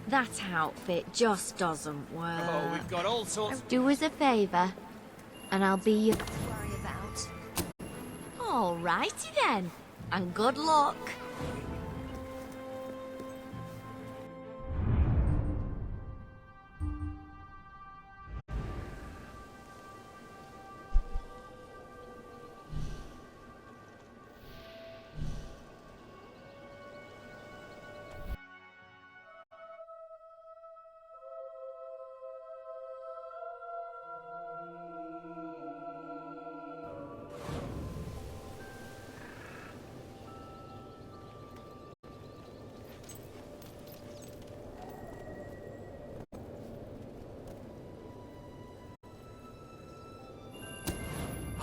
That outfit just doesn't work. Oh, we've got all sorts. Do us a favour, and I'll be your to worry about. All righty then, and good luck.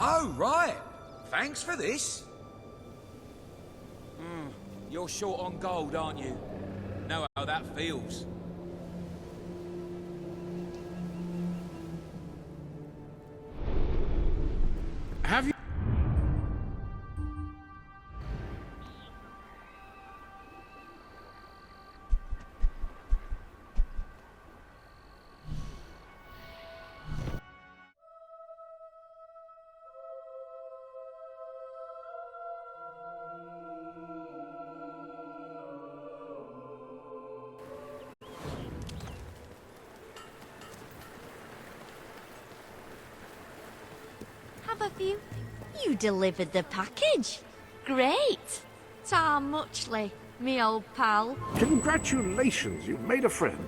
Oh, right. Thanks for this. You're short on gold, aren't you? Know how that feels. Have you... Have a few. You delivered the package. Great. Tom Muchley, me old pal. Congratulations, you've made a friend.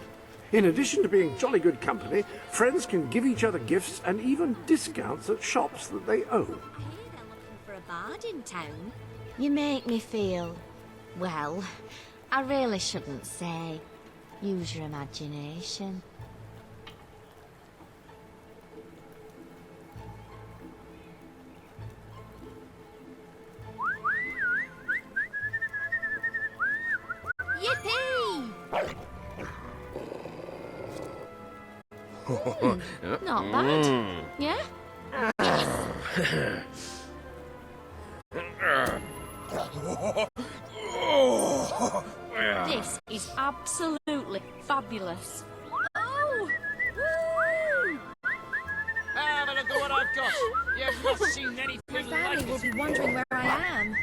In addition to being jolly good company, friends can give each other gifts and even discounts at shops that they own. I hear they're looking for a bard in town. You make me feel... well, I really shouldn't say. Use your imagination. Yippee! Not bad. Yeah? This is absolutely fabulous. Oh! Woo! Have a look at what I've got. You've not seen anything My like family will it. be wondering where I am.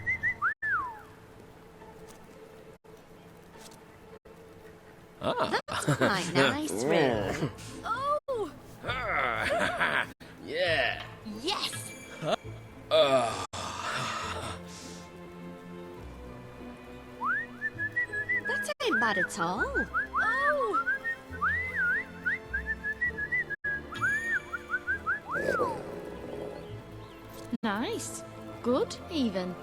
That's quite nice, really. Oh! Yeah. Yes! That ain't bad at all. Oh! Nice. Good, even.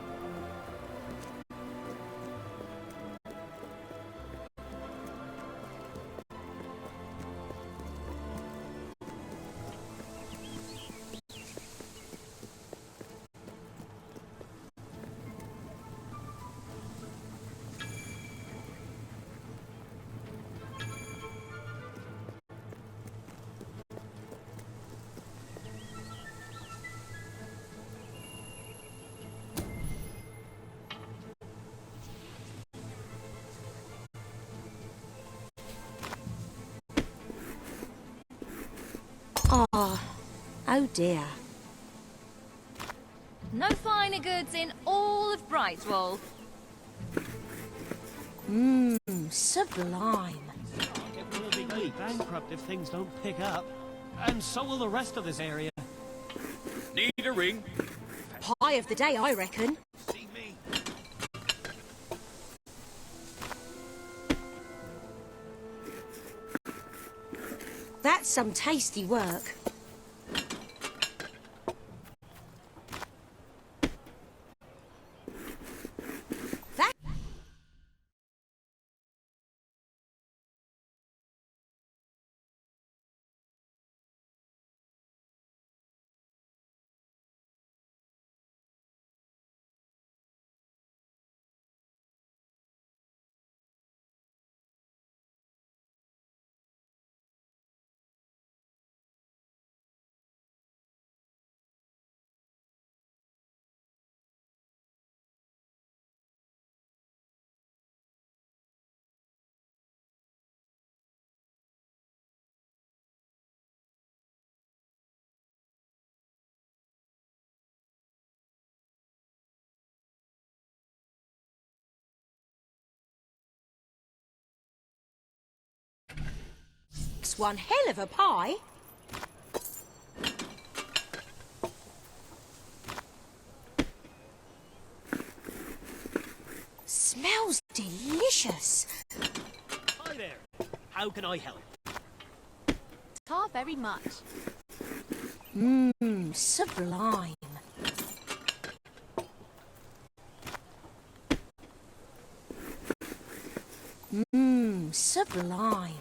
Oh dear. No finer goods in all of Brightwall. Sublime. It will be going bankrupt if things don't pick up. And so will the rest of this area. Need a ring? Pie of the day, I reckon. See me. That's some tasty work. That's one hell of a pie. Smells delicious. Hi there. How can I help? Tar very much. Mmm, sublime. Mmm, sublime.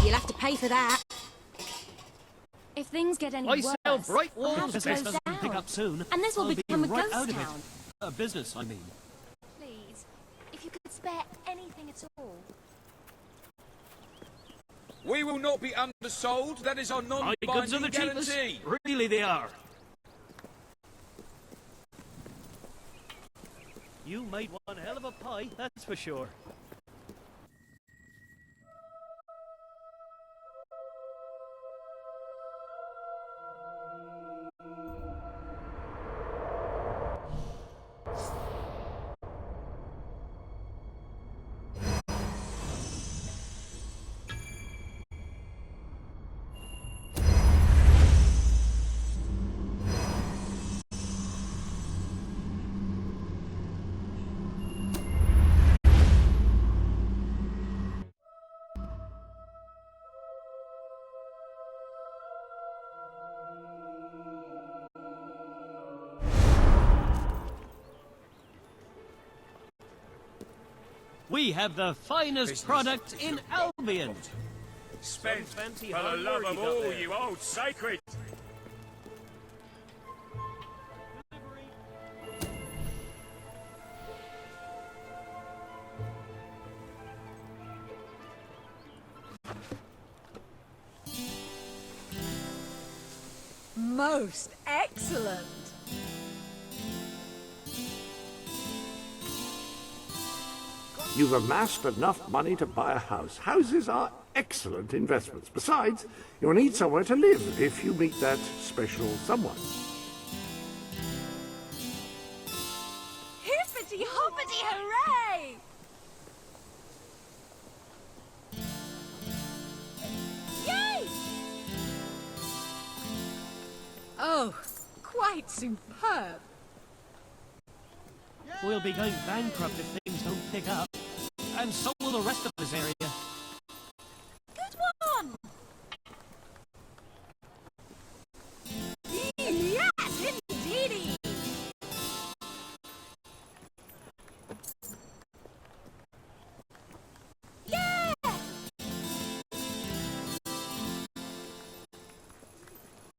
You'll have to pay for that. If things get any I worse, sell bright I'll have walls. to If this close doesn't pick down. up soon, And this will I'll become be a right ghost out of town. it. A business, I mean. Please, if you could spare anything at all. We will not be undersold. That is our My goods are non-binding the cheapest. guarantee. Really, they are. You made one hell of a pie, that's for sure. We have the finest product in Albion. Spent fancy for the hard love work of you got all there. you old sacred. Most excellent. You've amassed enough money to buy a house. Houses are excellent investments. Besides, you'll need somewhere to live if you meet that special someone. Hippity hoppity hooray! Yay! Oh, quite superb. We'll be going bankrupt if things don't pick up. And so will the rest of this area. Good one! Yes, indeedy! Yeah!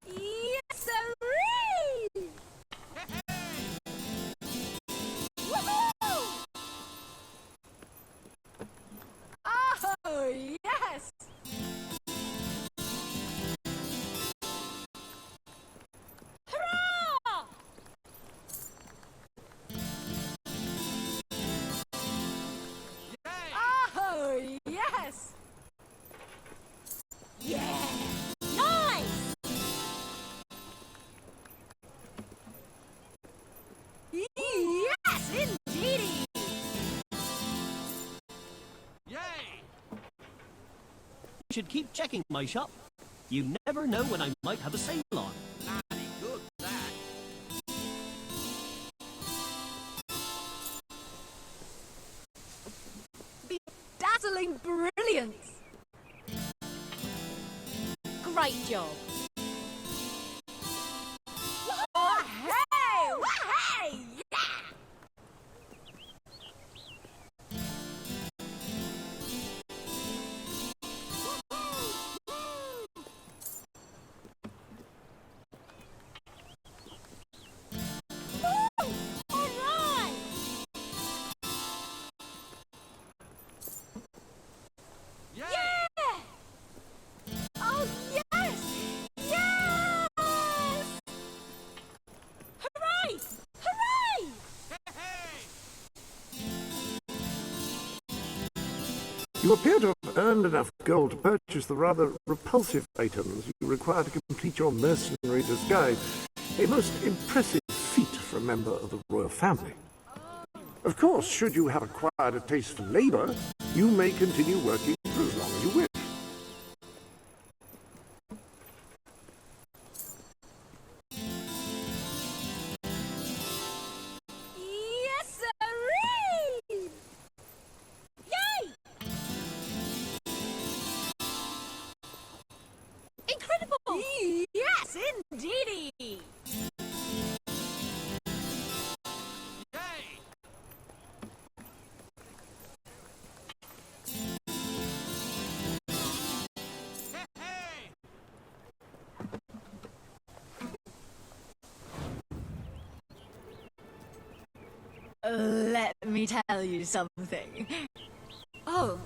Yes, sirree! Woohoo! Oh, yes! Hurrah! Oh, yes! Yeah! Nice! Yes, indeedy! You should keep checking my shop. You never know when I might have a sale on. Bloody good, that. Dazzling brilliance! Great job. Oh, hey! Hey! Yeah! Woo! All right! Yeah! Oh, yes! Yes! Hooray! Hooray! You appear to have earned enough gold to purchase the rather repulsive items you require to complete your mercenary disguise. A most impressive feat for a member of the royal family. Of course, should you have acquired a taste for labor, you may continue working for as long as you wish. Yes, sirree! Yay! Incredible! Yes, indeedy! Yay! Hey! Let me tell you something. Oh,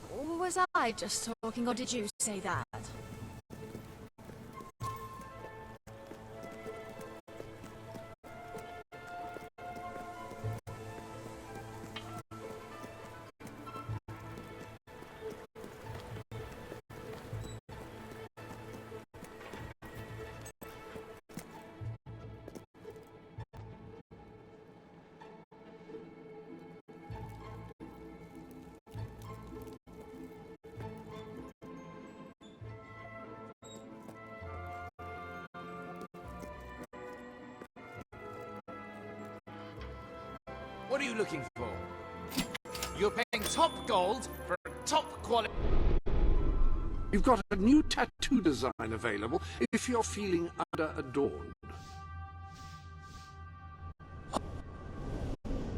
was I just talking, or did you say that? What are you looking for? You're paying top gold for top quality. You've got a new tattoo design available if you're feeling under-adorned.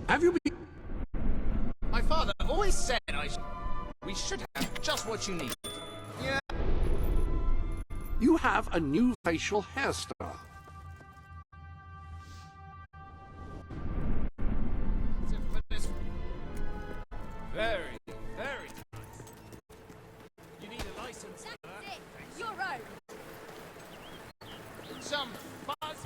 Have you been... My father always said we should have just what you need. Yeah. You have a new facial hairstyle. Very, very nice. You need a license. That's it! Your own! Some buzz.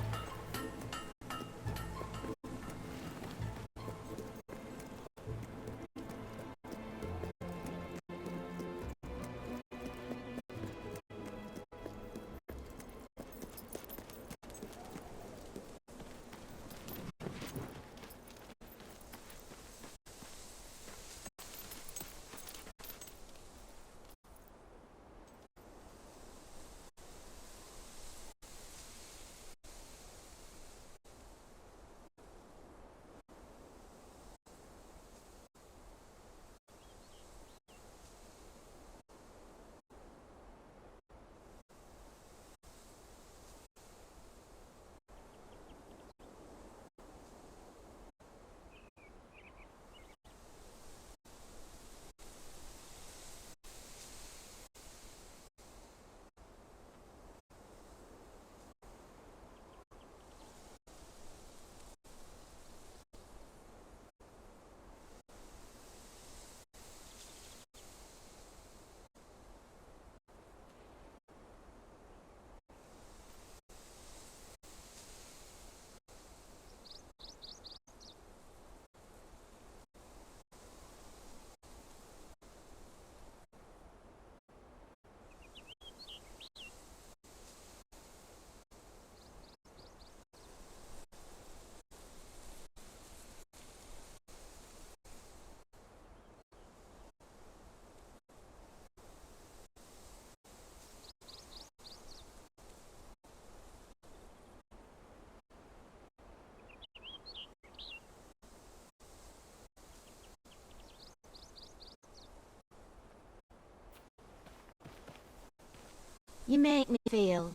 You make me feel...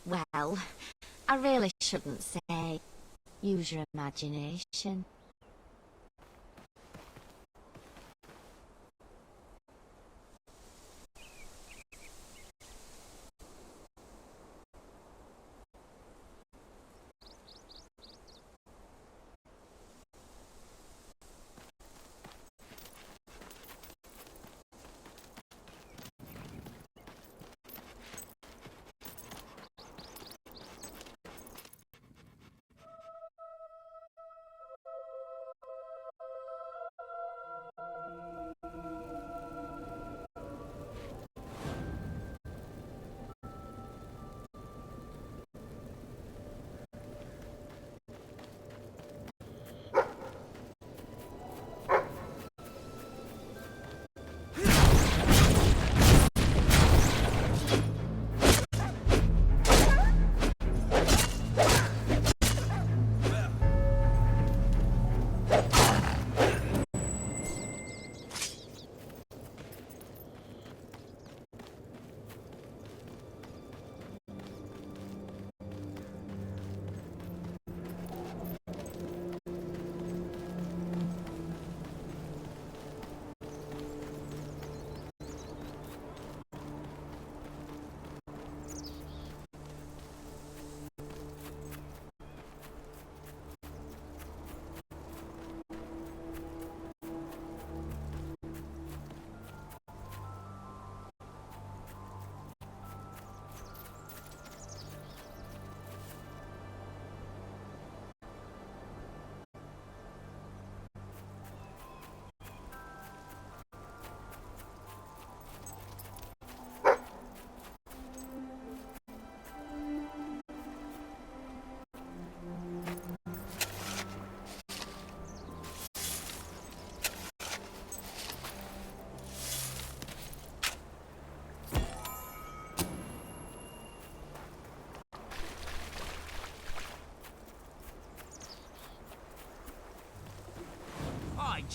well, I really shouldn't say. Use your imagination.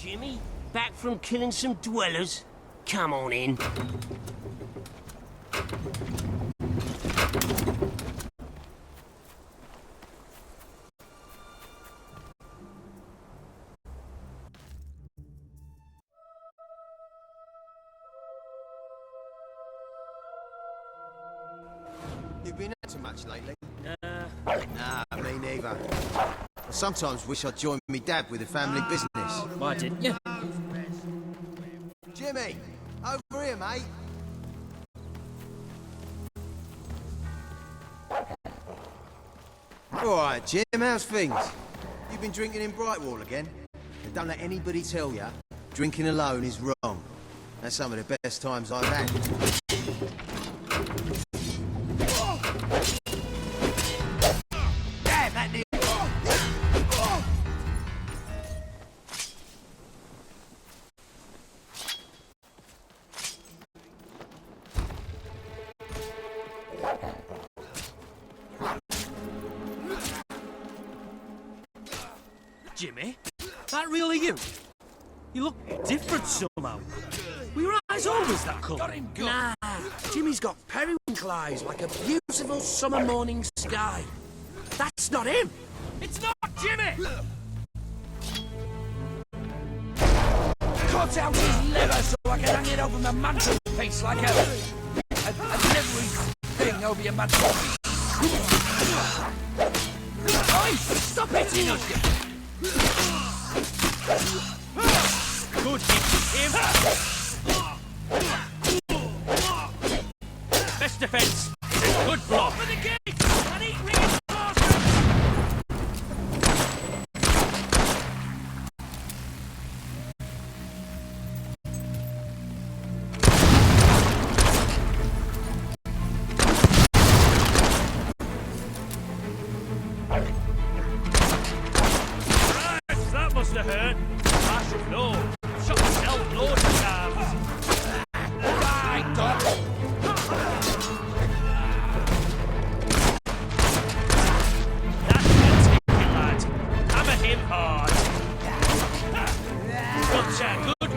Jimmy? Back from killing some dwellers? Come on in. You been out too much lately? Nah, me neither. I sometimes wish I'd joined me dad with a family business. Why didn't you? Jimmy! Over here, mate! Alright, Jim, how's things? You been drinking in Brightwall again? And don't let anybody tell you, drinking alone is wrong. That's some of the best times I've had. Damn, that nearly... Jimmy? That really you? You look different somehow. Were your eyes always that colour? Nah, Jimmy's got periwinkle eyes like a beautiful summer morning sky. That's not him! It's not Jimmy! Cut out his liver so I can hang it over my mantelpiece like a livery thing over your mantelpiece. Oi! Stop hitting us, you... Good hit, him! Best defense is a good block. For the gate! I need reinforcements! Right, that must have hurt. I should know. Shot myself loads of times. Die, dog! That's the ticket, lad. Hammer him hard. Gotcha, good.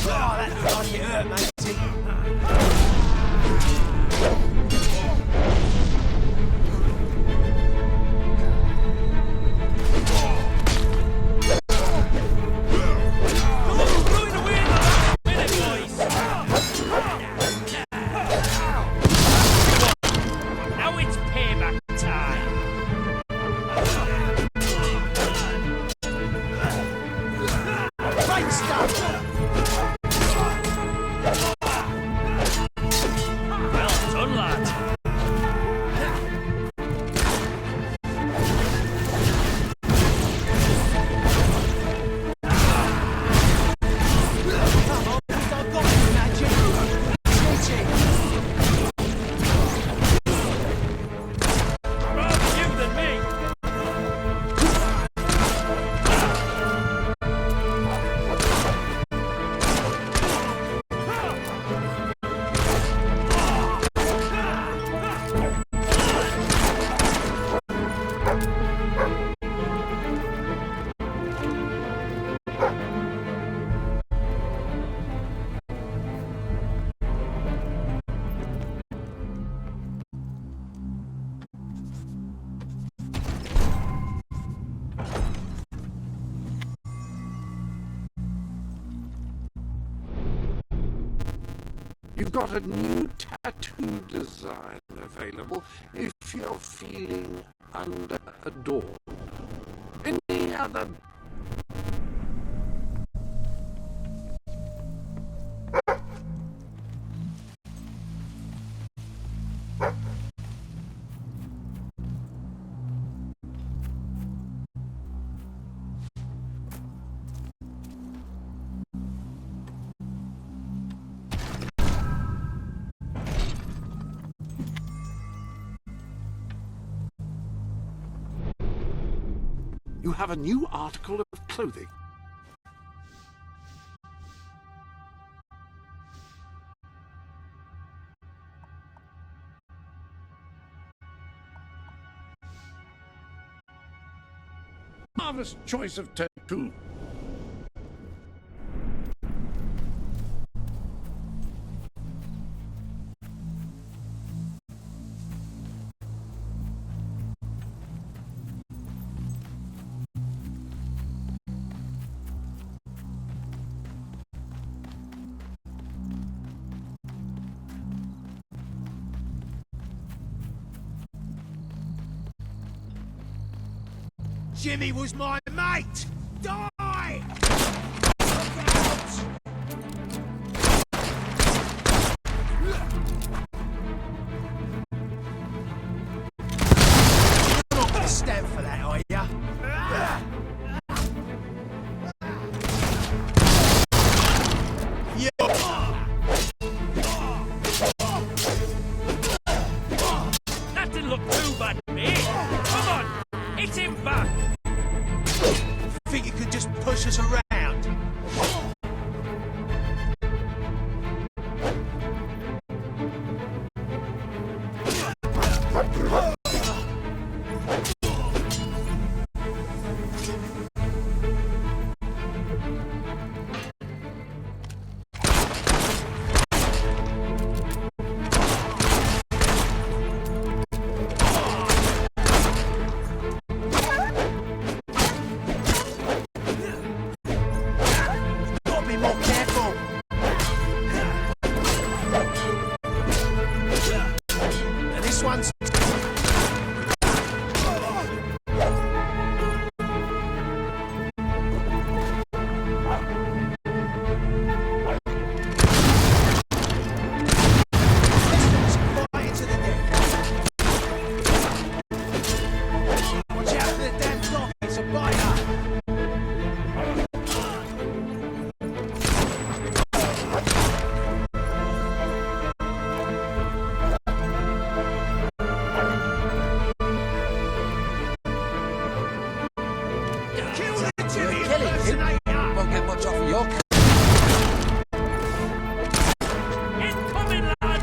Oh, that bloody hurt, matey. Now it's payback time. Great stuff! Well done, lad. I've got it, Magic! Cheating! Rather you than me. You've got a new tattoo design available if you're feeling under-adorned. Any other... You have a new article of clothing. marvelous choice of tattoo. Jimmy was my mate! Die! Look out! You're not gonna stand for that, are ya? That didn't look too bad, mate. Come on, hit him back. Think you could just push us around? Gotta be more careful. And this one's fighting to the death. Watch out for the damn dog, it's a biter. Kill the Jimmy impersonator! Won't get much off of your Incoming, lad.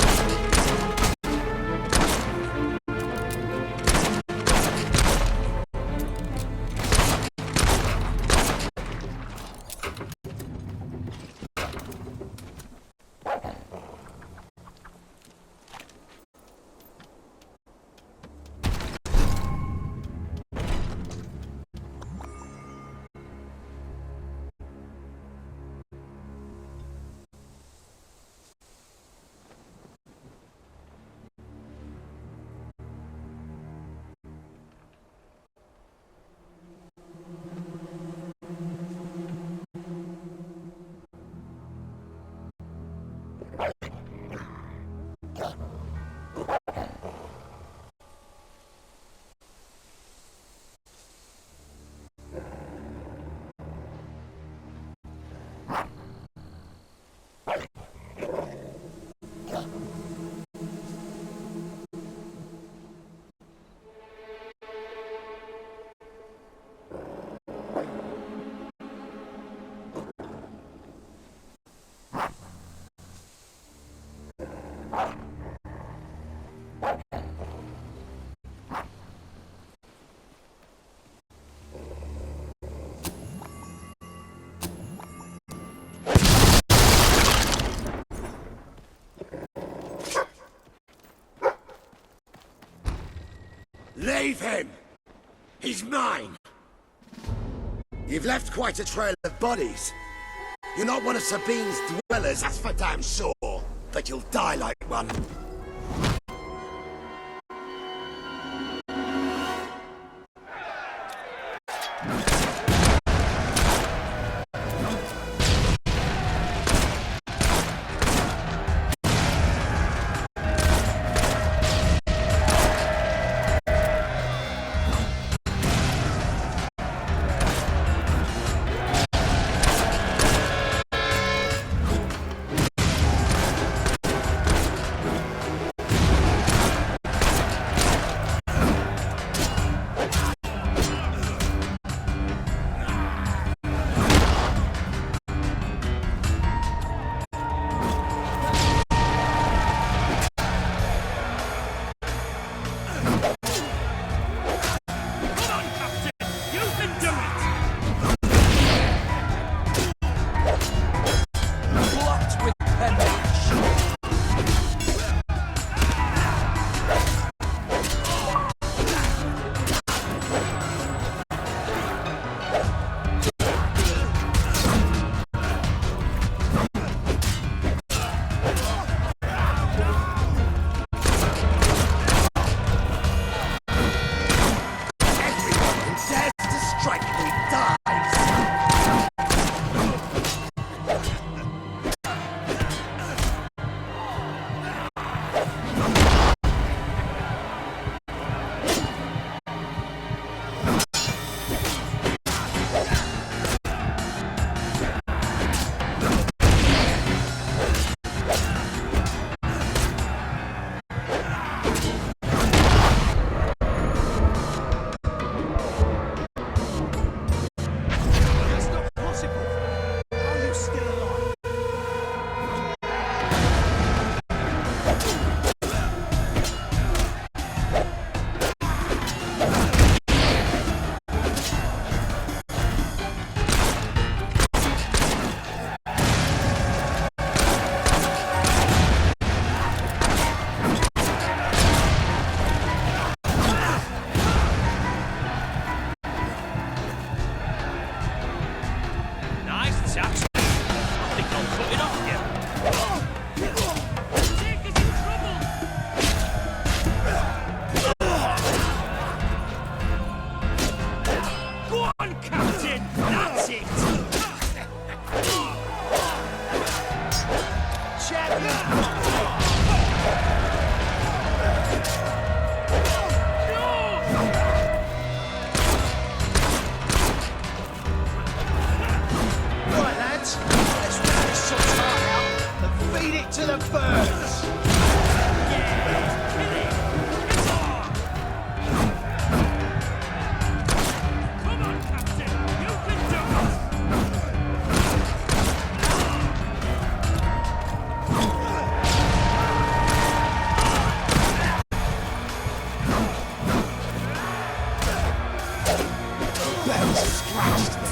Leave him! He's mine! You've left quite a trail of bodies. You're not one of Sabine's dwellers, that's for damn sure. But you'll die like one. Saxon. I think I'll cut it off you. Take us in trouble. Go on, Captain. That's it. Right, lads, let's round this sort of heart out and feed it to the birds. Come on, Captain. You can do it. Bells scratched me.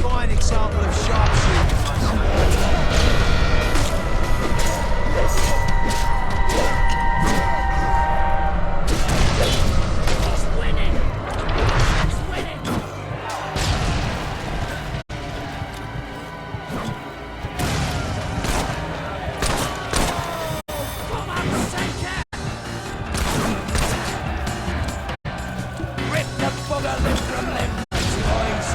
Fine example of sharpshooting, I say. Rip the bugger limb from limb, boys.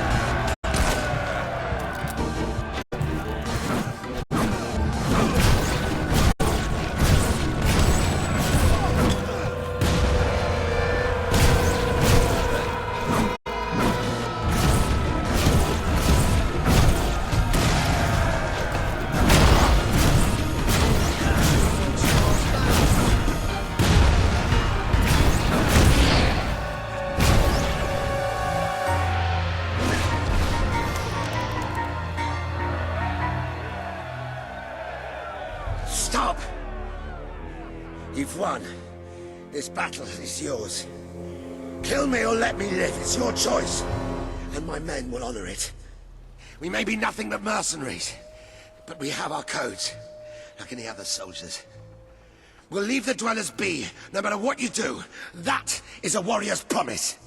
Stop! You've won. This battle is yours. Kill me or let me live. It's your choice. And my men will honor it. We may be nothing but mercenaries, but we have our codes, like any other soldiers. We'll leave the dwellers be, no matter what you do. That is a warrior's promise.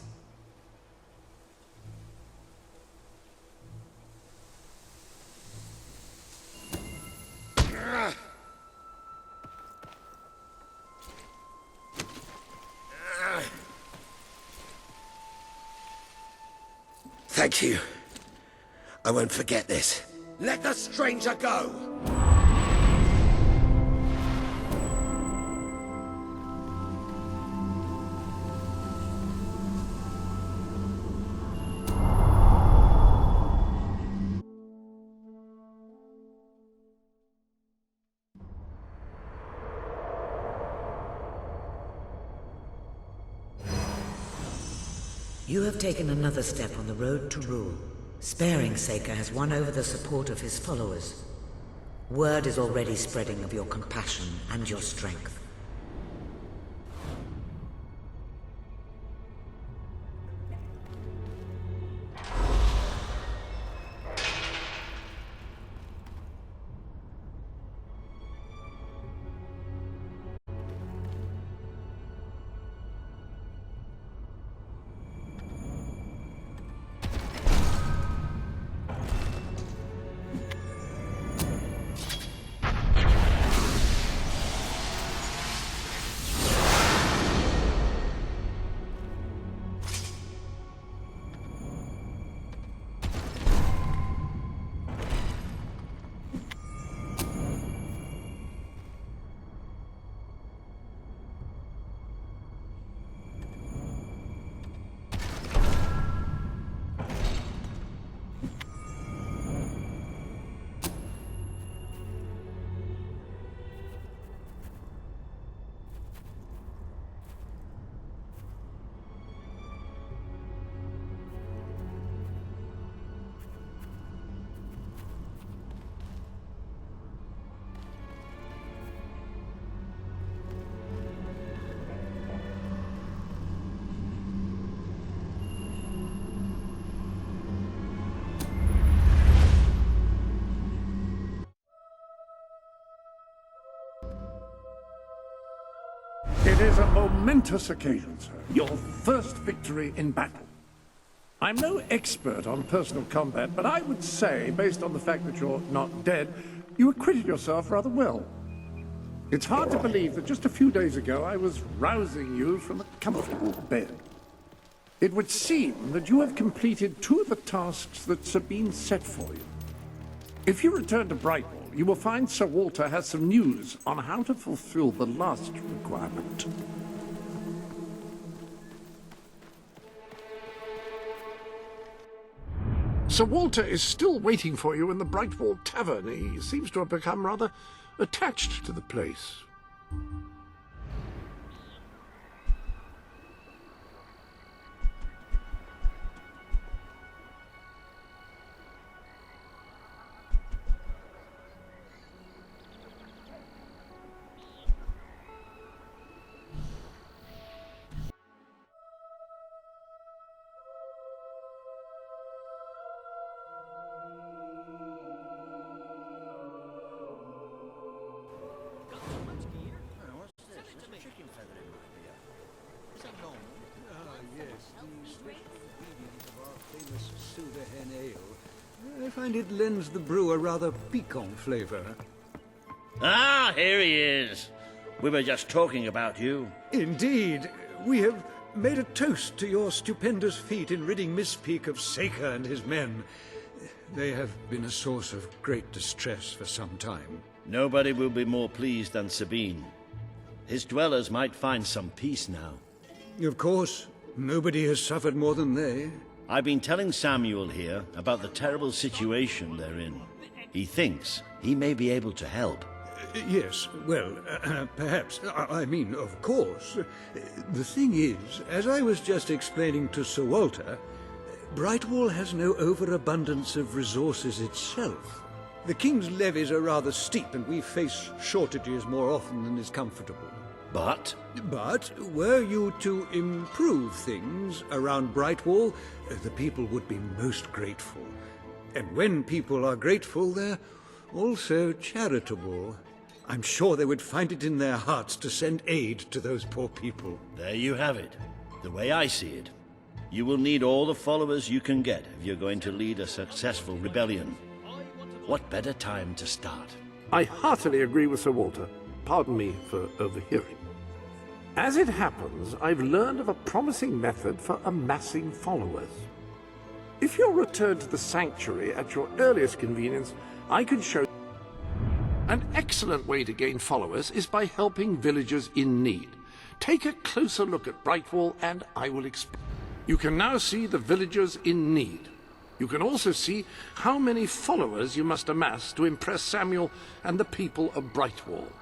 Thank you. I won't forget this. Let the stranger go! You have taken another step on the road to rule. Sparing Saker has won over the support of his followers. Word is already spreading of your compassion and your strength. It is a momentous occasion, sir. Your first victory in battle. I'm no expert on personal combat, but I would say, based on the fact that you're not dead, you acquitted yourself rather well. It's hard to believe that just a few days ago I was rousing you from a comfortable bed. It would seem that you have completed 2 of the tasks that Sabine set for you. If you return to Brightwall, you will find Sir Walter has some news on how to fulfill the last requirement. Sir Walter is still waiting for you in the Brightwall Tavern. He seems to have become rather attached to the place. I find it lends the brew a rather piquant flavour. Ah, here he is. We were just talking about you. Indeed, we have made a toast to your stupendous feat in ridding Misspeak of Saker and his men. They have been a source of great distress for some time. Nobody will be more pleased than Sabine. His dwellers might find some peace now. Of course, nobody has suffered more than they. I've been telling Samuel here about the terrible situation they're in. He thinks he may be able to help. Yes, well, perhaps. I mean, of course. The thing is, as I was just explaining to Sir Walter, Brightwall has no overabundance of resources itself. The King's levies are rather steep, and we face shortages more often than is comfortable. But were you to improve things around Brightwall, the people would be most grateful. And when people are grateful, they're also charitable. I'm sure they would find it in their hearts to send aid to those poor people. There you have it. The way I see it, you will need all the followers you can get if you're going to lead a successful rebellion. What better time to start? I heartily agree with Sir Walter. Pardon me for overhearing. As it happens, I've learned of a promising method for amassing followers. If you'll return to the sanctuary at your earliest convenience, I can show you. An excellent way to gain followers is by helping villagers in need. Take a closer look at Brightwall and I will explain. You can now see the villagers in need. You can also see how many followers you must amass to impress Samuel and the people of Brightwall.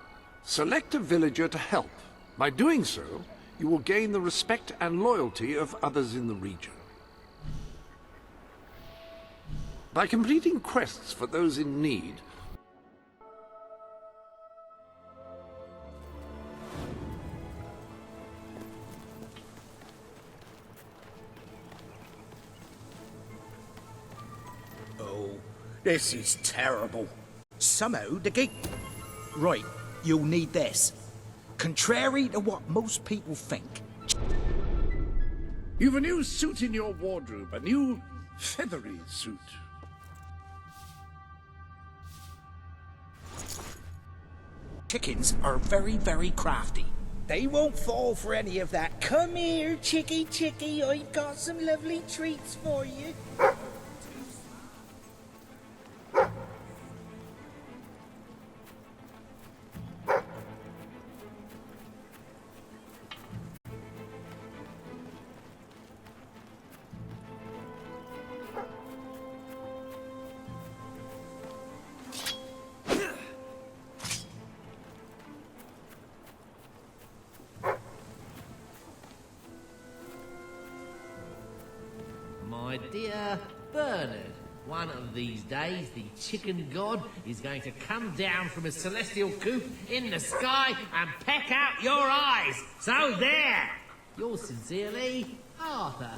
Select a villager to help. By doing so, you will gain the respect and loyalty of others in the region. By completing quests for those in need, Oh, this is terrible. Somehow the gate... Right, you'll need this. Contrary to what most people think. you've a new suit in your wardrobe, a new feathery suit. Chickens are very, very crafty. They won't fall for any of that. Come here, chickie, chickie. I've got some lovely treats for you. My dear Bernard, one of these days the chicken god is going to come down from his celestial coop in the sky and peck out your eyes. So there! Yours sincerely, Arthur.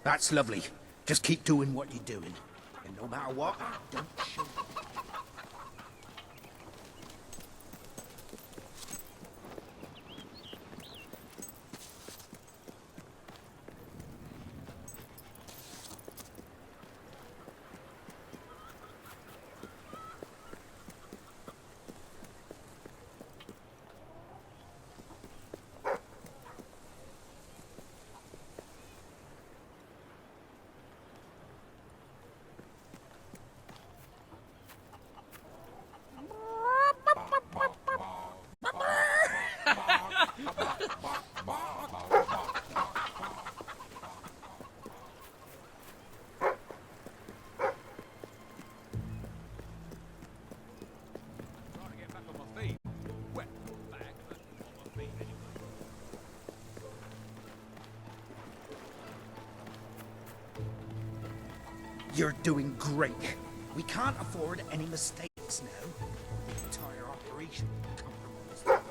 That's lovely. Just keep doing what you're doing. And no matter what, don't show. You're doing great. We can't afford any mistakes now. The entire operation will be compromised.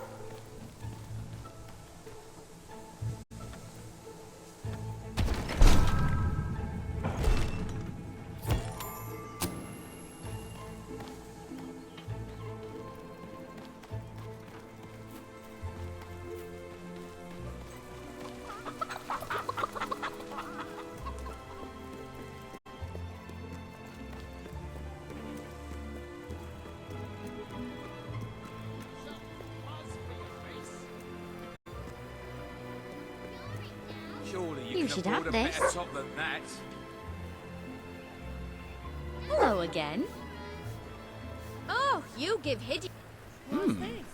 Surely You can should afford have a this. better top than that. Hello again. Oh, you give hideous. What's this?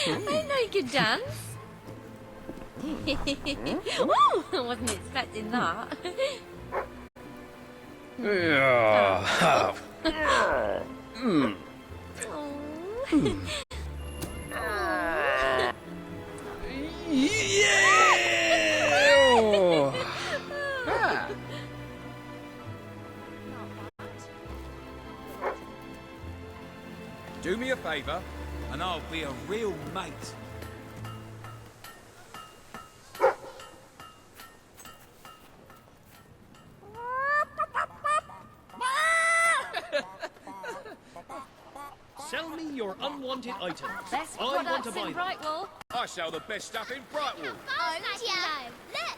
I know you could dance. Oh, I wasn't expecting that. Do me a favour, and I'll be a real mate. Sell me your unwanted items. Best I want products to buy in them. Brightwall. I sell the best stuff in Brightwall. Oh, yeah. Look.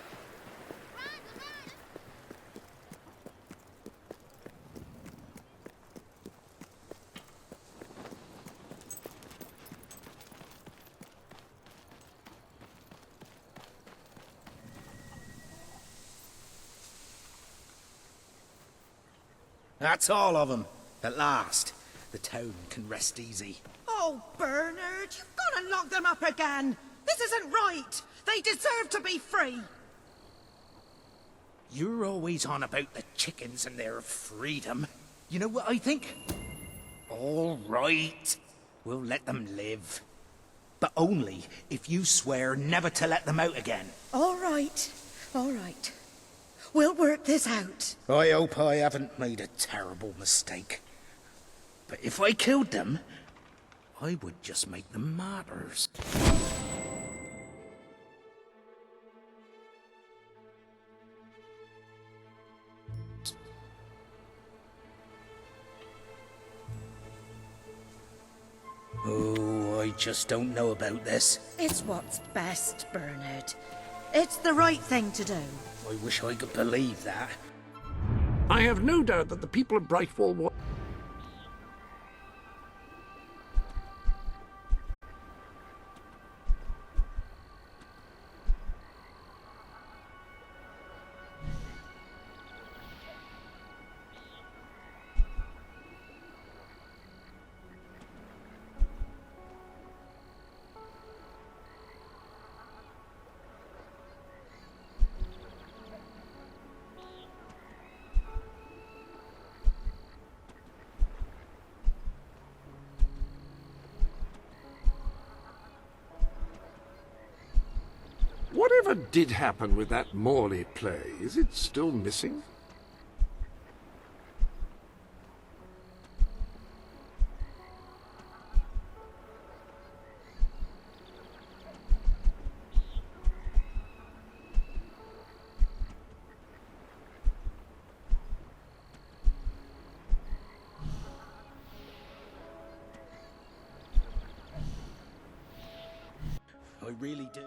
That's all of them. At last, the town can rest easy. Oh, Bernard, you've gone and locked them up again. This isn't right. They deserve to be free. You're always on about the chickens and their freedom. You know what I think? All right. We'll let them live. But only if you swear never to let them out again. All right. All right. We'll work this out. I hope I haven't made a terrible mistake. But if I killed them, I would just make them martyrs. Oh, I just don't know about this. It's what's best, Bernard. It's the right thing to do. I wish I could believe that. I have no doubt that the people of Brightwall will... Whatever did happen with that Morley play? Is it still missing? really do.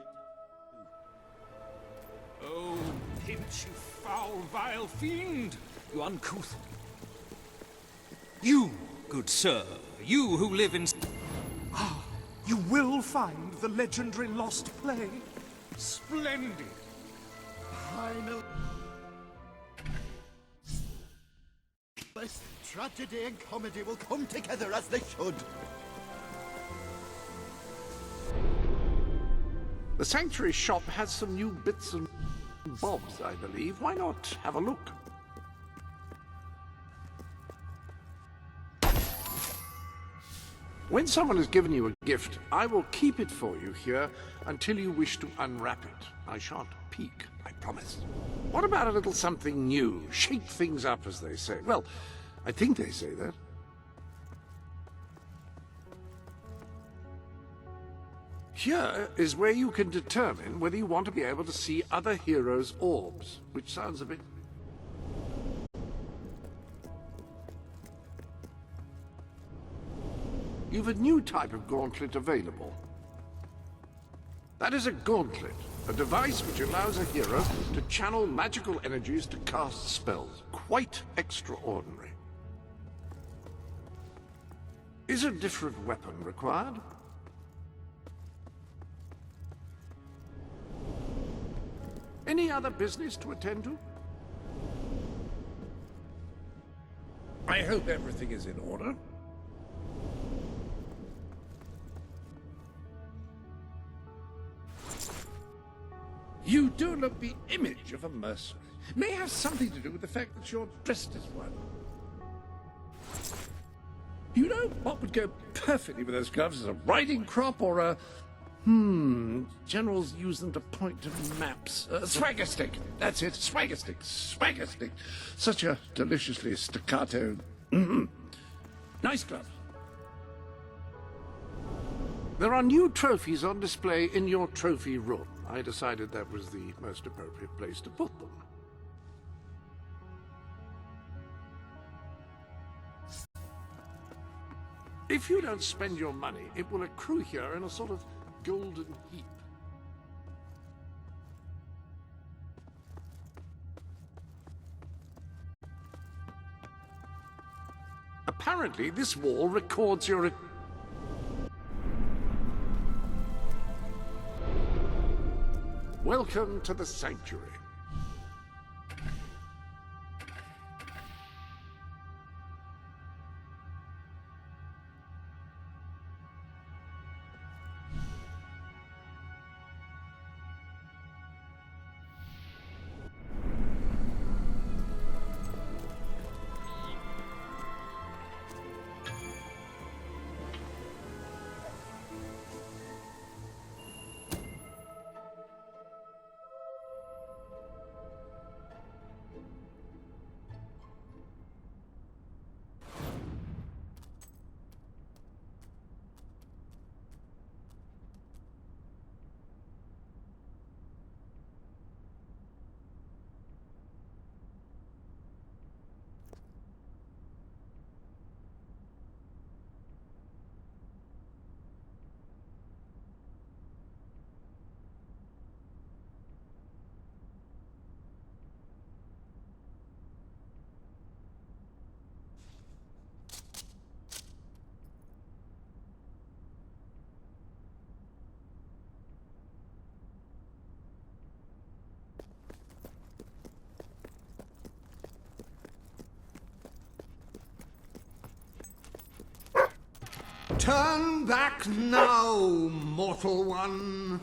Oh, pinch, you foul, vile fiend! You uncouth... You, good sir, you who live in... Ah, you will find the legendary lost play. Splendid. Final... Tragedy and comedy will come together as they should. The Sanctuary shop has some new bits and bobs, I believe. Why not have a look? When someone has given you a gift, I will keep it for you here until you wish to unwrap it. I shan't peek, I promise. What about a little something new? Shake things up, as they say. Well, I think they say that. Here is where you can determine whether you want to be able to see other heroes' orbs, which sounds a bit... You've a new type of gauntlet available. That is a gauntlet, a device which allows a hero to channel magical energies to cast spells. Quite extraordinary. Is a different weapon required? Any other business to attend to? I hope everything is in order. You do look the image of a mercenary. May have something to do with the fact that you're dressed as one. You know what would go perfectly with those gloves is a riding crop or a... generals use them to point to maps. Swagger stick. That's it. Swagger stick. Swagger stick. Such a deliciously staccato... Nice glove. There are new trophies on display in your trophy room. I decided that was the most appropriate place to put them. If you don't spend your money, it will accrue here in a sort of golden heap. Apparently, this wall records your... Welcome to the Sanctuary. Turn back now, mortal one.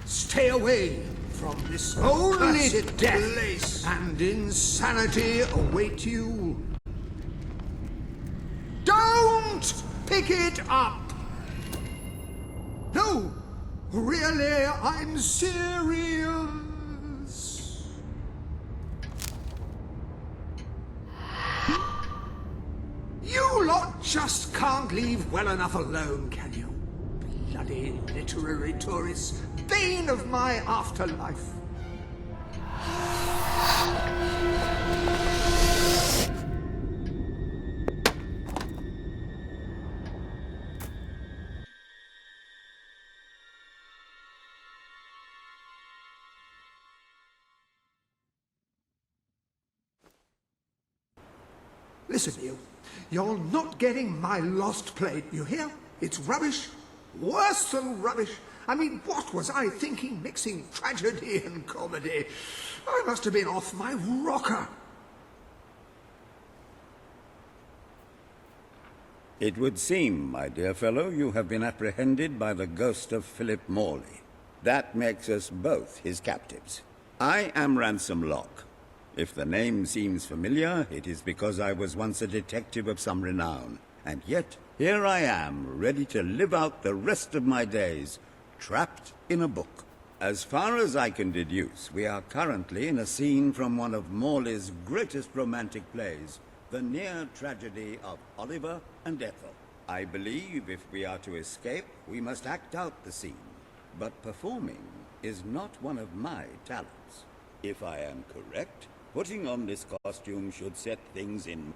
Stay away from this only death place and insanity await you. Don't pick it up! No, really, I'm serious. lot just can't leave well enough alone, can you? Bloody literary tourists, bane of my afterlife. Listen, you. You're not getting my lost plate, you hear? It's rubbish. Worse than rubbish. I mean, what was I thinking mixing tragedy and comedy? I must have been off my rocker. It would seem, my dear fellow, you have been apprehended by the ghost of Philip Morley. That makes us both his captives. I am Ransom Locke. If the name seems familiar, it is because I was once a detective of some renown. And yet, here I am, ready to live out the rest of my days, trapped in a book. As far as I can deduce, we are currently in a scene from one of Morley's greatest romantic plays, the near tragedy of Oliver and Ethel. I believe if we are to escape, we must act out the scene. But performing is not one of my talents. If I am correct, putting on this costume should set things in...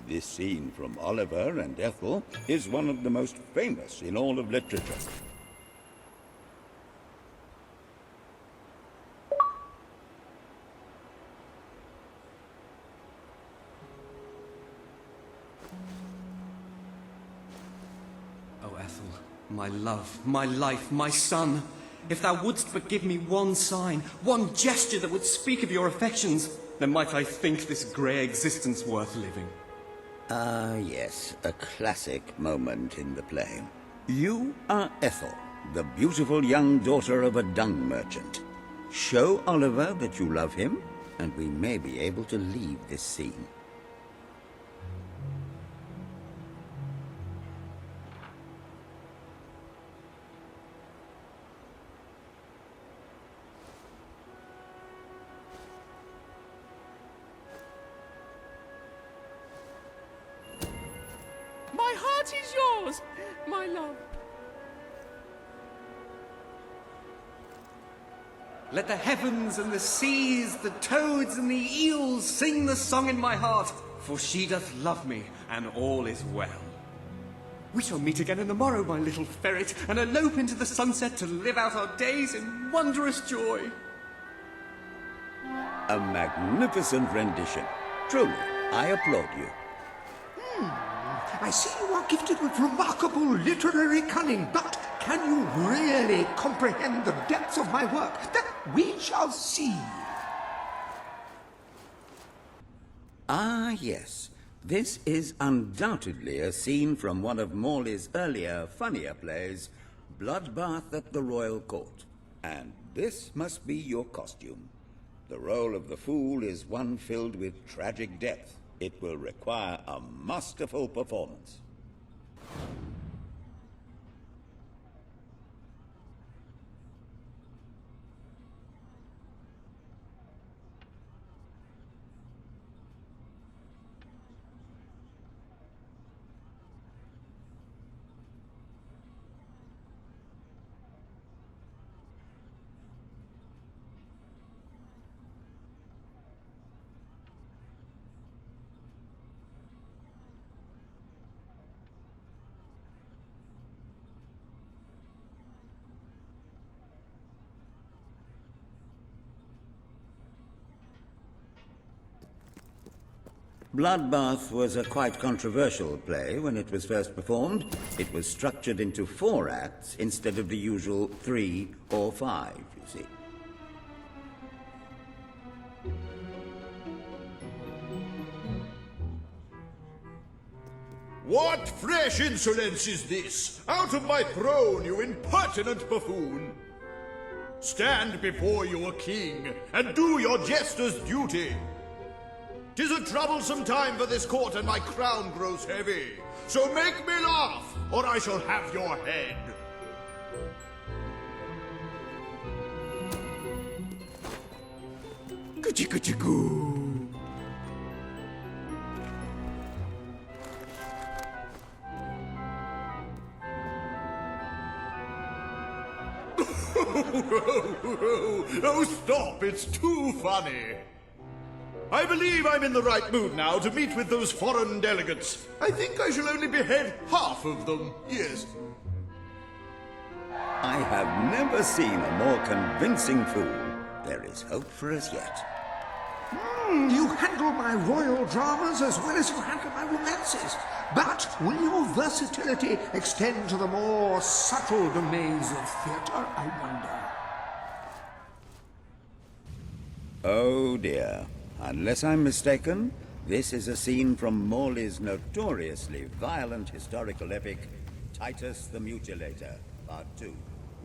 This scene from Oliver and Ethel is one of the most famous in all of literature. Oh, Ethel, my love, my life, my son, if thou wouldst but give me one sign, one gesture that would speak of your affections, then might I think this grey existence worth living. Ah, yes, a classic moment in the play. You are Ethel, the beautiful young daughter of a dung merchant. Show Oliver that you love him, and we may be able to leave this scene. My heart is yours, my love. Let the heavens and the seas, the toads and the eels sing the song in my heart, for she doth love me, and all is well. We shall meet again in the morrow, my little ferret, and elope into the sunset to live out our days in wondrous joy. A magnificent rendition. Truly, I applaud you. I see you are gifted with remarkable literary cunning, but can you really comprehend the depths of my work? That we shall see. Ah, yes. This is undoubtedly a scene from one of Morley's earlier, funnier plays, Bloodbath at the Royal Court. And this must be your costume. The role of the fool is one filled with tragic depth. It will require a masterful performance. Bloodbath was a quite controversial play when it was first performed. It was structured into 4 acts instead of the usual 3 or 5, you see. What fresh insolence is this? Out of my throne, you impertinent buffoon! Stand before your king, and do your jester's duty! 'Tis a troublesome time for this court, and my crown grows heavy. So make me laugh, or I shall have your head. Kuchi-kuchi-goo. Oh, stop, it's too funny. I believe I'm in the right mood now to meet with those foreign delegates. I think I shall only behead half of them, yes. I have never seen a more convincing fool. There is hope for us yet. You handle my royal dramas as well as you handle my romances. But will your versatility extend to the more subtle domains of theatre, I wonder? Oh dear. Unless I'm mistaken, this is a scene from Morley's notoriously violent historical epic, Titus the Mutilator, Part 2,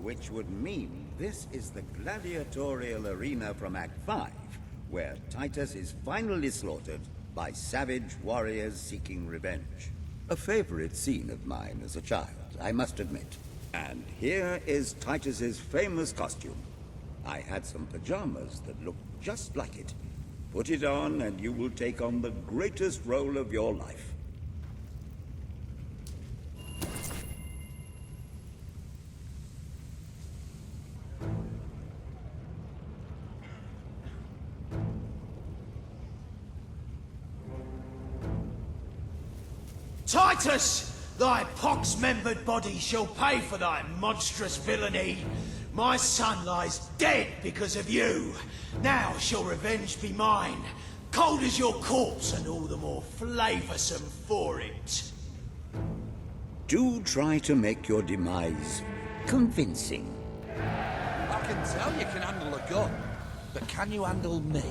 which would mean this is the gladiatorial arena from Act 5, where Titus is finally slaughtered by savage warriors seeking revenge. A favorite scene of mine as a child, I must admit. And here is Titus's famous costume. I had some pajamas that looked just like it. Put it on and you will take on the greatest role of your life. Titus! Thy pox-membered body shall pay for thy monstrous villainy. My son lies dead because of you. Now shall revenge be mine. Cold as your corpse and all the more flavoursome for it. Do try to make your demise convincing. I can tell you can handle a gun, but can you handle me?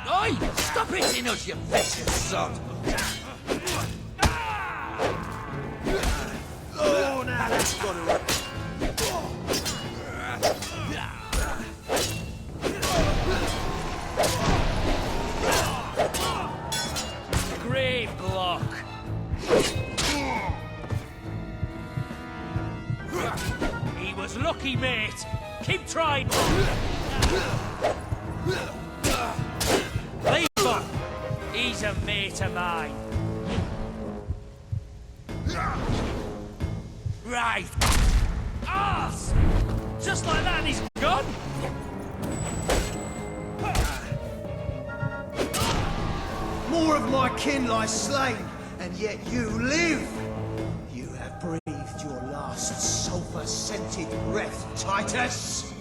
Oi! Stop hitting us, you vicious sod! Oh, now that's got to... Grave block. He was lucky, mate. Keep trying. Leave him. He's a mate of mine. Right. Arse! Just like that, he's gone. More of my kin lie slain, and yet you live. You have breathed your last sulphur-scented breath, Titus.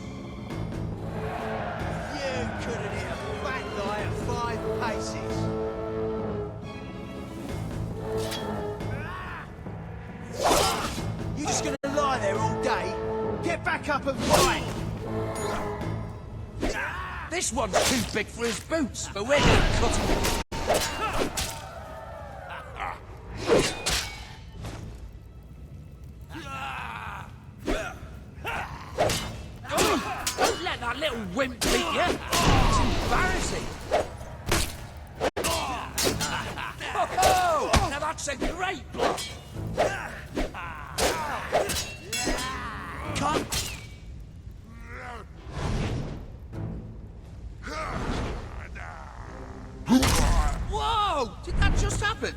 You couldn't hit a fat guy at 5 paces. You just gonna lie there all day? Get back up and fight! This one's too big for his boots, but we're gonna cut him. Don't let that little wimp beat you. It's embarrassing. Oh, now that's a great block. Come. Whoa! Did that just happen?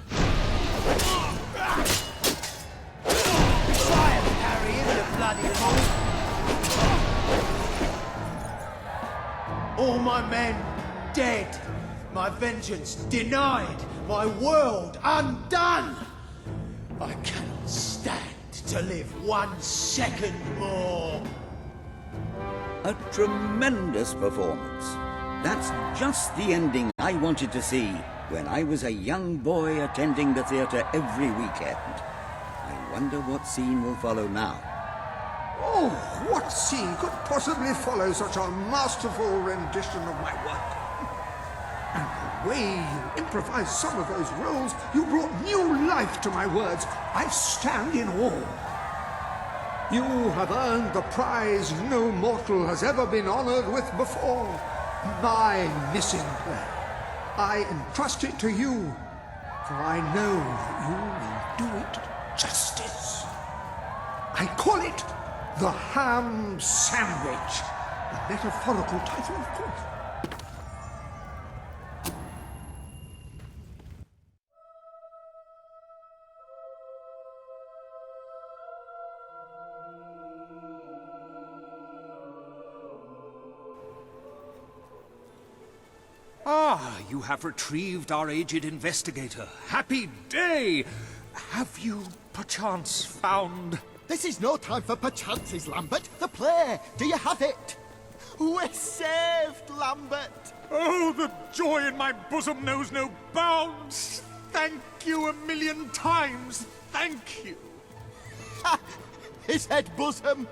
Try and parry him, you bloody fool! All my men dead, my vengeance denied, my world undone! I cannot stand to live 1 second more! A tremendous performance. That's just the ending I wanted to see when I was a young boy attending the theatre every weekend. I wonder what scene will follow now. Oh, what scene could possibly follow such a masterful rendition of my work? And the way you improvised some of those roles, you brought new life to my words. I stand in awe. You have earned the prize no mortal has ever been honored with before. My missing play. I entrust it to you, for I know that you will do it justice. I call it the Ham Sandwich. A metaphorical title, of course. Ah, you have retrieved our aged investigator. Happy day! Have you, perchance, found... This is no time for perchances, Lambert. The play! Do you have it? We're saved, Lambert! Oh, the joy in my bosom knows no bounds! Thank you 1,000,000 times! Thank you! Ha! His head bosom!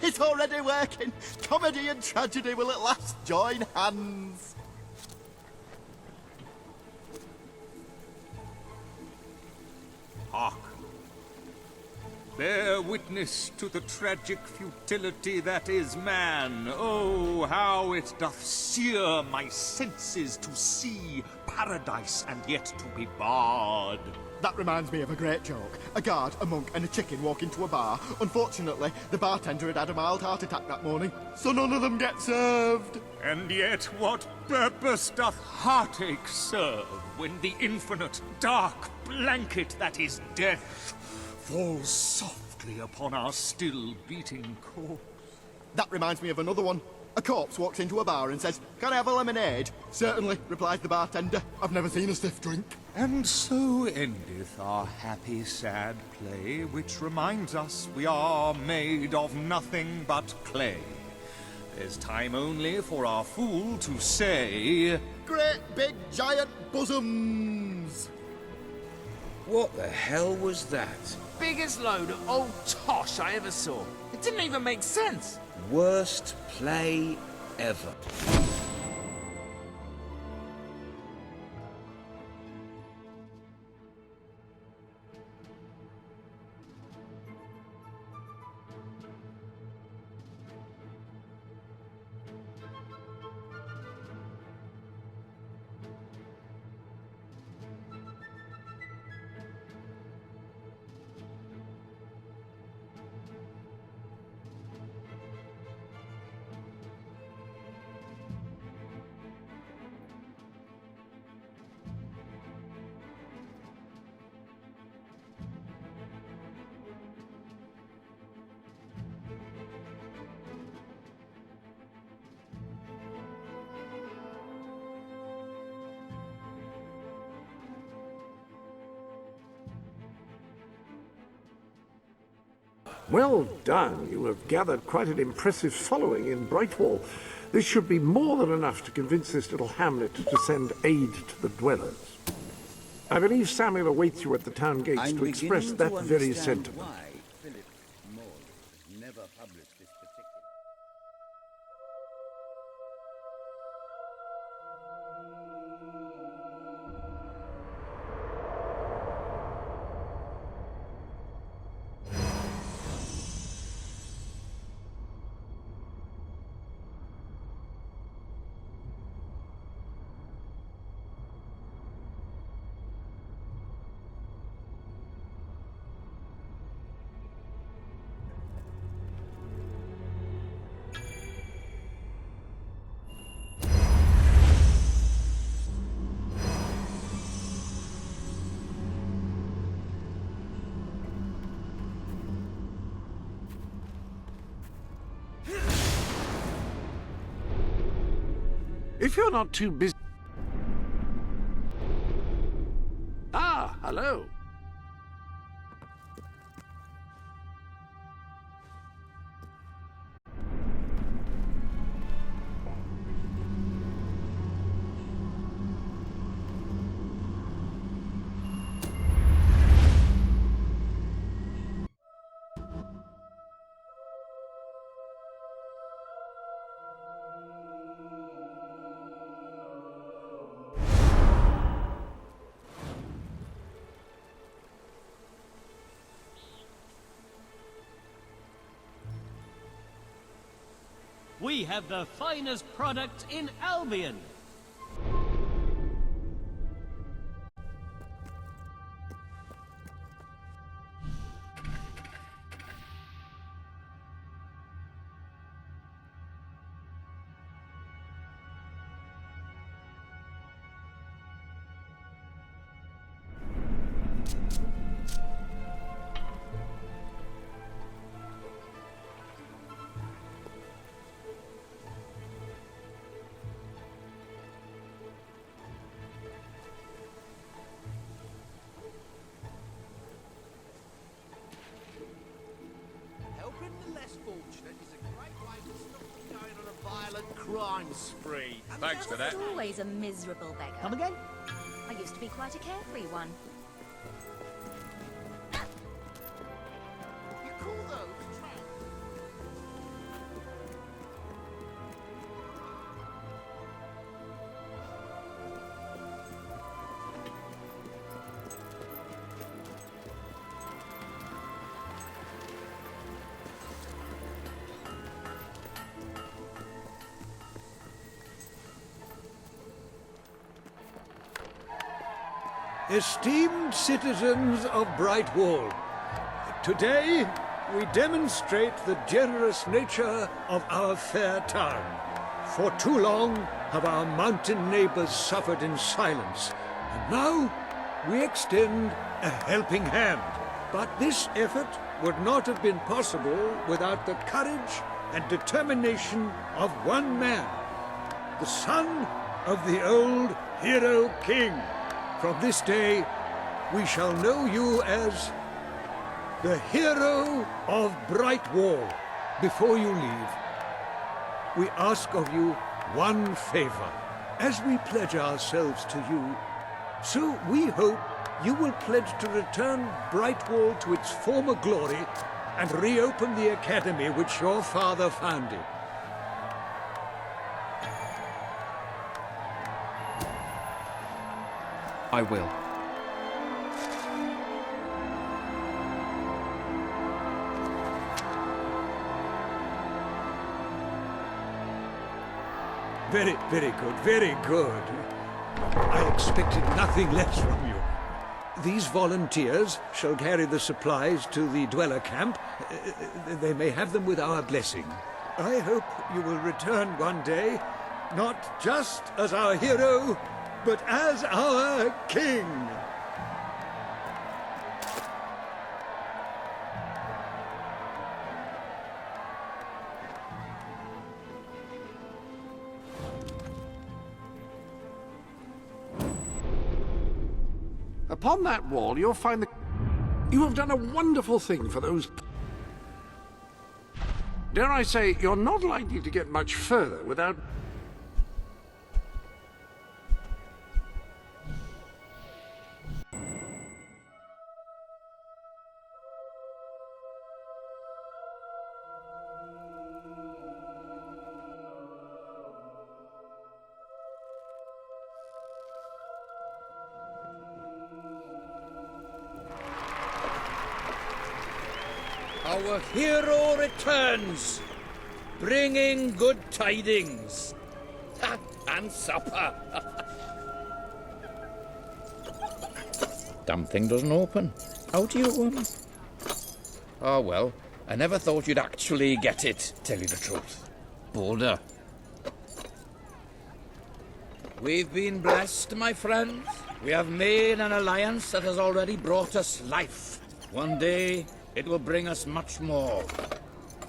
It's already working! Comedy and tragedy will at last join hands! Hark! Bear witness to the tragic futility that is man. Oh, how it doth sear my senses to see paradise and yet to be barred. That reminds me of a great joke. A guard, a monk, and a chicken walk into a bar. Unfortunately, the bartender had had a mild heart attack that morning, so none of them get served. And yet what purpose doth heartache serve when the infinite, dark blanket that is death falls softly upon our still beating corpse? That reminds me of another one. A corpse walks into a bar and says, "Can I have a lemonade?" "Certainly," replies the bartender. "I've never seen a stiff drink." And so endeth our happy, sad play, which reminds us we are made of nothing but clay. There's time only for our fool to say, "Great big giant bosoms!" What the hell was that? Biggest load of old tosh I ever saw. It didn't even make sense. Worst play ever. Well done. You have gathered quite an impressive following in Brightwall. This should be more than enough to convince this little hamlet to send aid to the dwellers. I believe Samuel awaits you at the town gates to express that very sentiment. Why Philip Morley never published this particular... If you're not too busy... Ah, hello. We have the finest product in Albion. Helping the less fortunate is a great way to stop them going on a violent crime spree. Thanks for that. Always a miserable beggar. Come again? I used to be quite a carefree one. You call those traps? Esteemed citizens of Brightwall, today we demonstrate the generous nature of our fair town. For too long have our mountain neighbors suffered in silence, and now we extend a helping hand. But this effort would not have been possible without the courage and determination of one man, the son of the old hero king. From this day, we shall know you as the hero of Brightwall. Before you leave, we ask of you one favor. As we pledge ourselves to you, so we hope you will pledge to return Brightwall to its former glory and reopen the academy which your father founded. I will. Very, very good, very good. I expected nothing less from you. These volunteers shall carry the supplies to the dweller camp. They may have them with our blessing. I hope you will return one day, not just as our hero, but as our king. Upon that wall, you'll find the... You have done a wonderful thing for those... Dare I say, you're not likely to get much further without... Our hero returns, bringing good tidings. And supper. Damn thing doesn't open. How do you, Oh well, I never thought you'd actually get it, tell you the truth. Boulder. We've been blessed, my friends. We have made an alliance that has already brought us life. One day, it will bring us much more.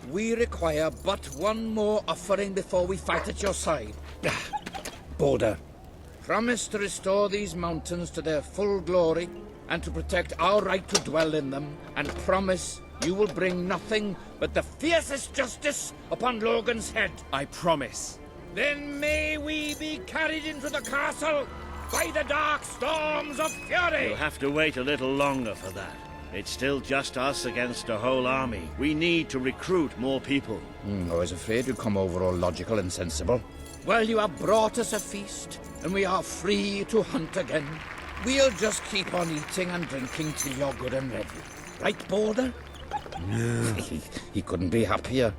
We require but one more offering before we fight at your side. Boulder. Promise to restore these mountains to their full glory and to protect our right to dwell in them, and promise you will bring nothing but the fiercest justice upon Logan's head. I promise. Then may we be carried into the castle by the dark storms of fury! You'll have to wait a little longer for that. It's still just us against a whole army. We need to recruit more people. I was afraid you'd come over all logical and sensible. Well, you have brought us a feast, and we are free to hunt again. We'll just keep on eating and drinking till you're good and ready. Right, Boulder? Yeah. He couldn't be happier.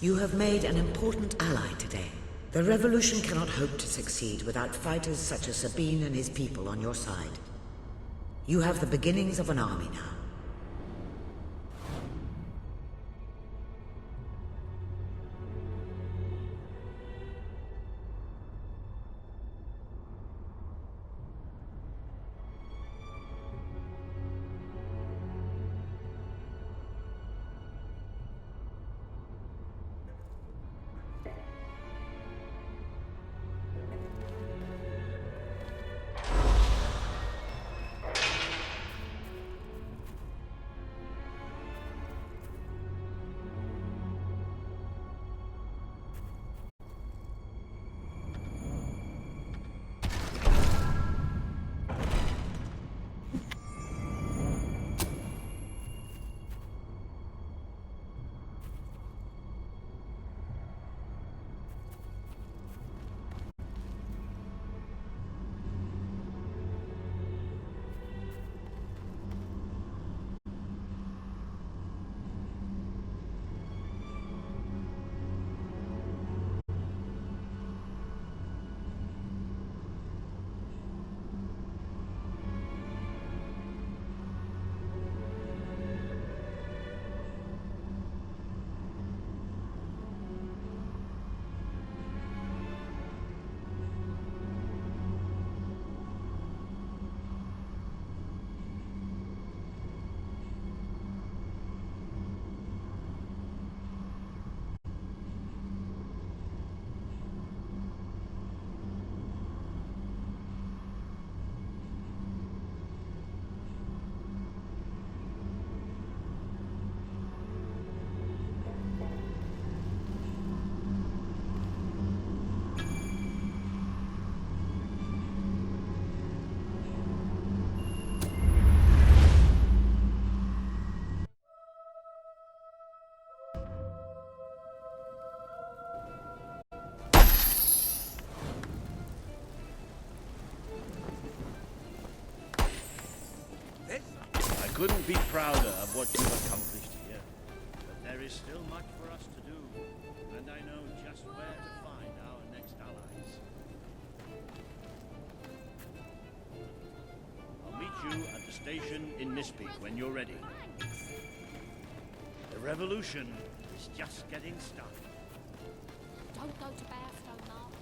You have made an important ally today. The revolution cannot hope to succeed without fighters such as Sabine and his people on your side. You have the beginnings of an army now. couldn't be prouder of what you've accomplished here. But there is still much for us to do, and I know just where to find our next allies. I'll meet you at the station in Nispeak when you're ready. The revolution is just getting started. Don't go to Barstow, Mark.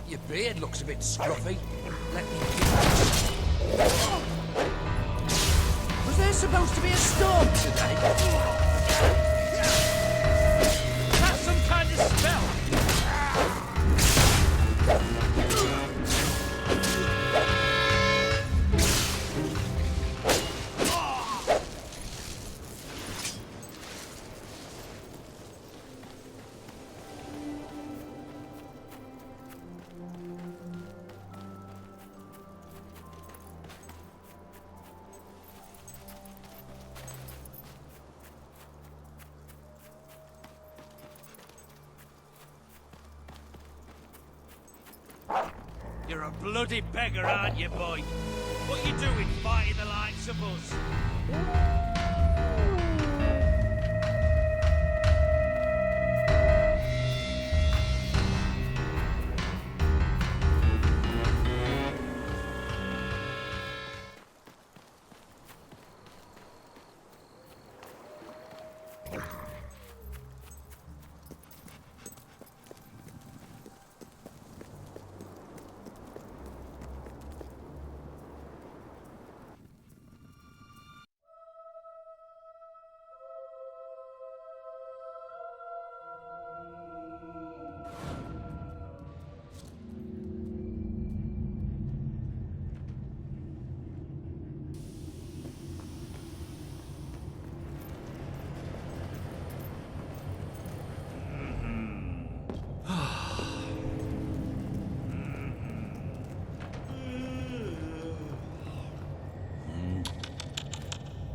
Your beard looks a bit scruffy. Let me Was there supposed to be a storm today? That's some kind of spell. You're a bloody beggar, aren't you, boy? What you doing fighting the likes of us?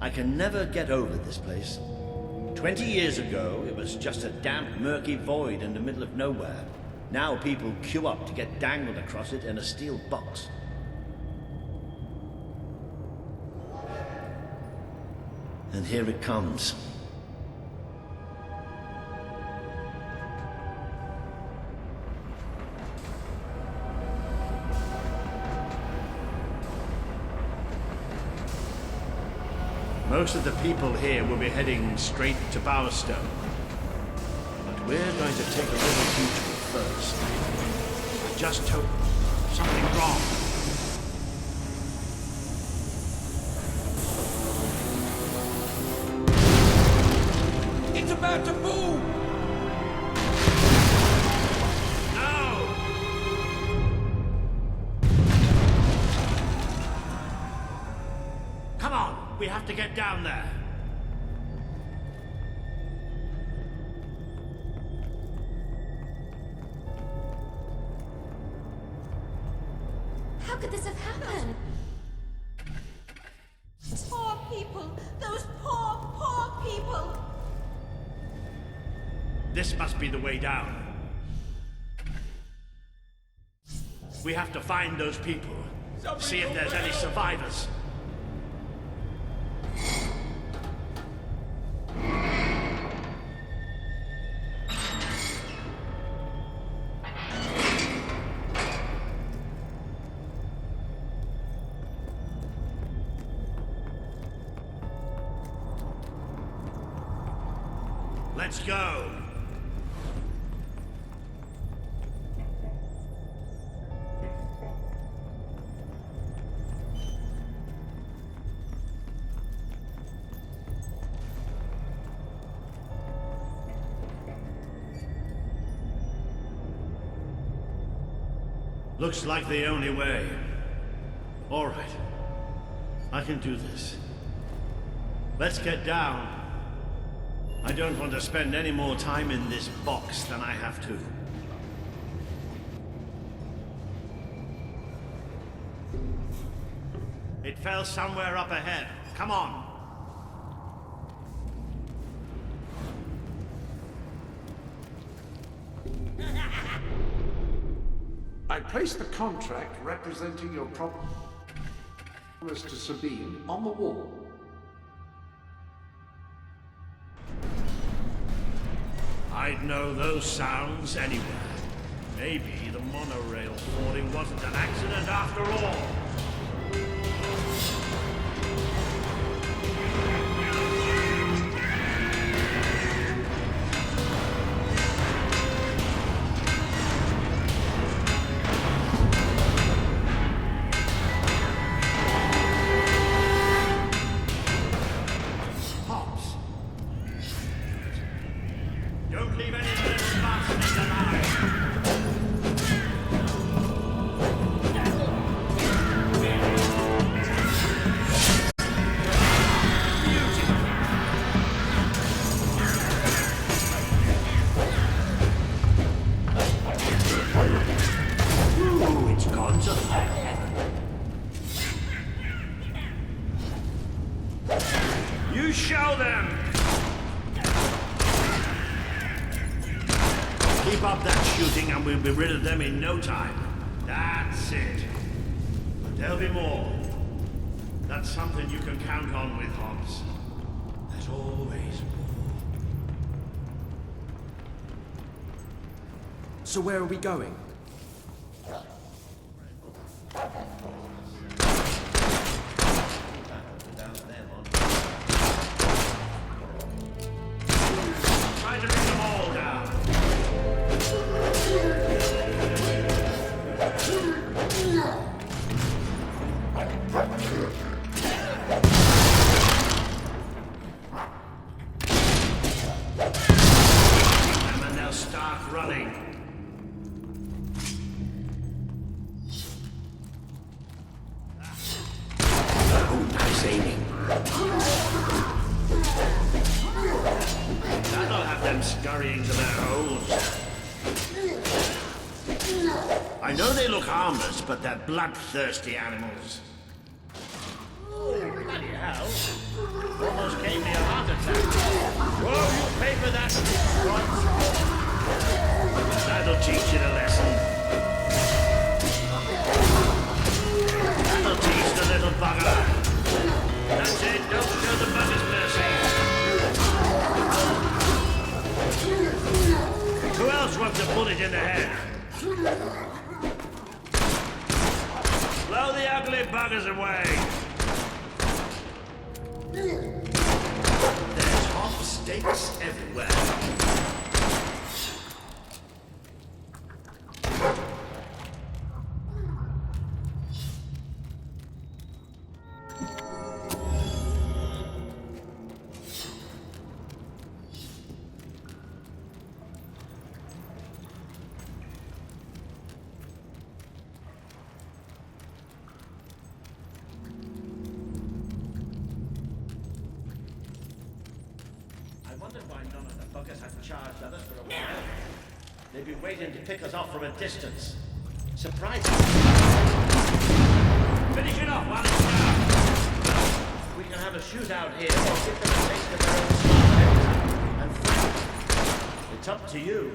I can never get over this place. 20 years ago, it was just a damp, murky void in the middle of nowhere. Now people queue up to get dangled across it in a steel box. And here it comes. Most of the people here will be heading straight to Bowerstone. But we're going to take a little detour first. I just hope something wrong. It's about to boom! Come on, we have to get down there. How could this have happened? Poor people! Those poor people! This must be the way down. We have to find those people. See if there's any survivors. Let's go! Looks like the only way. All right. I can do this. Let's get down. I don't want to spend any more time in this box than I have to. It fell somewhere up ahead. Come on. I place the contract representing your promise to Sabine on the wall. I'd know those sounds anywhere. Maybe the monorail falling wasn't an accident after all. Don't leave any little bastards alive! Ooh, it's gone to heaven. You show them! Keep up that shooting and we'll be rid of them in no time. That's it. But there'll be more. That's something you can count on with Hobbs. There's always more. So where are we going? Try to bring them all down. And they'll start running. Oh, nice aiming. That'll have them scurrying to their holes. I know they look harmless, but they're bloodthirsty animals. Bloody hell. Almost gave me a heart attack. Whoa, you pay for that, right? That'll teach you a lesson. That'll teach the little bugger. That's it, don't show the buggers mercy. Who else wants a bullet in the head? Blow the ugly buggers away. There's hot steaks everywhere. I wonder why none of the buggers had charged others for a while. They'd been waiting to pick us off from a distance. Surprising. Finish it off while it's down. We can have a shootout here or give them a taste of their own sweet and friends. It's up to you.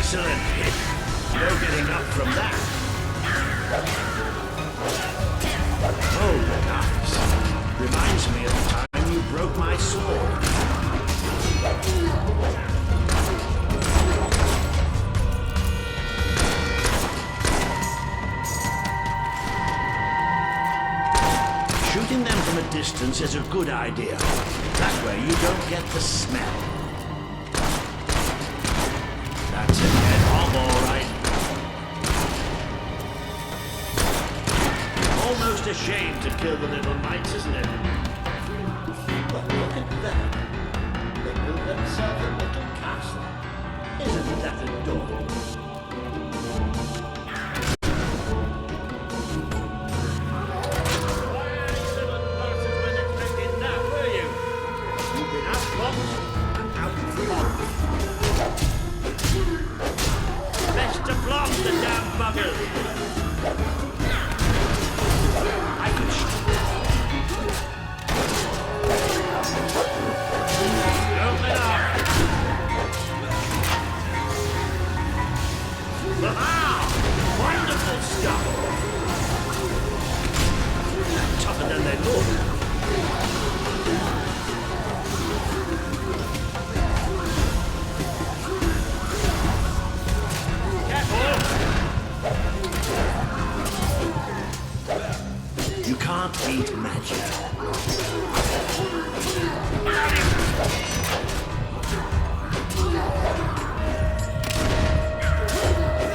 Excellent hit. No getting up from that. Oh, nice. Reminds me of the time you broke my sword. Shooting them from a distance is a good idea. That way you don't get the smell. That's a dead hob, all right. Almost a shame to kill the little mites, isn't it? But look at that. They built themselves a little castle. Isn't that adorable? Best to block the damn buggers! I could don't let up! Wow! Wonderful stuff! Tougher than they look. You can't beat magic.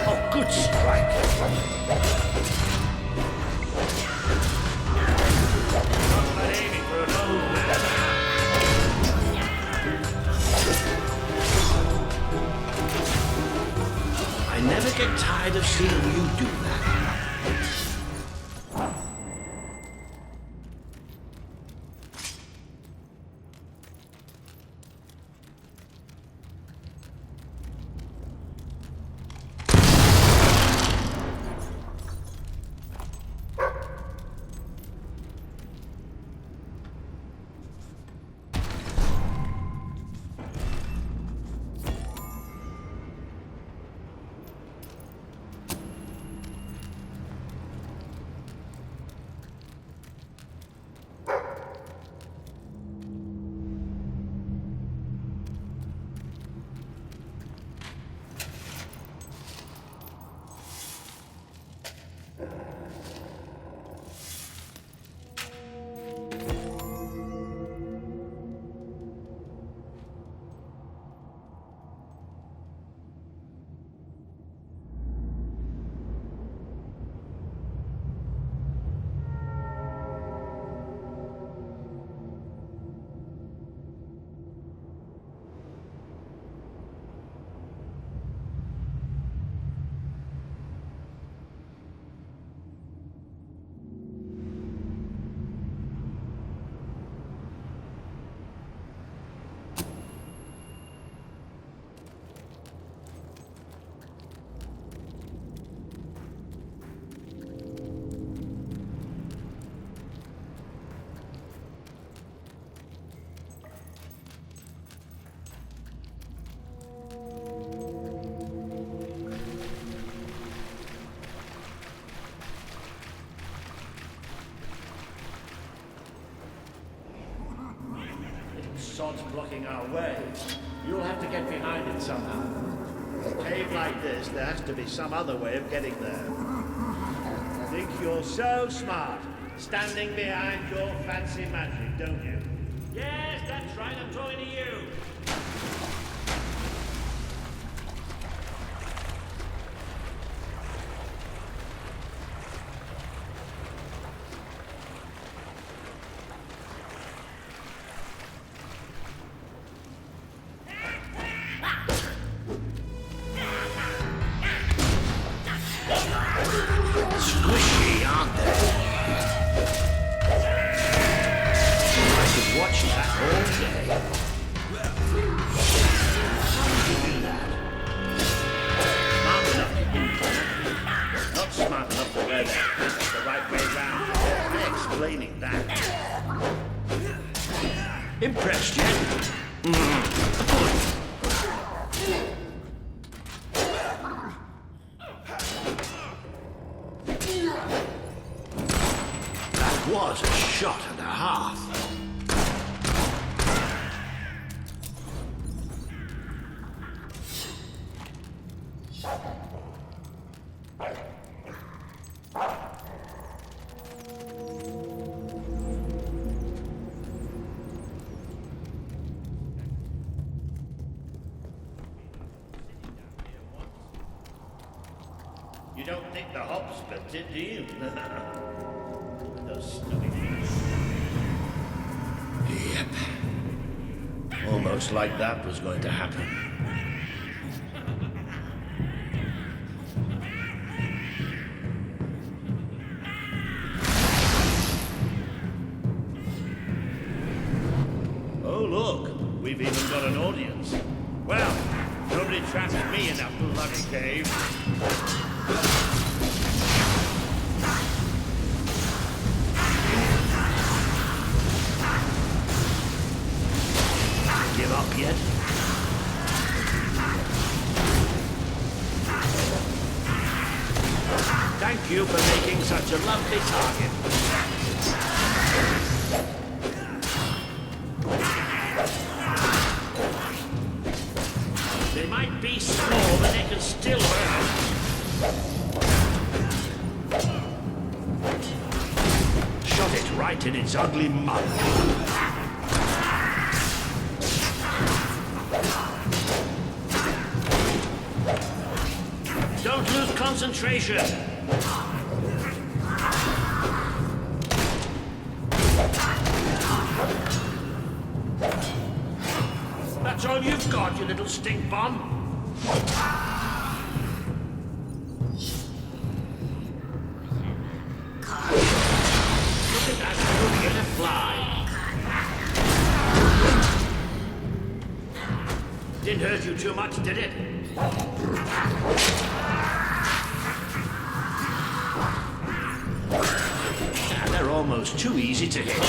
Oh, good strike. Not bad aiming for an old man. I never get tired of seeing you do that. sods blocking our way. You'll have to get behind it somehow. A cave like this, there has to be some other way of getting there. Think you're so smart, standing behind your fancy magic, don't you? Yes, that's right, I'm talking to you. Squishy, aren't they? I could watch that all day. How did you do that? Smart enough to use that. Not smart enough to wear that the right way round. I'm explaining that. Impressed yet? That was a shot and a half. You don't think the hops built it, do you? Those snowy things. Yep. Almost like that was going to happen. Oh, look, we've even got an audience. Well, nobody traps me in that bloody cave. Give up yet? Thank you for making such a lovely target. They might be small, but they can still hurt. Shot it right in its ugly mouth. Don't lose concentration. That's all you've got, you little stink bomb. Look at that little bit of fly. Didn't hurt you too much, did it? They're almost too easy to hit.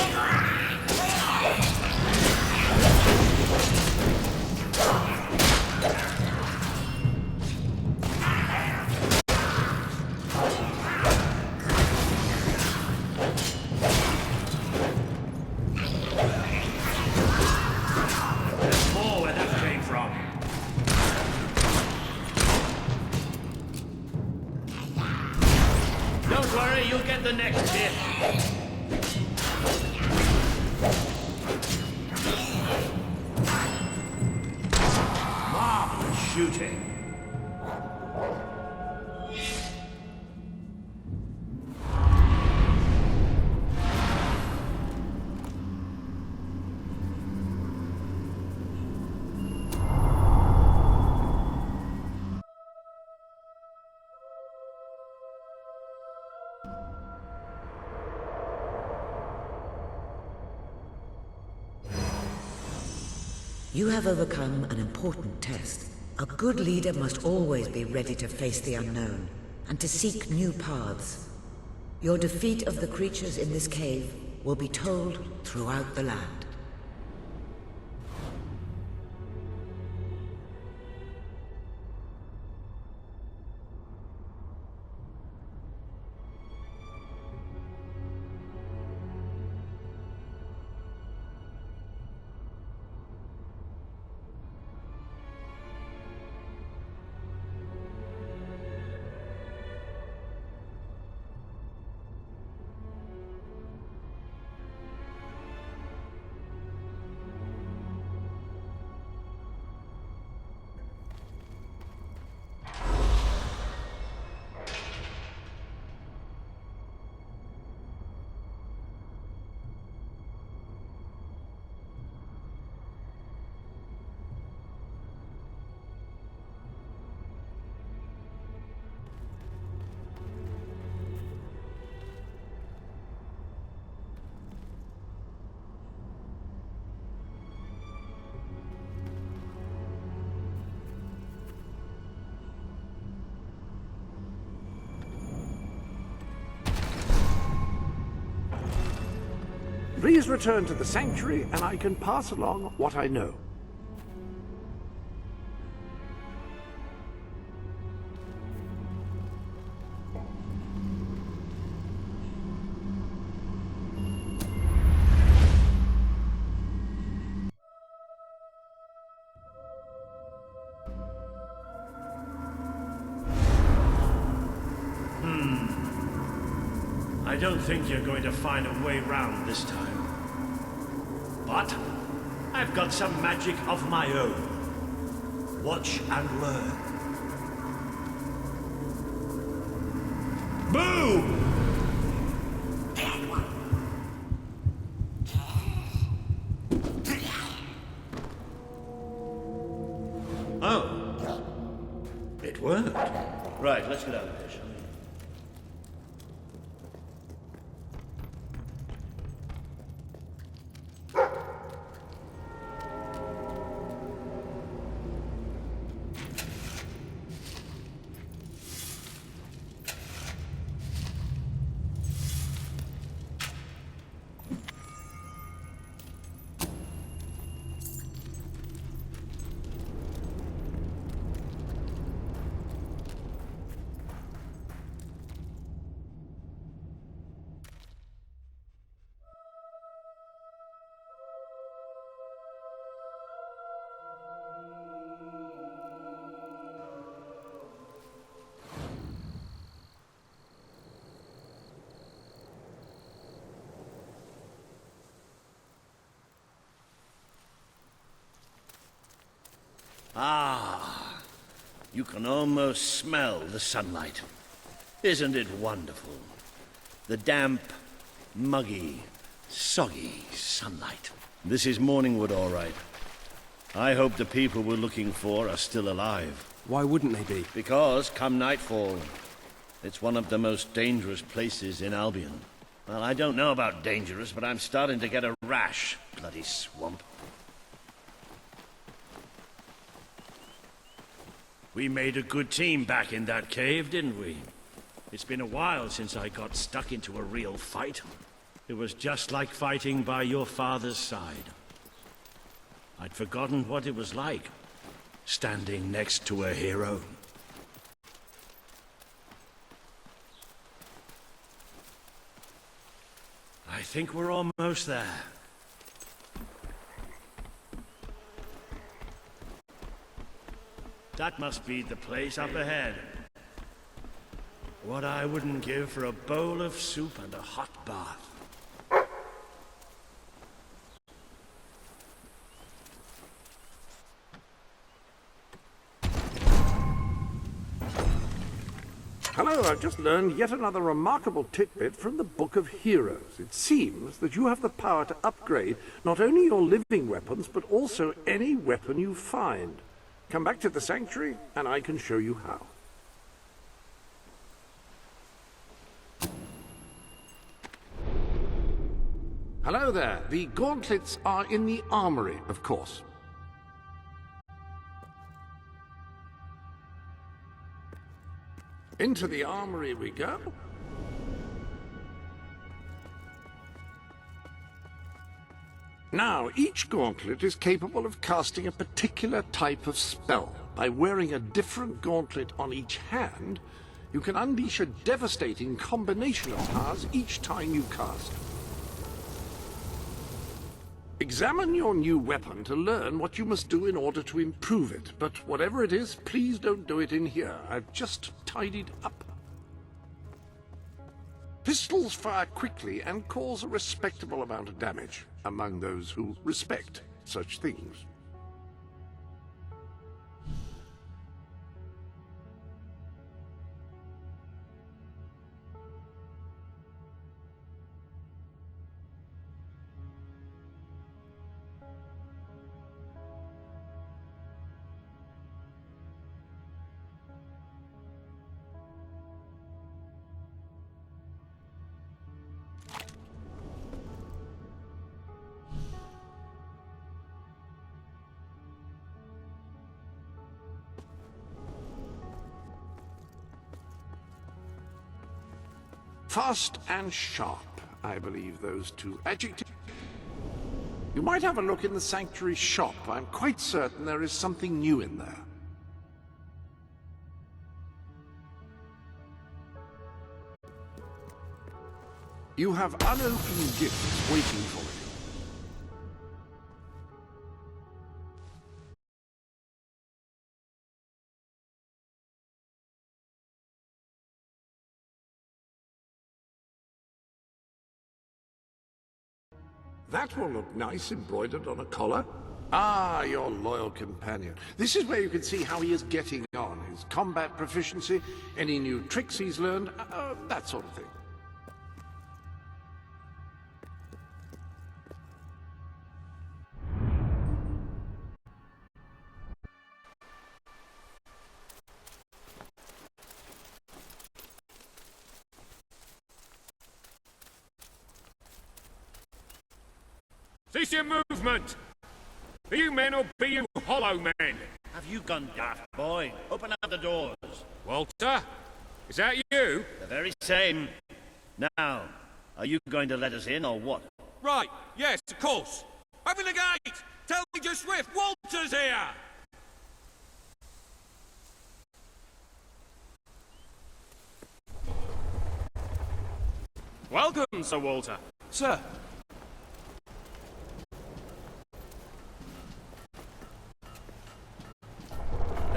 There's more where that came from. Don't worry, you'll get the next hit. Marvelous shooting. You have overcome an important test. A good leader must always be ready to face the unknown and to seek new paths. Your defeat of the creatures in this cave will be told throughout the land. Please return to the sanctuary and I can pass along what I know. I don't think you're going to find a way round this time. But I've got some magic of my own. Watch and learn. Boom! Oh. It worked. Right, let's get out of here, shall we? Ah, you can almost smell the sunlight. Isn't it wonderful? The damp, muggy, soggy sunlight. This is Morningwood, all right. I hope the people we're looking for are still alive. Why wouldn't they be? Because, come nightfall, it's one of the most dangerous places in Albion. Well, I don't know about dangerous, but I'm starting to get a rash. Bloody swamp. We made a good team back in that cave, didn't we? It's been a while since I got stuck into a real fight. It was just like fighting by your father's side. I'd forgotten what it was like, standing next to a hero. I think we're almost there. That must be the place up ahead. What I wouldn't give for a bowl of soup and a hot bath. Hello, I've just learned yet another remarkable tidbit from the Book of Heroes. It seems that you have the power to upgrade not only your living weapons, but also any weapon you find. Come back to the sanctuary, and I can show you how. Hello there. The gauntlets are in the armory, of course. Into the armory we go. Now, each gauntlet is capable of casting a particular type of spell. By wearing a different gauntlet on each hand, you can unleash a devastating combination of powers each time you cast. Examine your new weapon to learn what you must do in order to improve it, but whatever it is, please don't do it in here. I've just tidied up. Pistols fire quickly and cause a respectable amount of damage among those who respect such things. Fast and sharp. I believe those two adjectives. You might have a look in the sanctuary shop. I'm quite certain there is something new in there. You have unopened gifts waiting for you. That will look nice embroidered on a collar. Ah, your loyal companion. This is where you can see how he is getting on. His combat proficiency, any new tricks he's learned, that sort of thing. Cease your movement! Be you men or be you hollow men? Have you gone daft, boy? Open up the doors. Walter? Is that you? The very same. Now, are you going to let us in or what? Right, yes, of course. Open the gate! Tell Major Swift, Walter's here! Welcome, Sir Walter. Sir.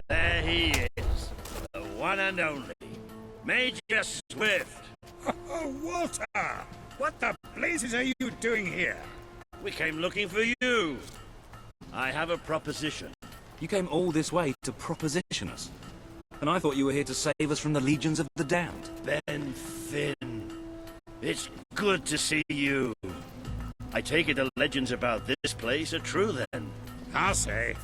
There he is, the one and only, Major Swift. Oh, Walter! What the blazes are you doing here? We came looking for you. I have a proposition. You came all this way to proposition us. And I thought you were here to save us from the legions of the damned. Ben Finn, it's good to see you. I take it the legends about this place are true then. I'll say.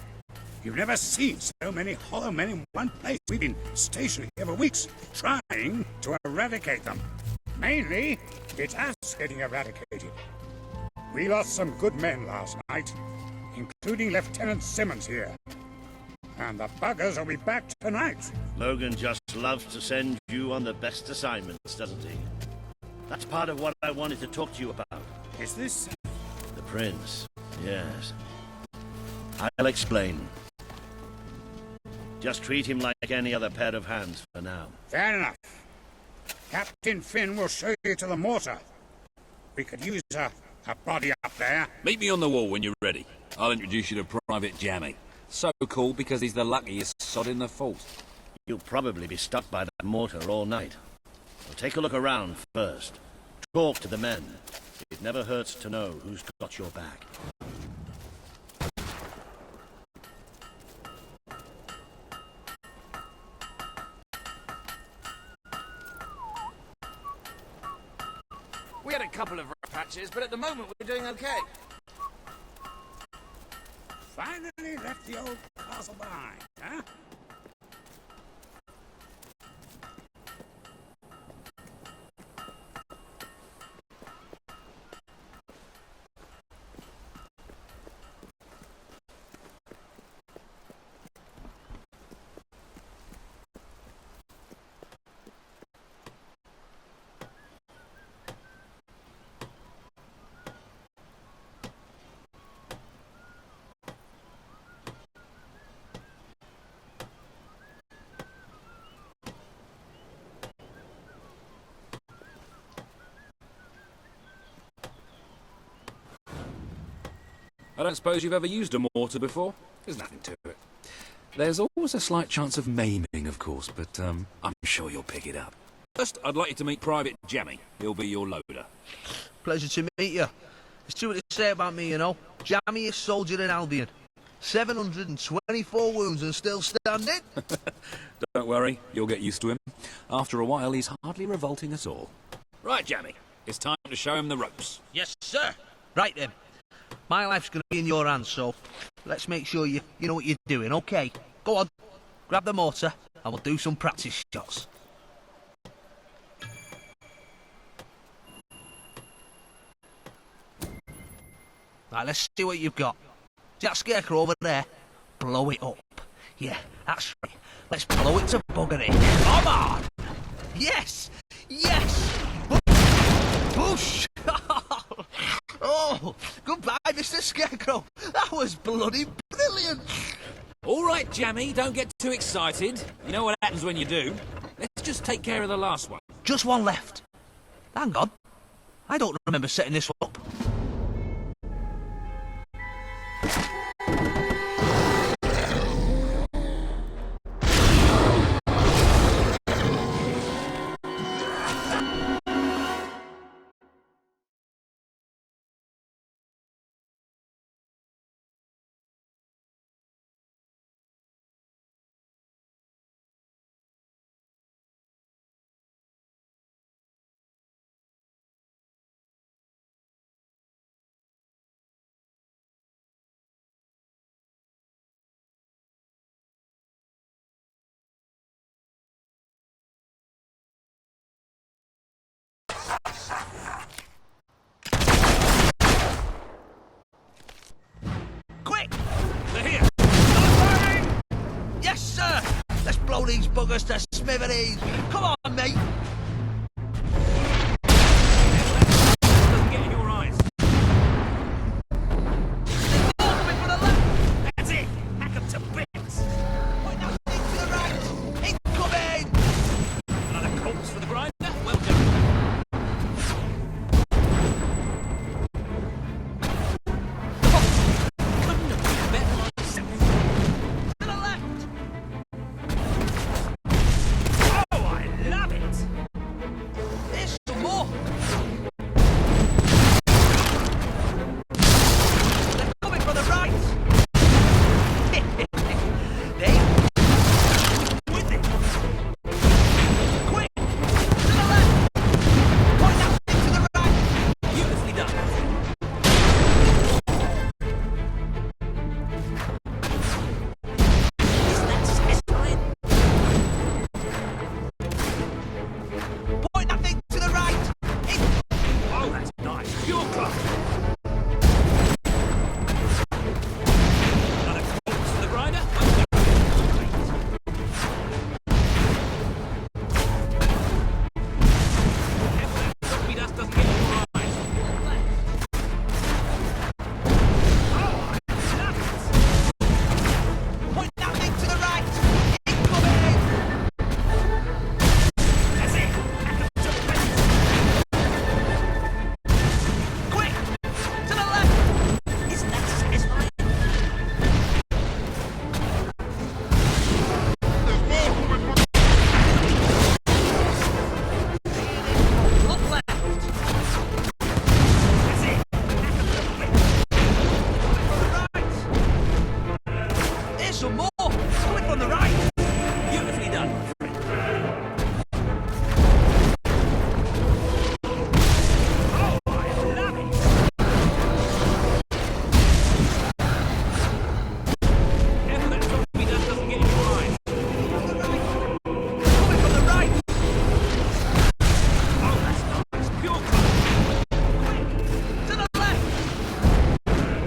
You've never seen so many hollow men in one place. We've been stationed here for weeks, trying to eradicate them. Mainly, it's us getting eradicated. We lost some good men last night, including Lieutenant Simmons here. And the buggers will be back tonight. Logan just loves to send you on the best assignments, doesn't he? That's part of what I wanted to talk to you about. Is this... The Prince, yes. I'll explain. Just treat him like any other pair of hands for now. Fair enough. Captain Finn will show you to the mortar. We could use a body up there. Meet me on the wall when you're ready. I'll introduce you to Private Jammy. So cool because he's the luckiest sod in the force. You'll probably be stuck by that mortar all night. Well, take a look around first. Talk to the men. It never hurts to know who's got your back. We had a couple of rough patches, but at the moment we're doing okay. Finally left the old castle behind, huh? I don't suppose you've ever used a mortar before? There's nothing to it. There's always a slight chance of maiming, of course, but I'm sure you'll pick it up. First, I'd like you to meet Private Jammy. He'll be your loader. Pleasure to meet you. There's too much to say about me, you know. Jammiest soldier in Albion. 724 wounds and still standing. Don't worry, you'll get used to him. After a while, he's hardly revolting at all. Right, Jammy. It's time to show him the ropes. Yes, sir. Right then. My life's going to be in your hands, so let's make sure you know what you're doing, okay? Go on, grab the mortar, and we'll do some practice shots. Right, let's see what you've got. See that scarecrow over there? Blow it up. Yeah, that's right. Let's blow it to buggery. Come on! Yes! Yes! Push! Oh, goodbye, Mr. Scarecrow. That was bloody brilliant. All right, Jammy, don't get too excited. You know what happens when you do. Let's just take care of the last one. Just one left. Hang on. I don't remember setting this one up. Quick! They're here! Yes, sir! Let's blow these buggers to smithereens! Come on, mate! Doesn't get in your eyes. That's it! Hack them to bits! Point that thing to the right! Incoming! Another corpse for the grinder? Well done. Couldn't have been better myself. To the left! Oh, I love it! There's some more! They're coming from the right! There! With it! Quick! To the left! Point that thing to the right! Beautifully done. Isn't that satisfying? Point that thing to the right! Oh, that's nice. Pure club. Another corpse for the grinder? Well done. Careful that zombie dust doesn't get in your eyes. Oh, I love it. Point that thing to the right! Incoming! That's it. Hack 'em to bits. Quick! To the left! Isn't that satisfying? Look left! That's it. Hack 'em to bits. Right! There's some more! Coming from the right! Beautifully done. Oh, I love it. Careful that zombie dust doesn't get in your eyes. Coming from the right! Oh, that's nice. Pure club. To the left!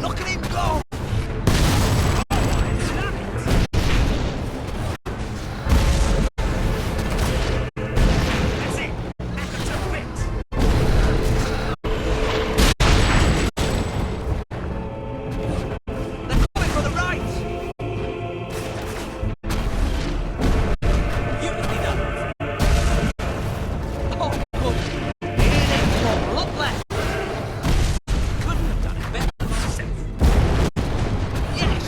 Look at him go! Oh, I love it. That's it. Hack 'em to bits. They're coming from the right! Beautifully done. Oh, good! Here they come! Look left! Couldn't have done it better than myself. Yes!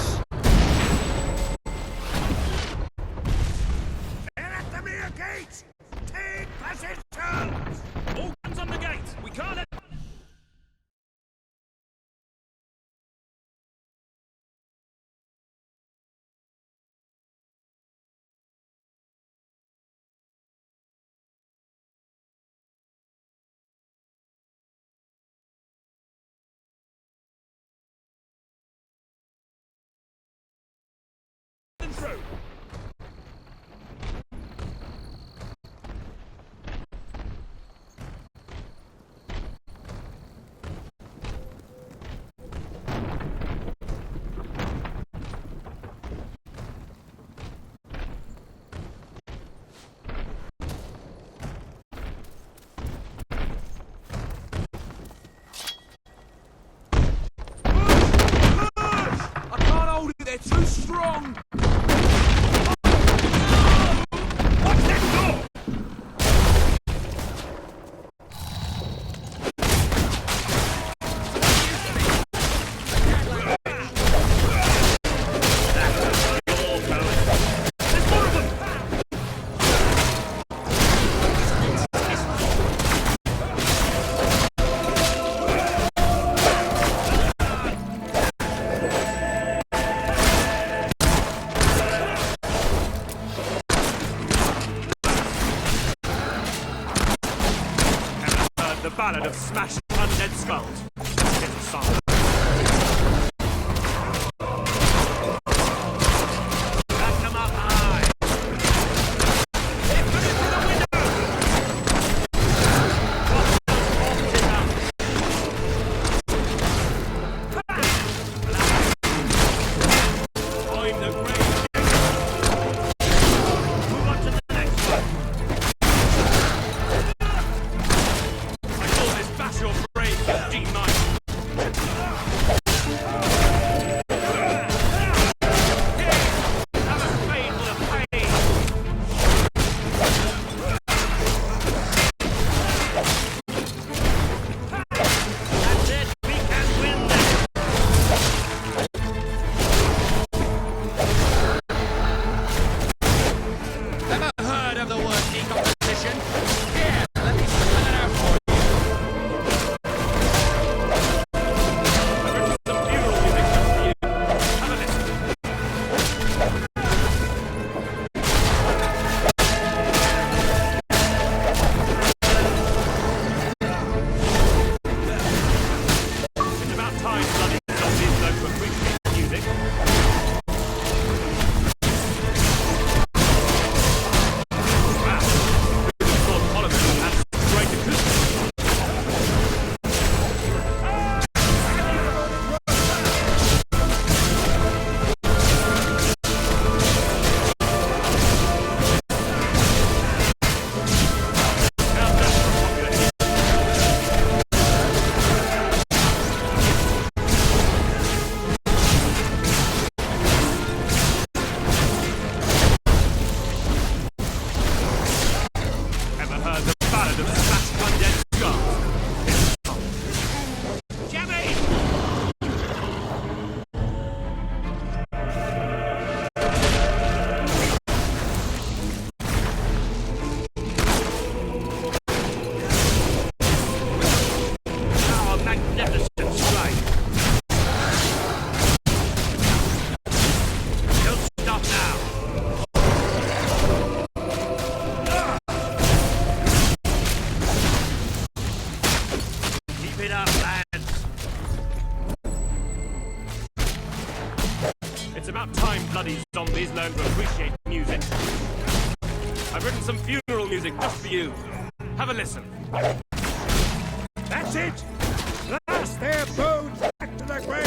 They're at the rear gates. Take positions. All guns on the gates. We can't let... them through. of smashed undead skulls. It's a song. Back them up high. Put it through the window. I'm the great. Move on to the next one. I call this bash your brains, you D-Mite. Have a spade full of pain. That's it, we can win this. Ever heard of the word decomposition? Here, let me spell it out for you. I've written some funeral music just for you. Have a listen. It's about time bloody zombies learn to appreciate music. Ever heard the ballad of smashed undead skulls? Jemmy! Now a magnificent strike. Don't stop now. Keep it up, lads. It's about time bloody zombies learn to appreciate music. I've written some funeral music just for you. Have a listen. That's it! Blast their bones back to the grave!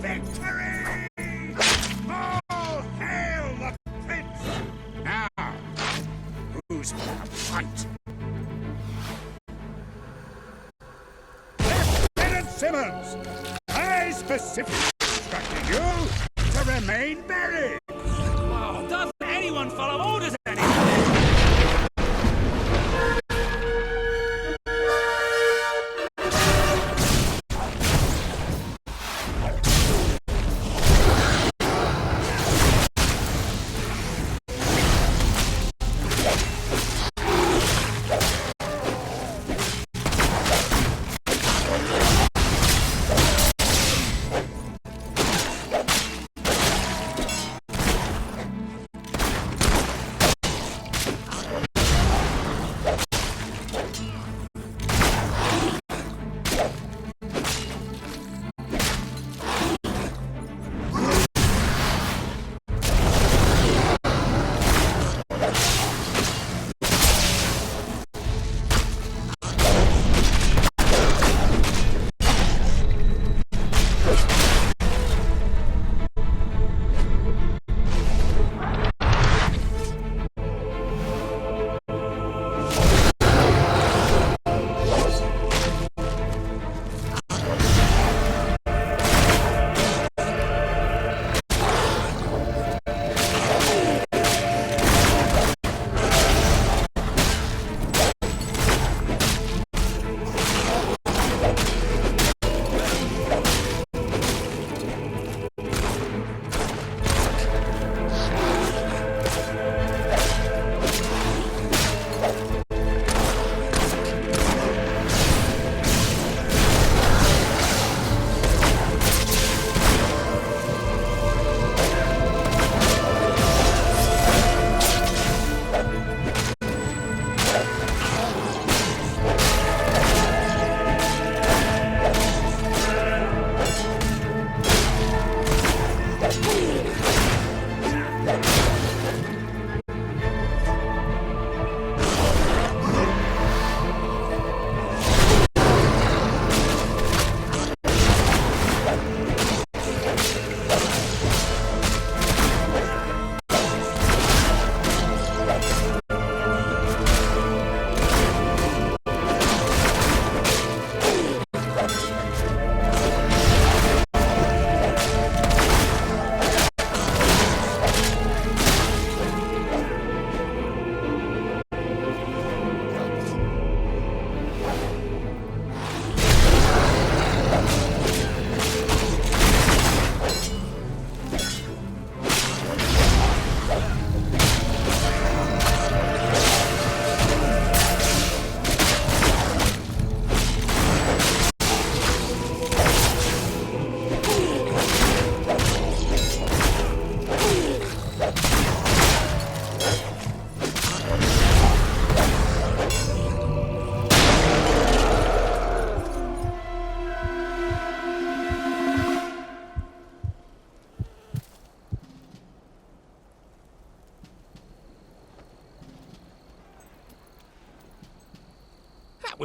Victory! All hail the prince! Now, who's gonna fight? Lieutenant Simmons! I specifically instructed you to remain buried! Oh, doesn't anyone follow orders anymore?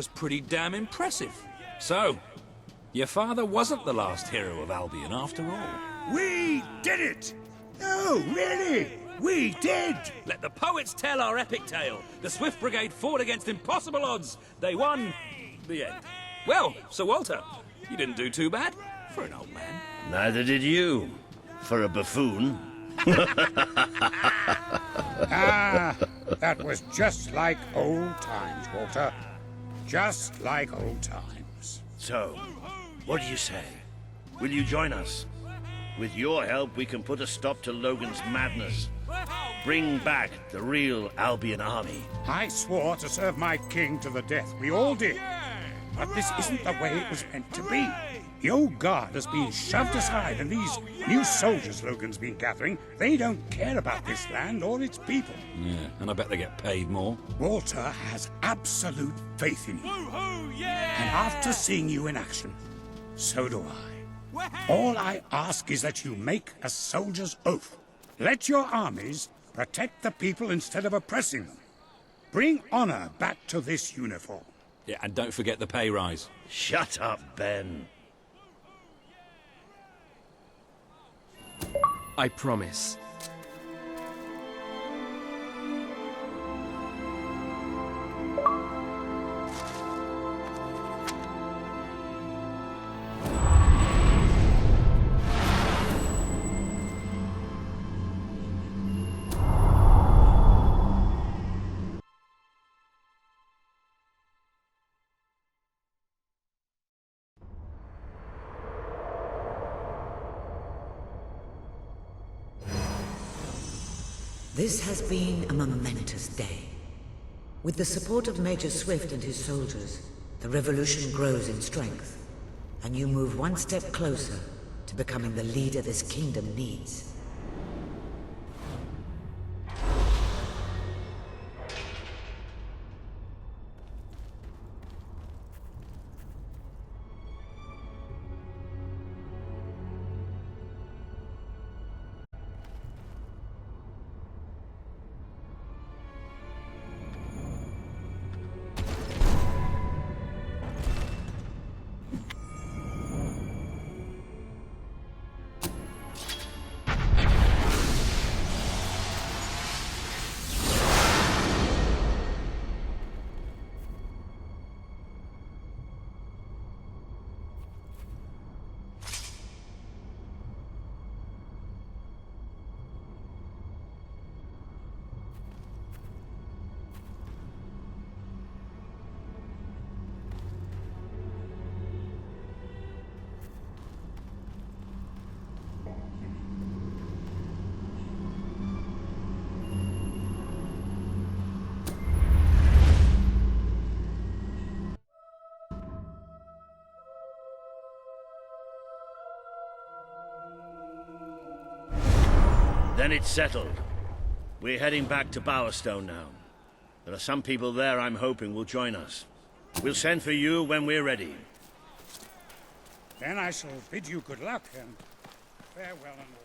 was pretty damn impressive. So, your father wasn't the last hero of Albion after all. We did it! No, really! We did! Let the poets tell our epic tale. The Swift Brigade fought against impossible odds. They won. The end. Well, Sir Walter, you didn't do too bad for an old man. Neither did you, for a buffoon. Ah, that was just like old times, Walter. Just like old times. So, what do you say? Will you join us? With your help, we can put a stop to Logan's madness. Bring back the real Albion army. I swore to serve my king to the death. We all did. But this isn't the way it was meant to be. The old guard has been shoved aside, and these new soldiers Logan's been gathering, they don't care about this land or its people. Yeah, and I bet they get paid more. Walter has absolute faith in you. And after seeing you in action, so do I. All I ask is that you make a soldier's oath. Let your armies protect the people instead of oppressing them. Bring honor back to this uniform. Yeah, and don't forget the pay rise. Shut up, Ben. I promise. This has been a momentous day. With the support of Major Swift and his soldiers, the revolution grows in strength, and you move one step closer to becoming the leader this kingdom needs. Then it's settled. We're heading back to Bowerstone now. There are some people there I'm hoping will join us. We'll send for you when we're ready. Then I shall bid you good luck and farewell and all.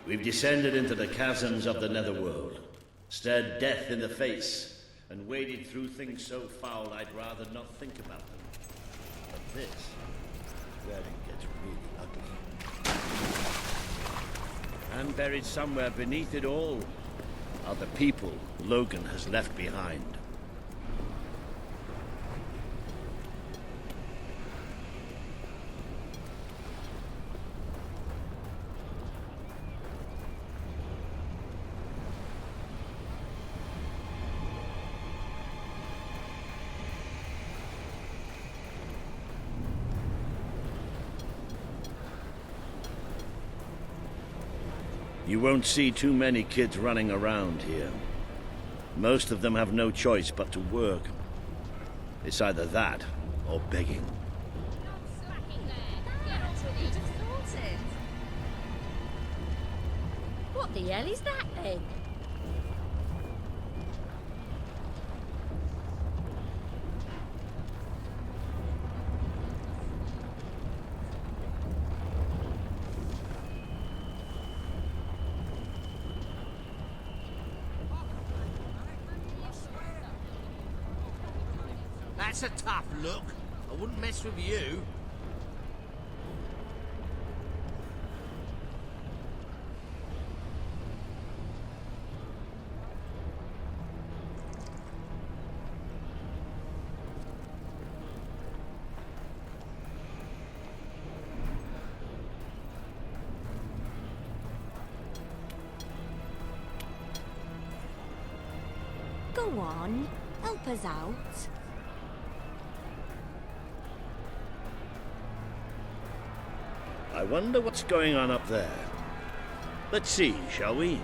We've descended into the chasms of the netherworld, stared death in the face, and waded through things so foul I'd rather not think about them. But this is where it gets really ugly. And buried somewhere beneath it all are the people Logan has left behind. You won't see too many kids running around here. Most of them have no choice but to work. It's either that or begging. What the hell is that then? That's a tough look. I wouldn't mess with you. Go on, help us out. I wonder what's going on up there. Let's see, shall we?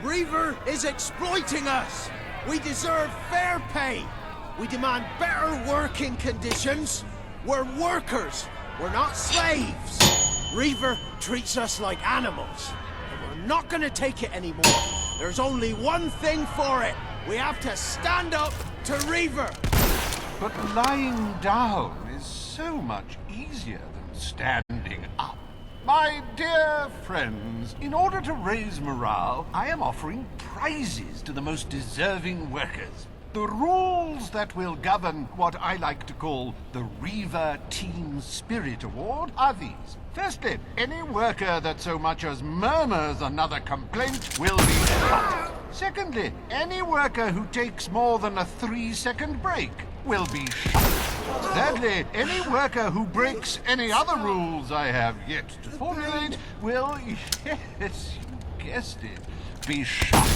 Reaver is exploiting us! We deserve fair pay! We demand better working conditions! We're workers! We're not slaves! Reaver treats us like animals, and we're not gonna take it anymore. There's only one thing for it. We have to stand up to Reaver! But lying down is so much easier than standing up. My dear friends, in order to raise morale, I am offering prizes to the most deserving workers. The rules that will govern what I like to call the Reaver Team Spirit Award are these. Firstly, any worker that so much as murmurs another complaint will be shot. Secondly, any worker who takes more than a 3-second break will be shot. Thirdly, any worker who breaks any other rules I have yet to formulate will, yes, you guessed it, be shot.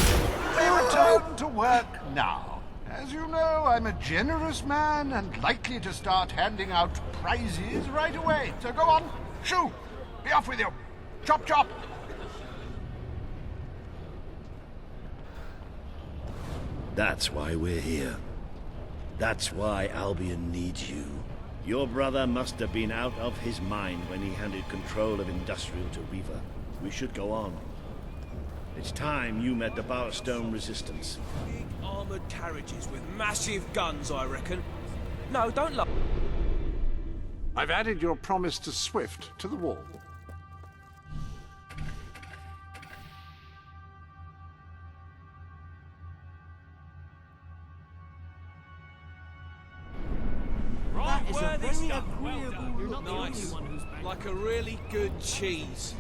We return to work now. As you know, I'm a generous man and likely to start handing out prizes right away. So go on, shoo! Be off with you! Chop chop! That's why we're here. That's why Albion needs you. Your brother must have been out of his mind when he handed control of Industrial to Reaver. We should go on. It's time you met the Barstone Resistance. Big armored carriages with massive guns, I reckon. No, don't laugh. I've added your promise to Swift to the wall. That is a very agreeable... Nice. Like a really good cheese.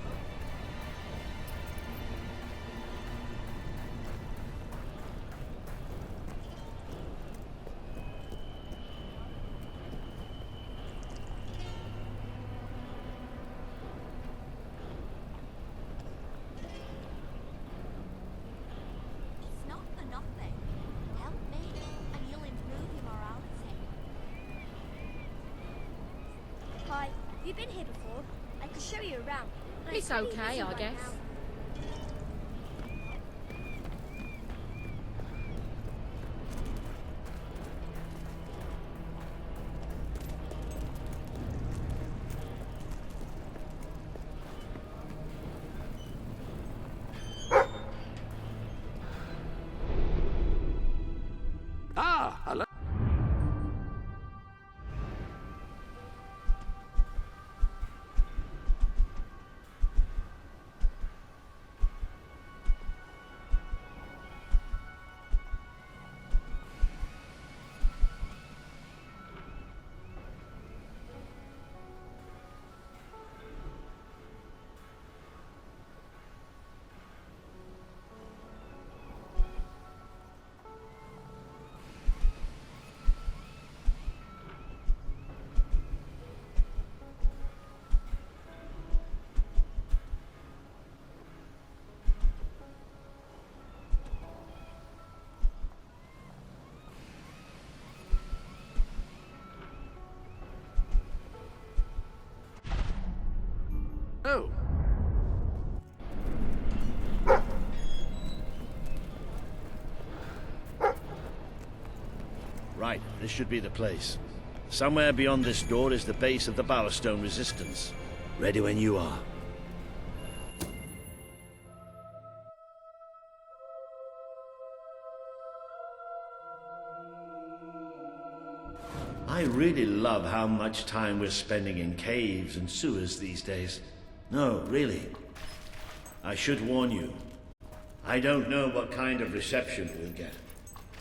It's not for nothing. Help me, and you'll improve your morality. you been here before? I could show you around. It's okay, I guess. Ah, hello. Oh. Right, this should be the place. Somewhere beyond this door is the base of the Bowerstone Resistance. Ready when you are. I really love how much time we're spending in caves and sewers these days. No, really. I should warn you. I don't know what kind of reception we'll get.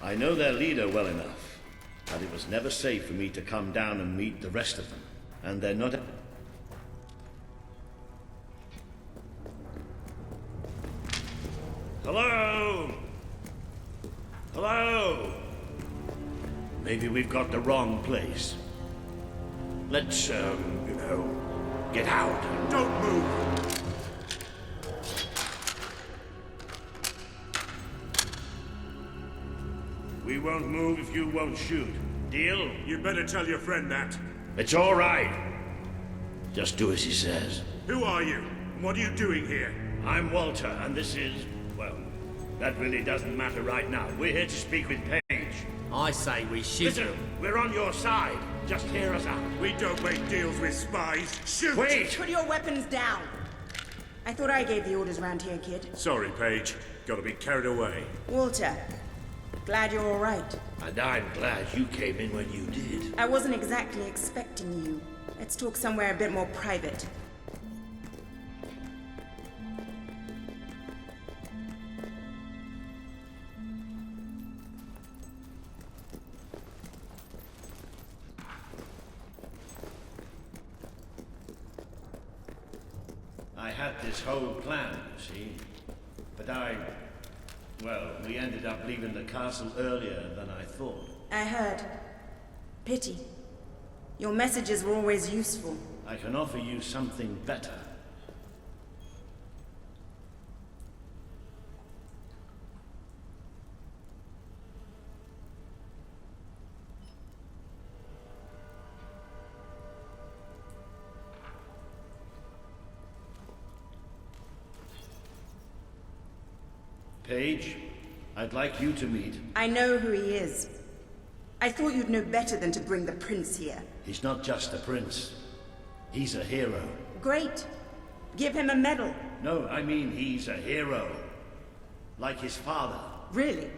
I know their leader well enough, but it was never safe for me to come down and meet the rest of them. And they're not... Hello? Hello? Maybe we've got the wrong place. Let's, get out. Don't move! We won't move if you won't shoot. Deal? You better tell your friend that. It's all right. Just do as he says. Who are you? What are you doing here? I'm Walter, and this is... well, that really doesn't matter right now. We're here to speak with Paige. I say we shoot Listen, him. we're on your side. Just hear us out. We don't make deals with spies. Shoot! Wait! Put your weapons down. I thought I gave the orders round here, kid. Sorry, Paige. Gotta be carried away. Walter, glad you're all right. And I'm glad you came in when you did. I wasn't exactly expecting you. Let's talk somewhere a bit more private. I had this whole plan, you see. But well, we ended up leaving the castle earlier than I thought. I heard. Pity. Your messages were always useful. I can offer you something better. Paige, I'd like you to meet. I know who he is. I thought you'd know better than to bring the prince here. He's not just a prince. He's a hero. Great. Give him a medal. No, I mean he's a hero. Like his father. Really?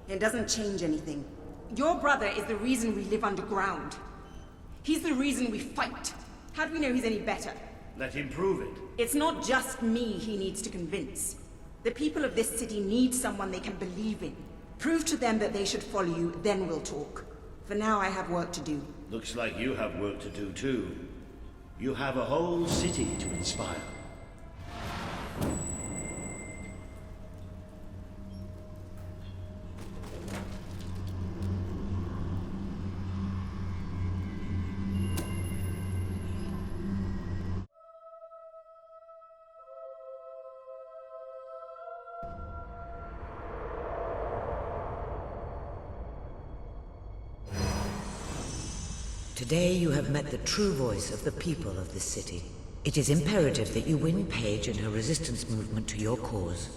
It doesn't change anything. Your brother is the reason we live underground. He's the reason we fight. How do we know he's any better? Let him prove it. It's not just me he needs to convince. The people of this city need someone they can believe in. Prove to them that they should follow you, then we'll talk. For now, I have work to do. Looks like you have work to do too. You have a whole city to inspire. Today you have met the true voice of the people of this city. It is imperative that you win Paige and her resistance movement to your cause.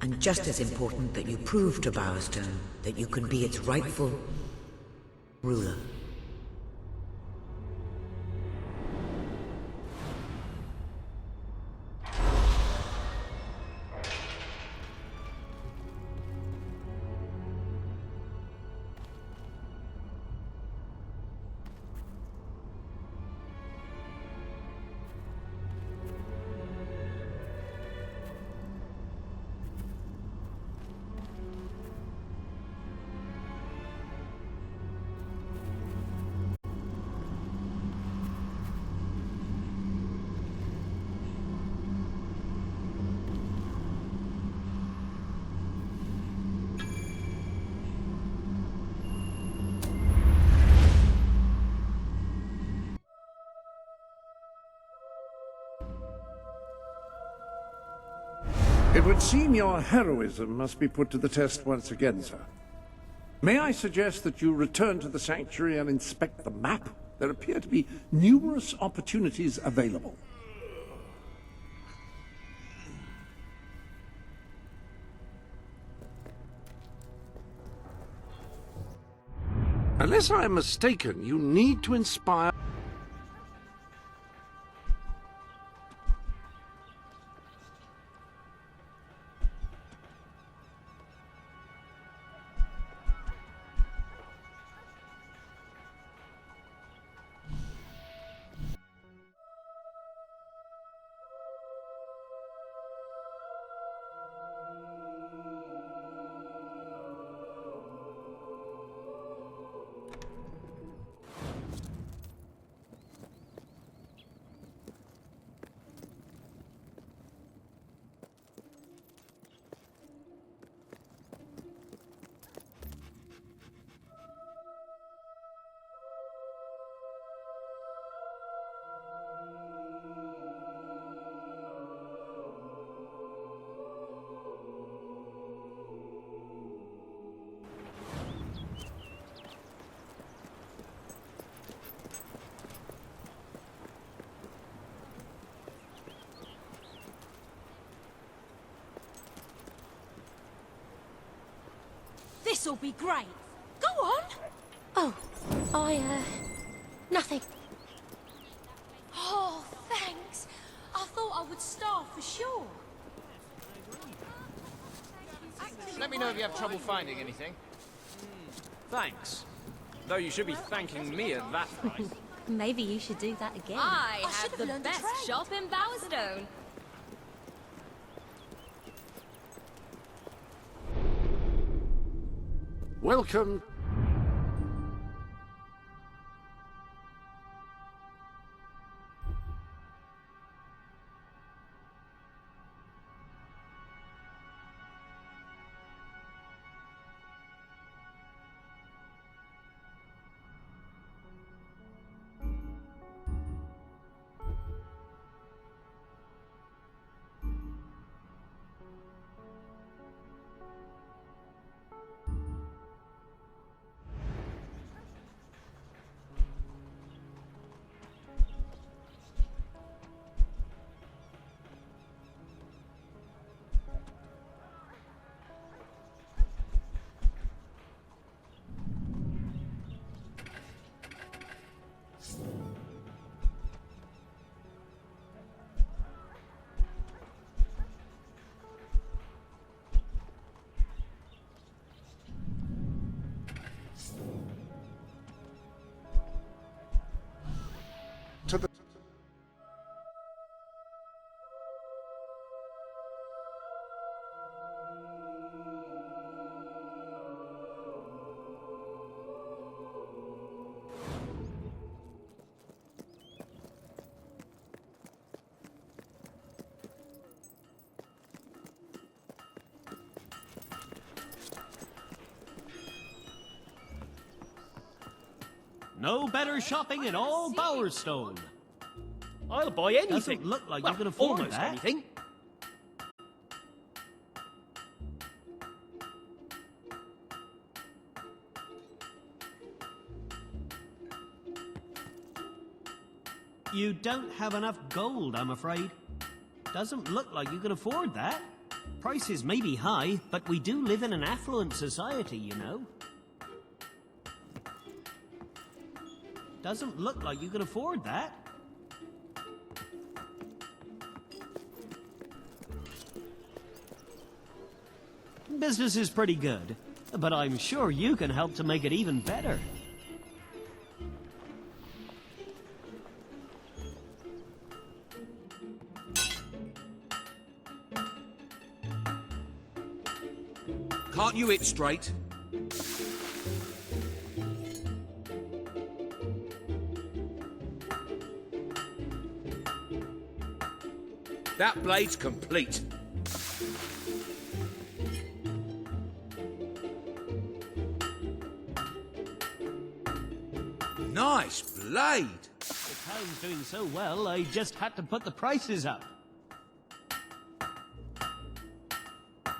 And just as important that you prove to Bowerstone that you can be its rightful ruler. It would seem your heroism must be put to the test once again, sir. May I suggest that you return to the sanctuary and inspect the map? There appear to be numerous opportunities available. Unless I am mistaken, you need to inspire... This'll be great. Go on. Oh, nothing. Oh, thanks. I thought I would starve for sure. Let me know if you have trouble finding anything. Thanks. Though you should be thanking me at that price. Maybe you should do that again. I have the best shop in Bowerstone. Welcome. To the... No better shopping in all Bowerstone. I'll buy anything. Doesn't look like Well, you can afford almost that. anything. You don't have enough gold, I'm afraid. Doesn't look like you can afford that. Prices may be high, but we do live in an affluent society, you know. Doesn't look like you can afford that. Business is pretty good, but I'm sure you can help to make it even better. Can't you hit straight? That blade's complete. Nice blade. The town's doing so well, I just had to put the prices up.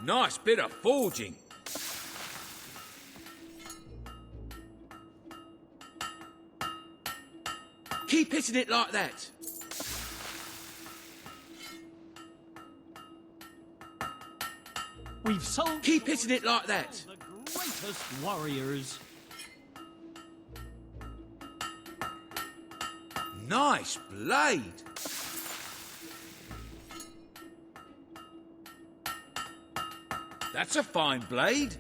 Nice bit of forging. Keep hitting it like that. We've sold... Keep hitting it like that. The greatest warriors. Nice blade. That's a fine blade.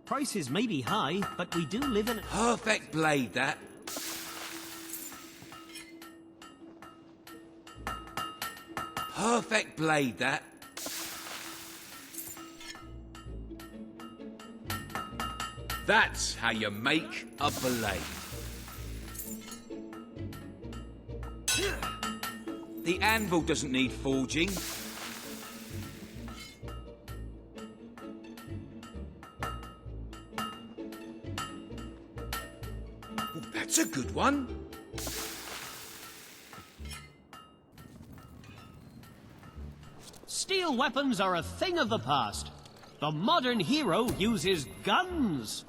Prices may be high, but we do live in... Perfect blade, that. Perfect blade, that. That's how you make a blade. The anvil doesn't need forging. Oh, that's a good one. Steel weapons are a thing of the past. The modern hero uses guns.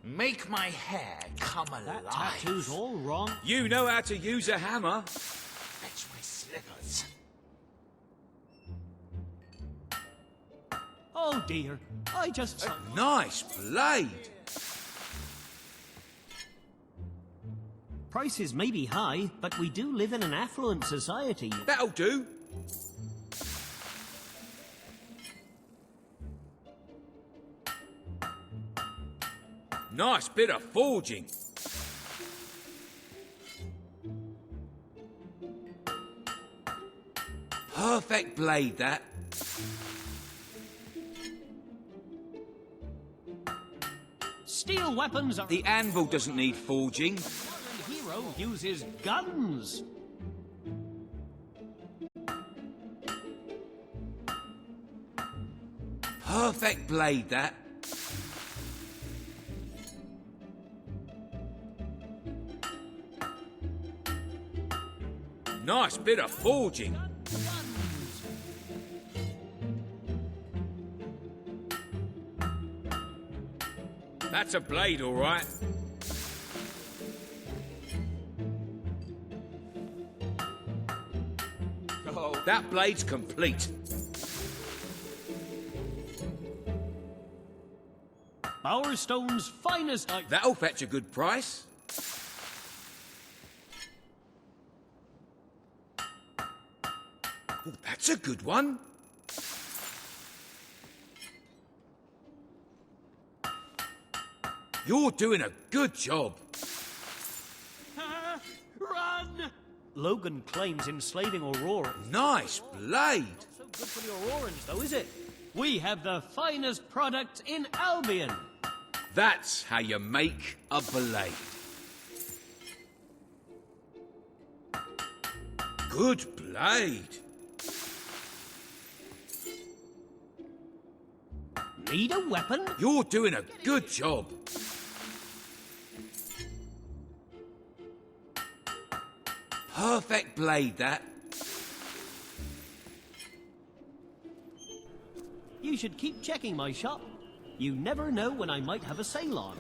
Make my hair come alive. That tattoo's all wrong. You know how to use a hammer. Fetch my slippers. Oh dear, I just... Nice blade. Prices may be high, but we do live in an affluent society. That'll do. Nice bit of forging. Perfect blade, that. Steel weapons are... The anvil doesn't need forging. The modern hero uses guns. Perfect blade, that. Nice bit of forging. That's a blade, all right. Oh, that blade's complete. Bowerstone's finest... That'll fetch a good price. Oh, that's a good one. You're doing a good job. Run! Logan claims enslaving Aurora. Nice blade. Not so good for the Aurorans, though, is it? We have the finest product in Albion. That's how you make a blade. Good blade. Need a weapon? You're doing a good job. Perfect blade, that. You should keep checking my shop. You never know when I might have a sale on.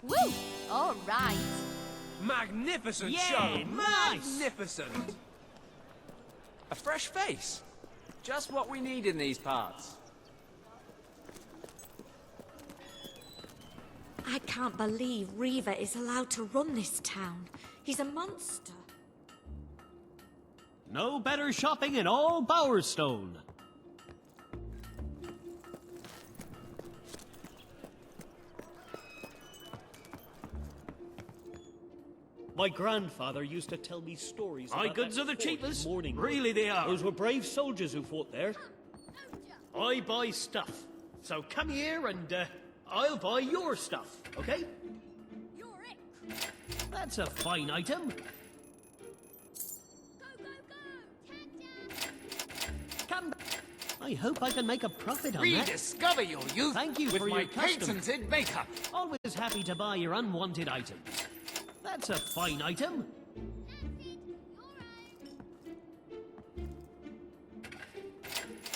Woo! All right. Magnificent Yeah, show! nice. Magnificent! A fresh face. Just what we need in these parts. I can't believe Reaver is allowed to run this town. He's a monster. No better shopping in all Bowerstone. My grandfather used to tell me stories My about goods that are the fort cheapest. in Morningwood. Really they are. Those were brave soldiers who fought there. I buy stuff. So come here and I'll buy your stuff, okay? You're it. That's a fine item. Go, go, go. Tag Come back. I hope I can make a profit on that. Rediscover your youth Thank you with for my your custom. patented makeup. Always happy to buy your unwanted items. That's a fine item.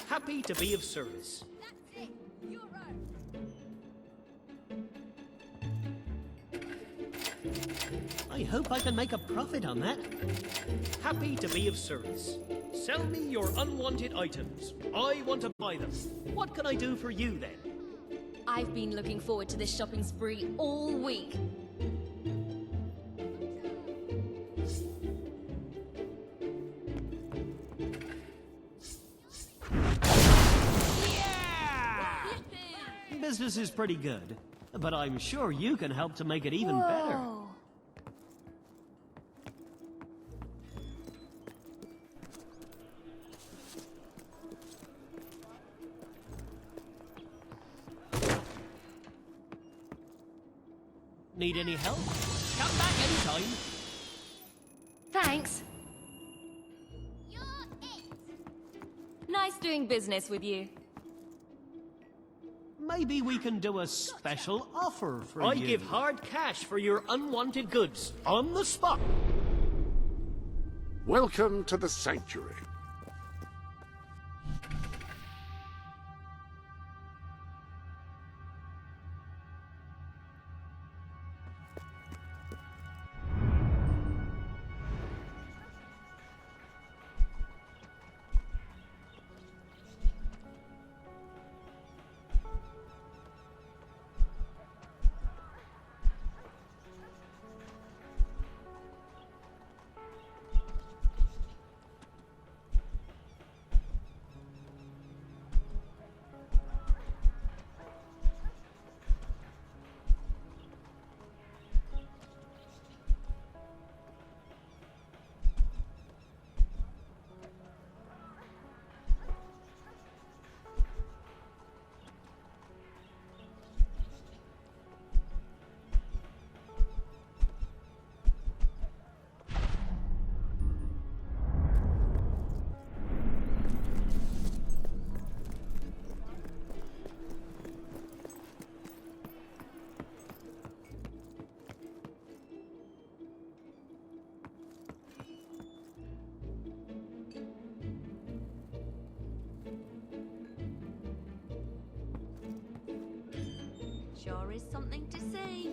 Happy to be of service. That's it. You're right. I hope I can make a profit on that. Happy to be of service. Sell me your unwanted items. I want to buy them. What can I do for you then? I've been looking forward to this shopping spree all week. Business is pretty good, but I'm sure you can help to make it even better. Whoa. Need any help? Come back anytime. Thanks. Nice doing business with you. Maybe we can do a special offer for you. I give hard cash for your unwanted goods. On the spot. Welcome to the Sanctuary. Sure is something to see.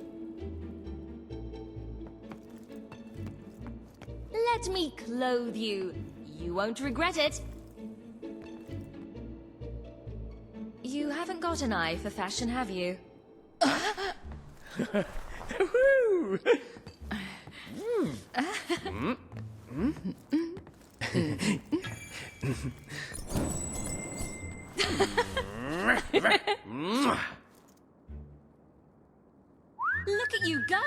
Let me clothe you. You won't regret it. You haven't got an eye for fashion, have you? Look at you go!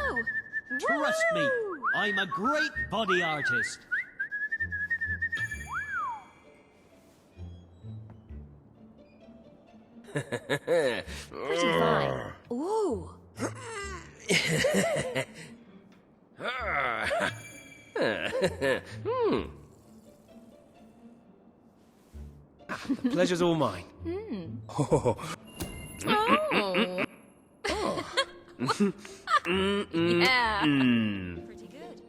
Trust me, I'm a great body artist. Pretty fine. Ooh. The pleasure's all mine. Oh. Yeah. Pretty good.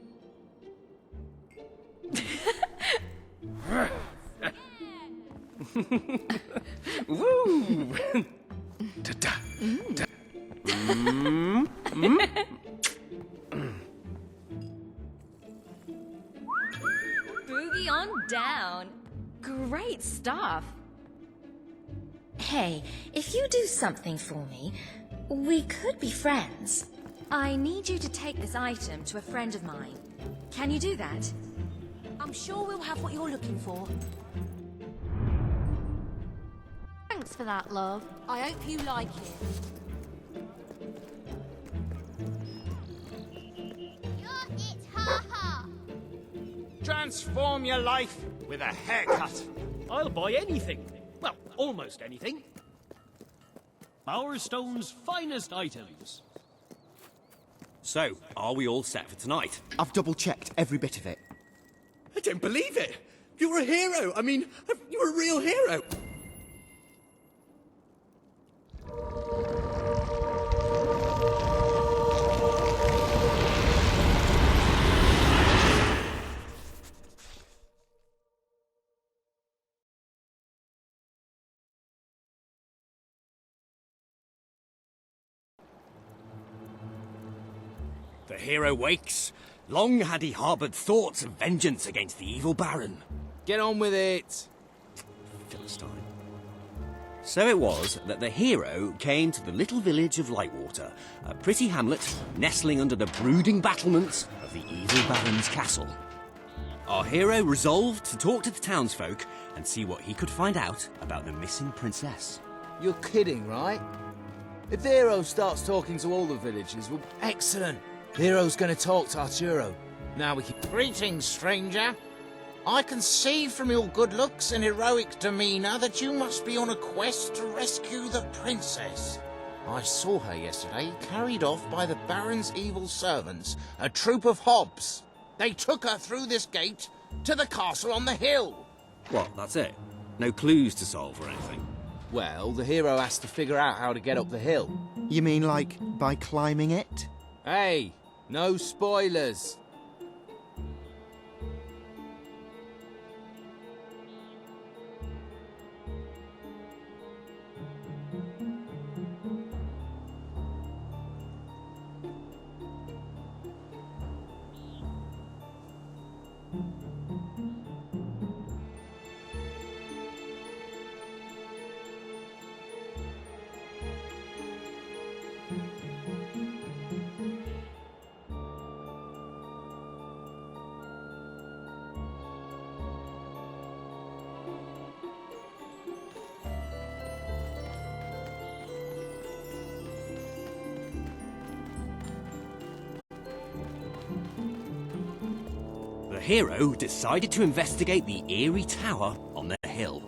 Woo! Da-da. Da. Boogie on down. Great stuff. Hey, if you do something for me, we could be friends. I need you to take this item to a friend of mine. Can you do that? I'm sure we'll have what you're looking for. Thanks for that, love. I hope you like it. You're it, ha ha! Transform your life with a haircut. I'll buy anything. Well, almost anything. Bowerstone's finest items. So, are we all set for tonight? I've double-checked every bit of it. I don't believe it! You're a hero! I mean, you're a real hero! The hero wakes. Long had he harboured thoughts of vengeance against the evil Baron. Get on with it! Philistine. So it was that the hero came to the little village of Lightwater, a pretty hamlet nestling under the brooding battlements of the evil Baron's castle. Our hero resolved to talk to the townsfolk and see what he could find out about the missing princess. You're kidding, right? If the hero starts talking to all the villagers, well, excellent! The hero's gonna talk to Arturo. Now we can... Greetings, stranger. I can see from your good looks and heroic demeanour that you must be on a quest to rescue the princess. I saw her yesterday, carried off by the Baron's evil servants, a troop of hobs. They took her through this gate to the castle on the hill. What, that's it? No clues to solve or anything? Well, the hero has to figure out how to get up the hill. You mean like by climbing it? Hey, no spoilers. The hero decided to investigate the eerie tower on the hill.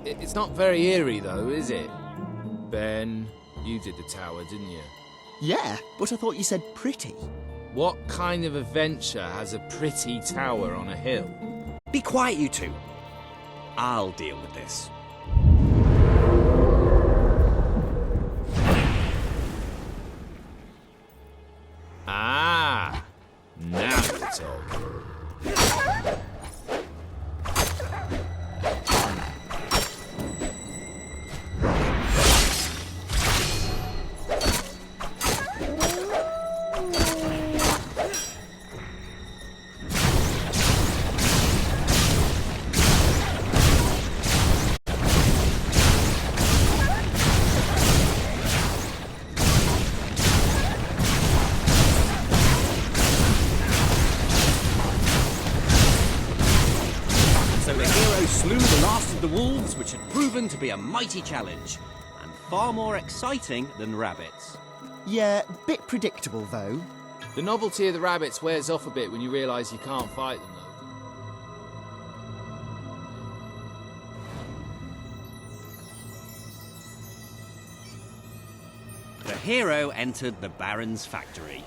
It's not very eerie, though, is it? Ben, you did the tower, didn't you? Yeah, but I thought you said pretty. What kind of adventure has a pretty tower on a hill? Be quiet, you two. I'll deal with this. Ah! Now you're talking. So the hero slew the last of the wolves, which had proven to be a mighty challenge, and far more exciting than rabbits. Yeah, bit predictable though. The novelty of the rabbits wears off a bit when you realise you can't fight them, though. The hero entered the Baron's factory.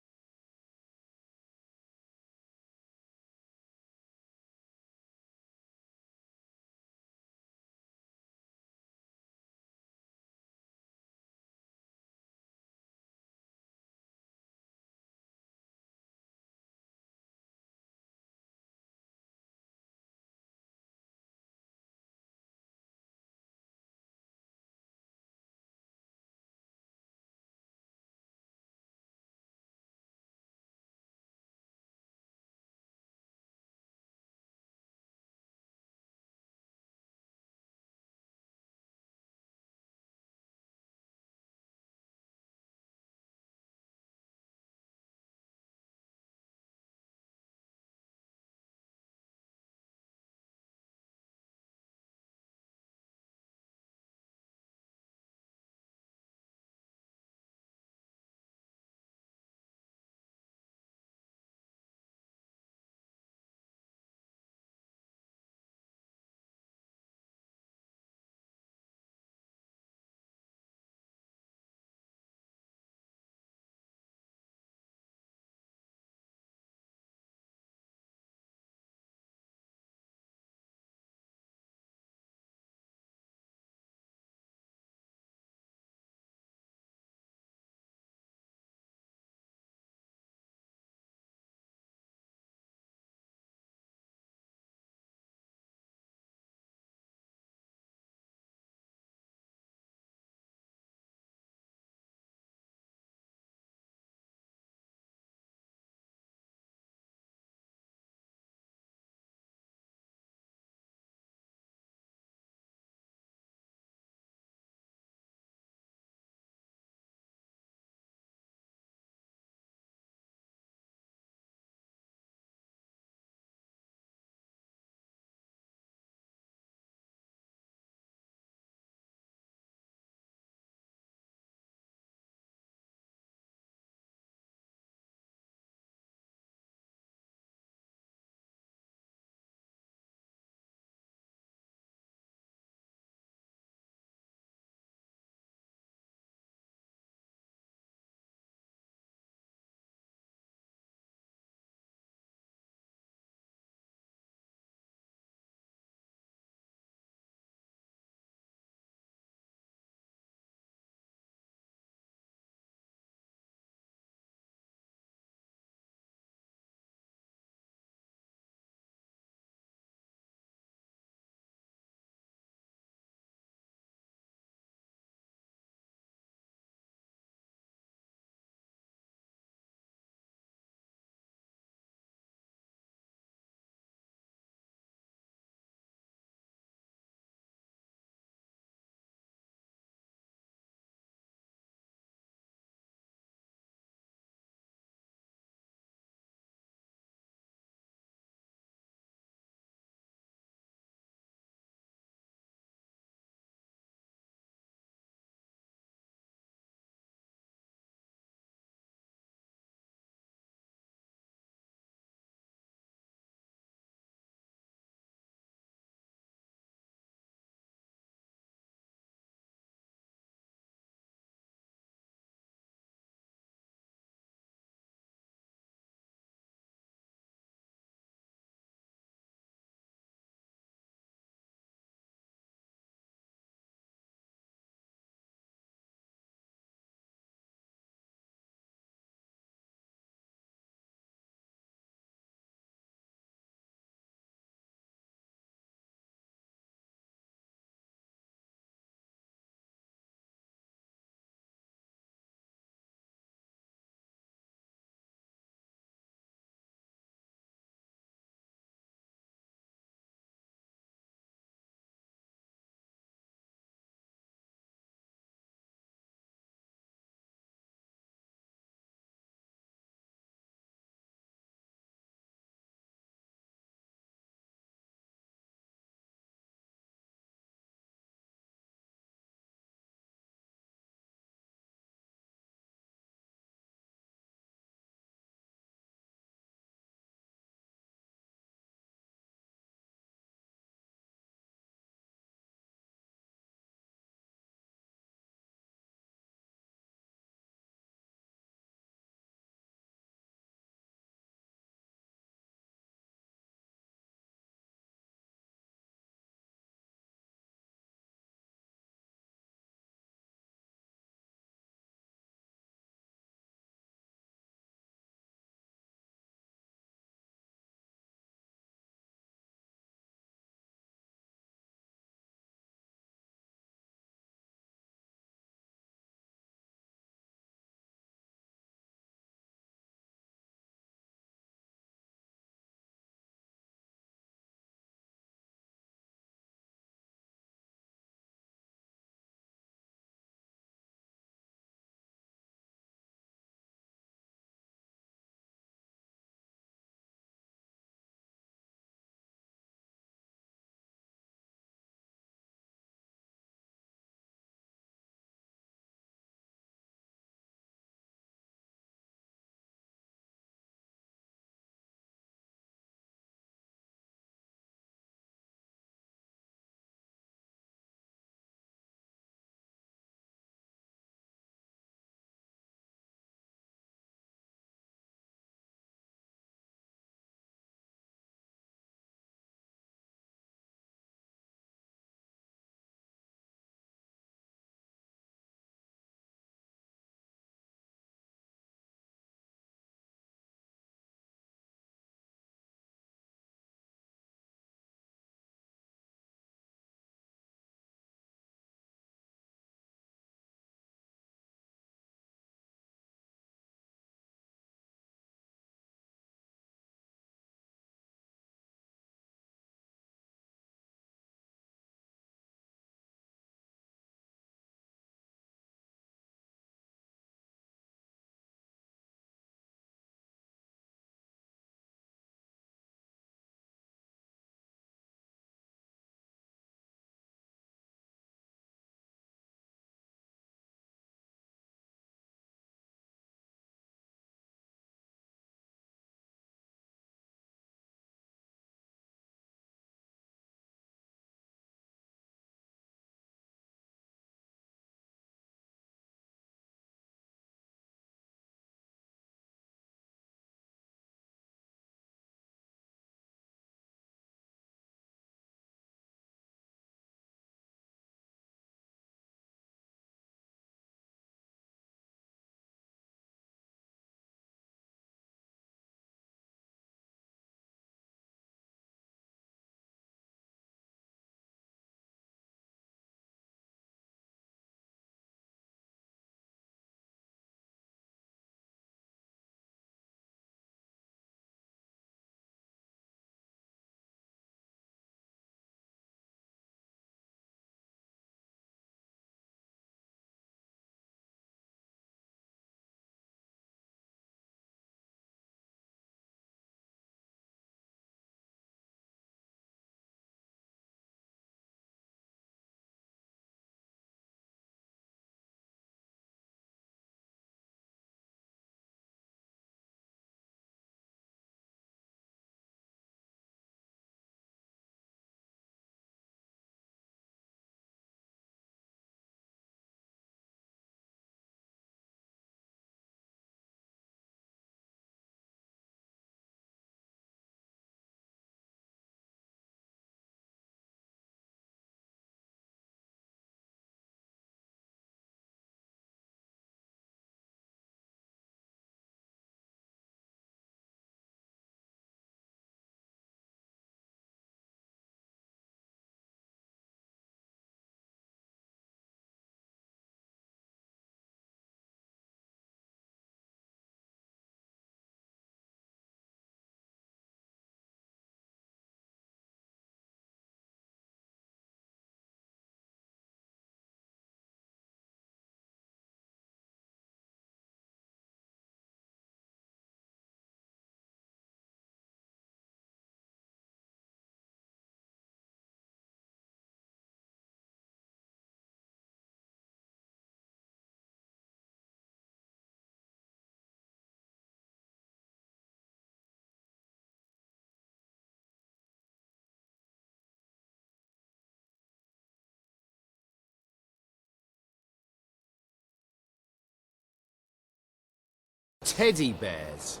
Teddy bears?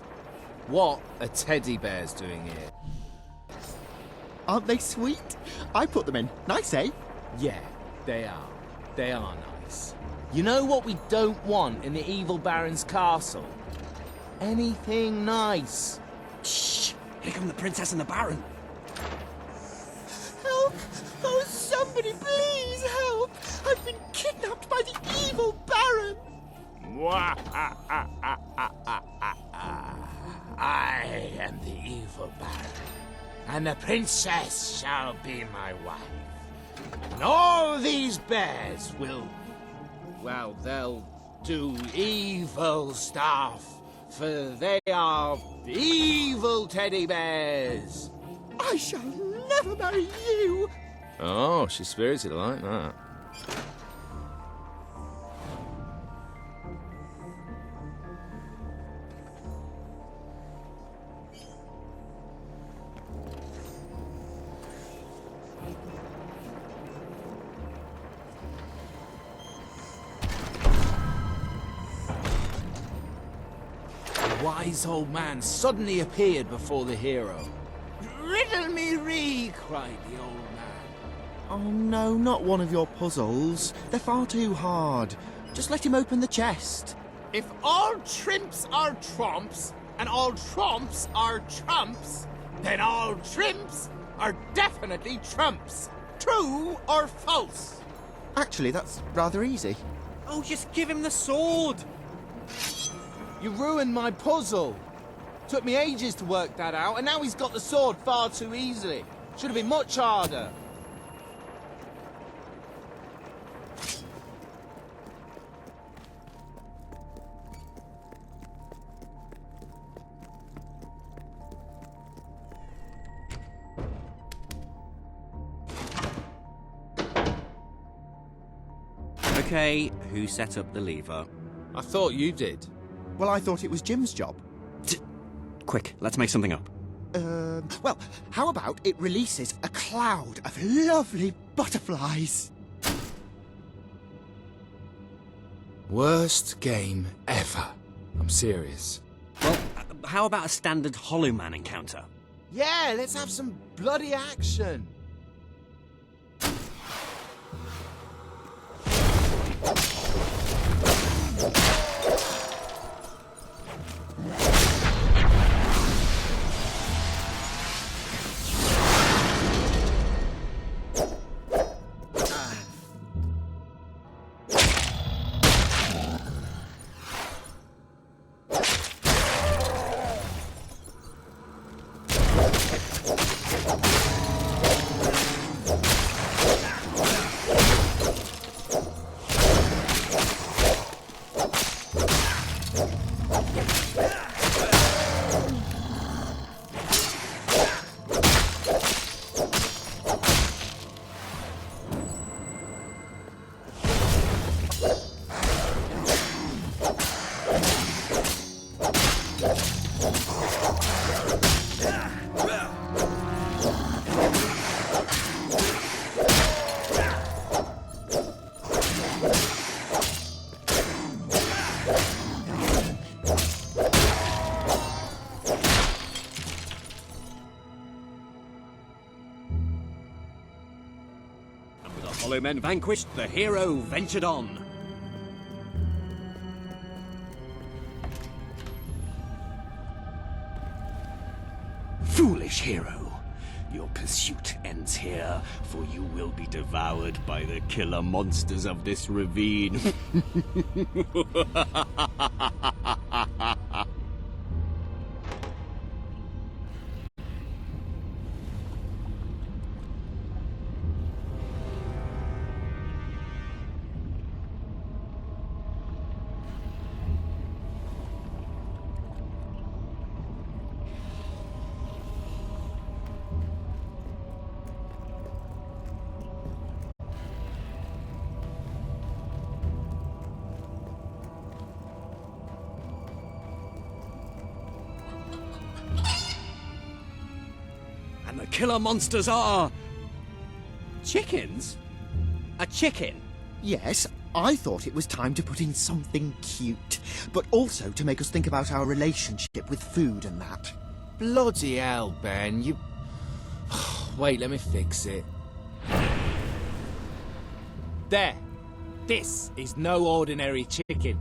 What are teddy bears doing here? Aren't they sweet? I put them in. Nice, eh? Yeah, they are. They are nice. You know what we don't want in the evil Baron's castle? Anything nice. Shh! Here come the princess and the baron. Help! Oh, somebody please help! I've been kidnapped by the evil Baron! I am the evil Baron, and the princess shall be my wife. And all these bears will, well, they'll do evil stuff, for they are evil teddy bears. I shall never marry you! Oh, she's spirited like that. The wise old man suddenly appeared before the hero. "Riddle me ree!" cried the old man. Oh no, not one of your puzzles. They're far too hard. Just let him open the chest. If all trimps are trumps, and all trumps are trumps, then all trimps are definitely trumps. True or false? Actually, that's rather easy. Oh, just give him the sword! You ruined my puzzle. Took me ages to work that out, and now he's got the sword far too easily. Should have been much harder. Okay, who set up the lever? I thought you did. Well, I thought it was Jim's job. Quick, let's make something up. Well, how about it releases a cloud of lovely butterflies? Worst game ever. I'm serious. Well, how about a standard Hollow Man encounter? Yeah, let's have some bloody action. Hollow men vanquished, the hero ventured on. Foolish hero, your pursuit ends here, for you will be devoured by the killer monsters of this ravine. And the killer monsters are... chickens? A chicken? Yes, I thought it was time to put in something cute, but also to make us think about our relationship with food and that. Bloody hell, Ben, you... Wait, let me fix it. There. This is no ordinary chicken.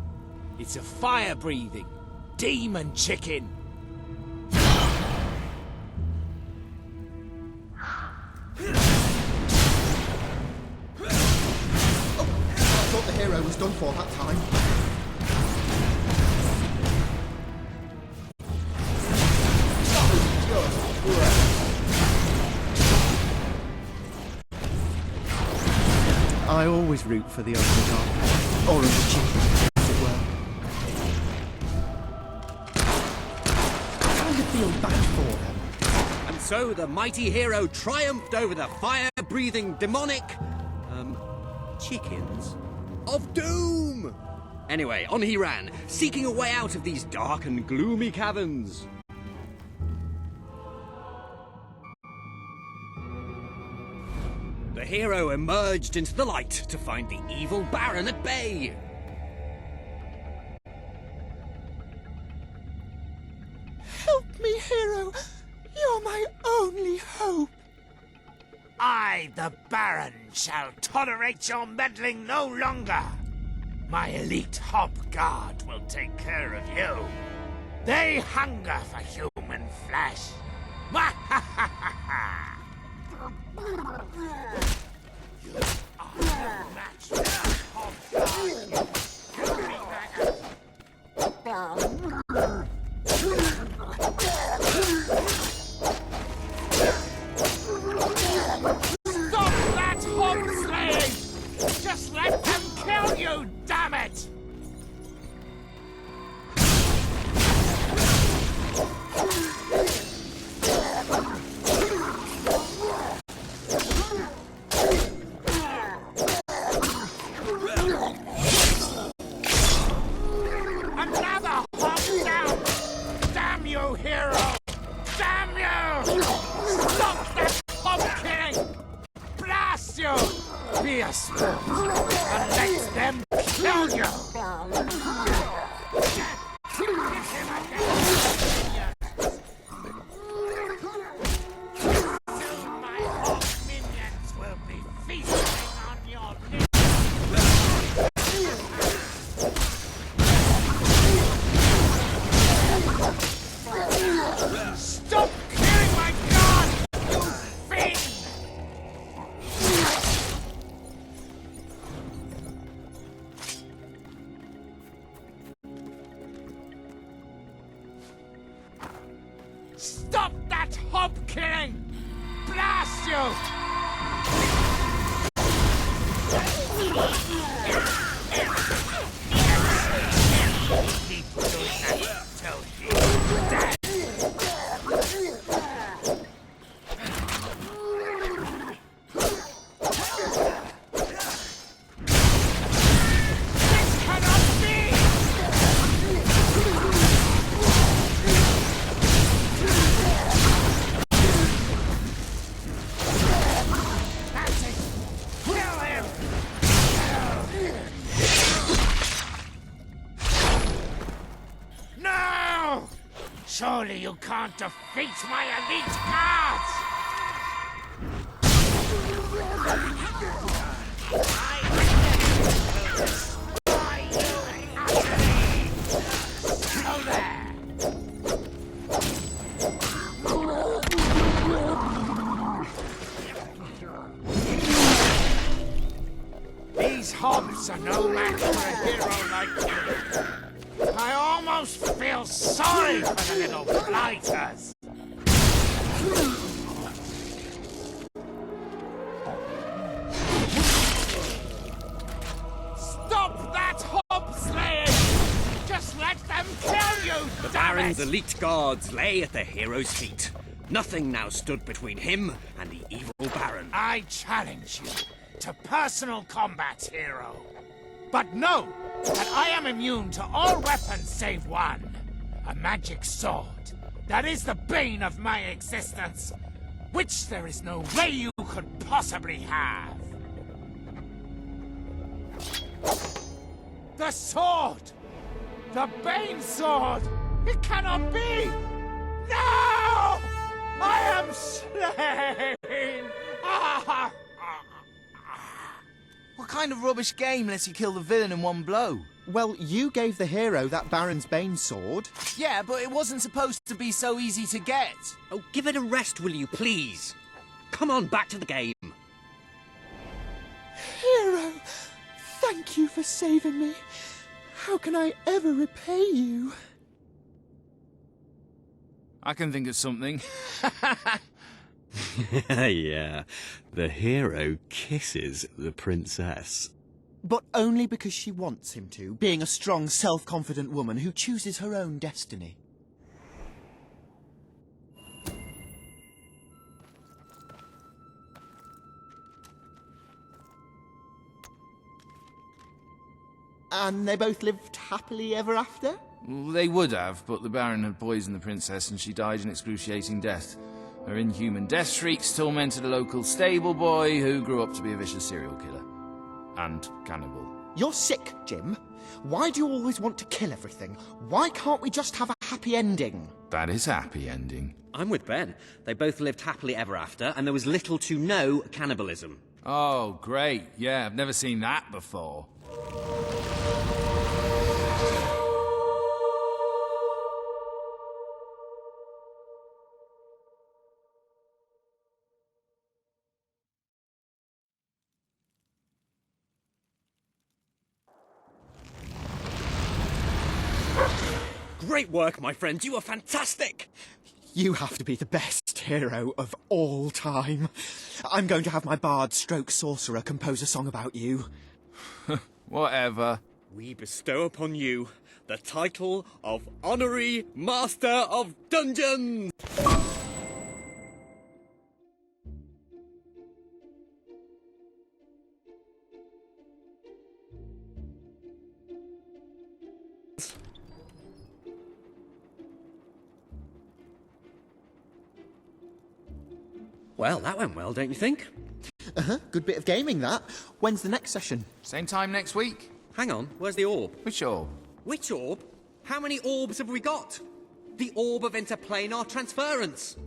It's a fire-breathing, demon chicken. I thought the hero was done for that time. I always root for the underdog, or the chicken, as it were. I kind of feel bad for them. And so the mighty hero triumphed over the fire-breathing demonic... chickens of doom! Anyway, on he ran, seeking a way out of these dark and gloomy caverns. The hero emerged into the light to find the evil Baron at bay. Help me, hero. You're my only hope. I, the Baron, shall tolerate your meddling no longer. My elite Hob Guard will take care of you. They hunger for human flesh. You are no match for the Hob Guard. Stop that hog slaying! Just let them kill you, damn it! Another hog down! Damn you, hero! Damn you! Stop that hog killing! Blast you! Be a sport and let them kill you! My hog minions will be feasting on your lips! Stop killing my god, you fiend! Stop that hob killing! Blast you! Keep doing that till he's dead! This cannot be! That's it! Kill him! No! Surely you can't defeat my elite guards! So there! These hobs are no match for a hero like you. I almost feel sorry for the little blighters. Stop that hob slaying! Just let them kill you, The damn Baron's it! elite guards lay at the hero's feet. Nothing now stood between him and the evil Baron. I challenge you to personal combat, hero. But know that I am immune to all weapons save one. A magic sword. That is the bane of my existence. Which there is no way you could possibly have. The sword! The Bane sword! It cannot be! No! I am slain! Ah! What kind of rubbish game lets you kill the villain in one blow? Well, you gave the hero that Baron's Bane sword. Yeah, but it wasn't supposed to be so easy to get. Oh, give it a rest, will you, please? Come on, back to the game. Hero, thank you for saving me. How can I ever repay you? I can think of something. Yeah, the hero kisses the princess. But only because she wants him to, being a strong, self-confident woman who chooses her own destiny. And they both lived happily ever after? Well, they would have, but the Baron had poisoned the princess and she died an excruciating death. Her inhuman death shrieks tormented a local stable boy who grew up to be a vicious serial killer. And cannibal. You're sick, Jim. Why do you always want to kill everything? Why can't we just have a happy ending? That is a happy ending. I'm with Ben. They both lived happily ever after, and there was little to no cannibalism. Oh, great. Yeah, I've never seen that before. Great work, my friend. You were fantastic. You have to be the best hero of all time. I'm going to have my bard stroke sorcerer compose a song about you. Whatever. We bestow upon you the title of Honorary Master of Dungeons. Well, that went well, don't you think? Uh-huh, good bit of gaming, that. When's the next session? Same time next week. Hang on, where's the orb? Which orb? Which orb? How many orbs have we got? The orb of interplanar transference.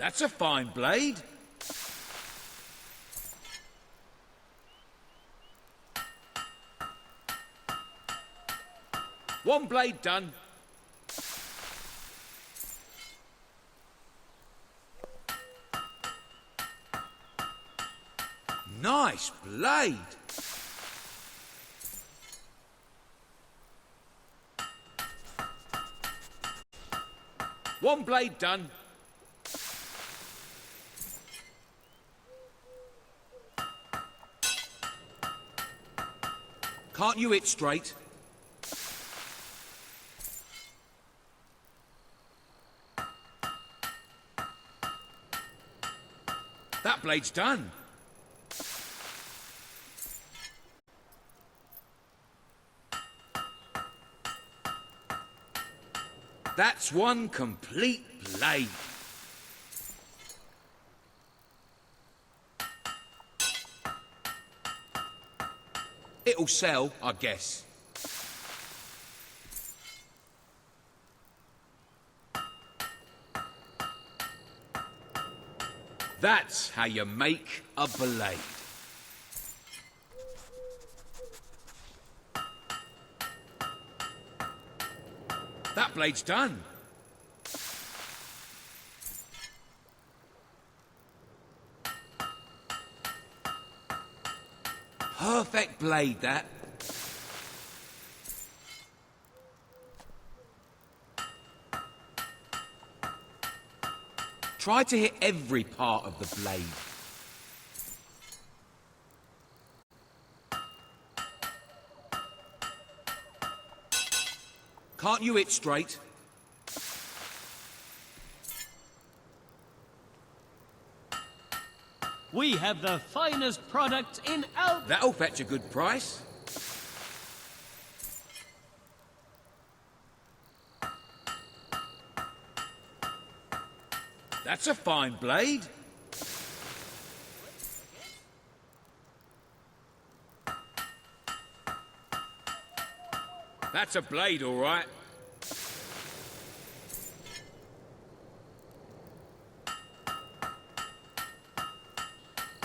That's a fine blade. One blade done. Nice blade. One blade done. Can't you hit straight? That blade's done. That's one complete blade. It'll sell, I guess. That's how you make a blade. That blade's done. Perfect blade, that. Try to hit every part of the blade. Can't you hit straight? We have the finest product in Al... That'll fetch a good price. That's a fine blade. That's a blade, all right.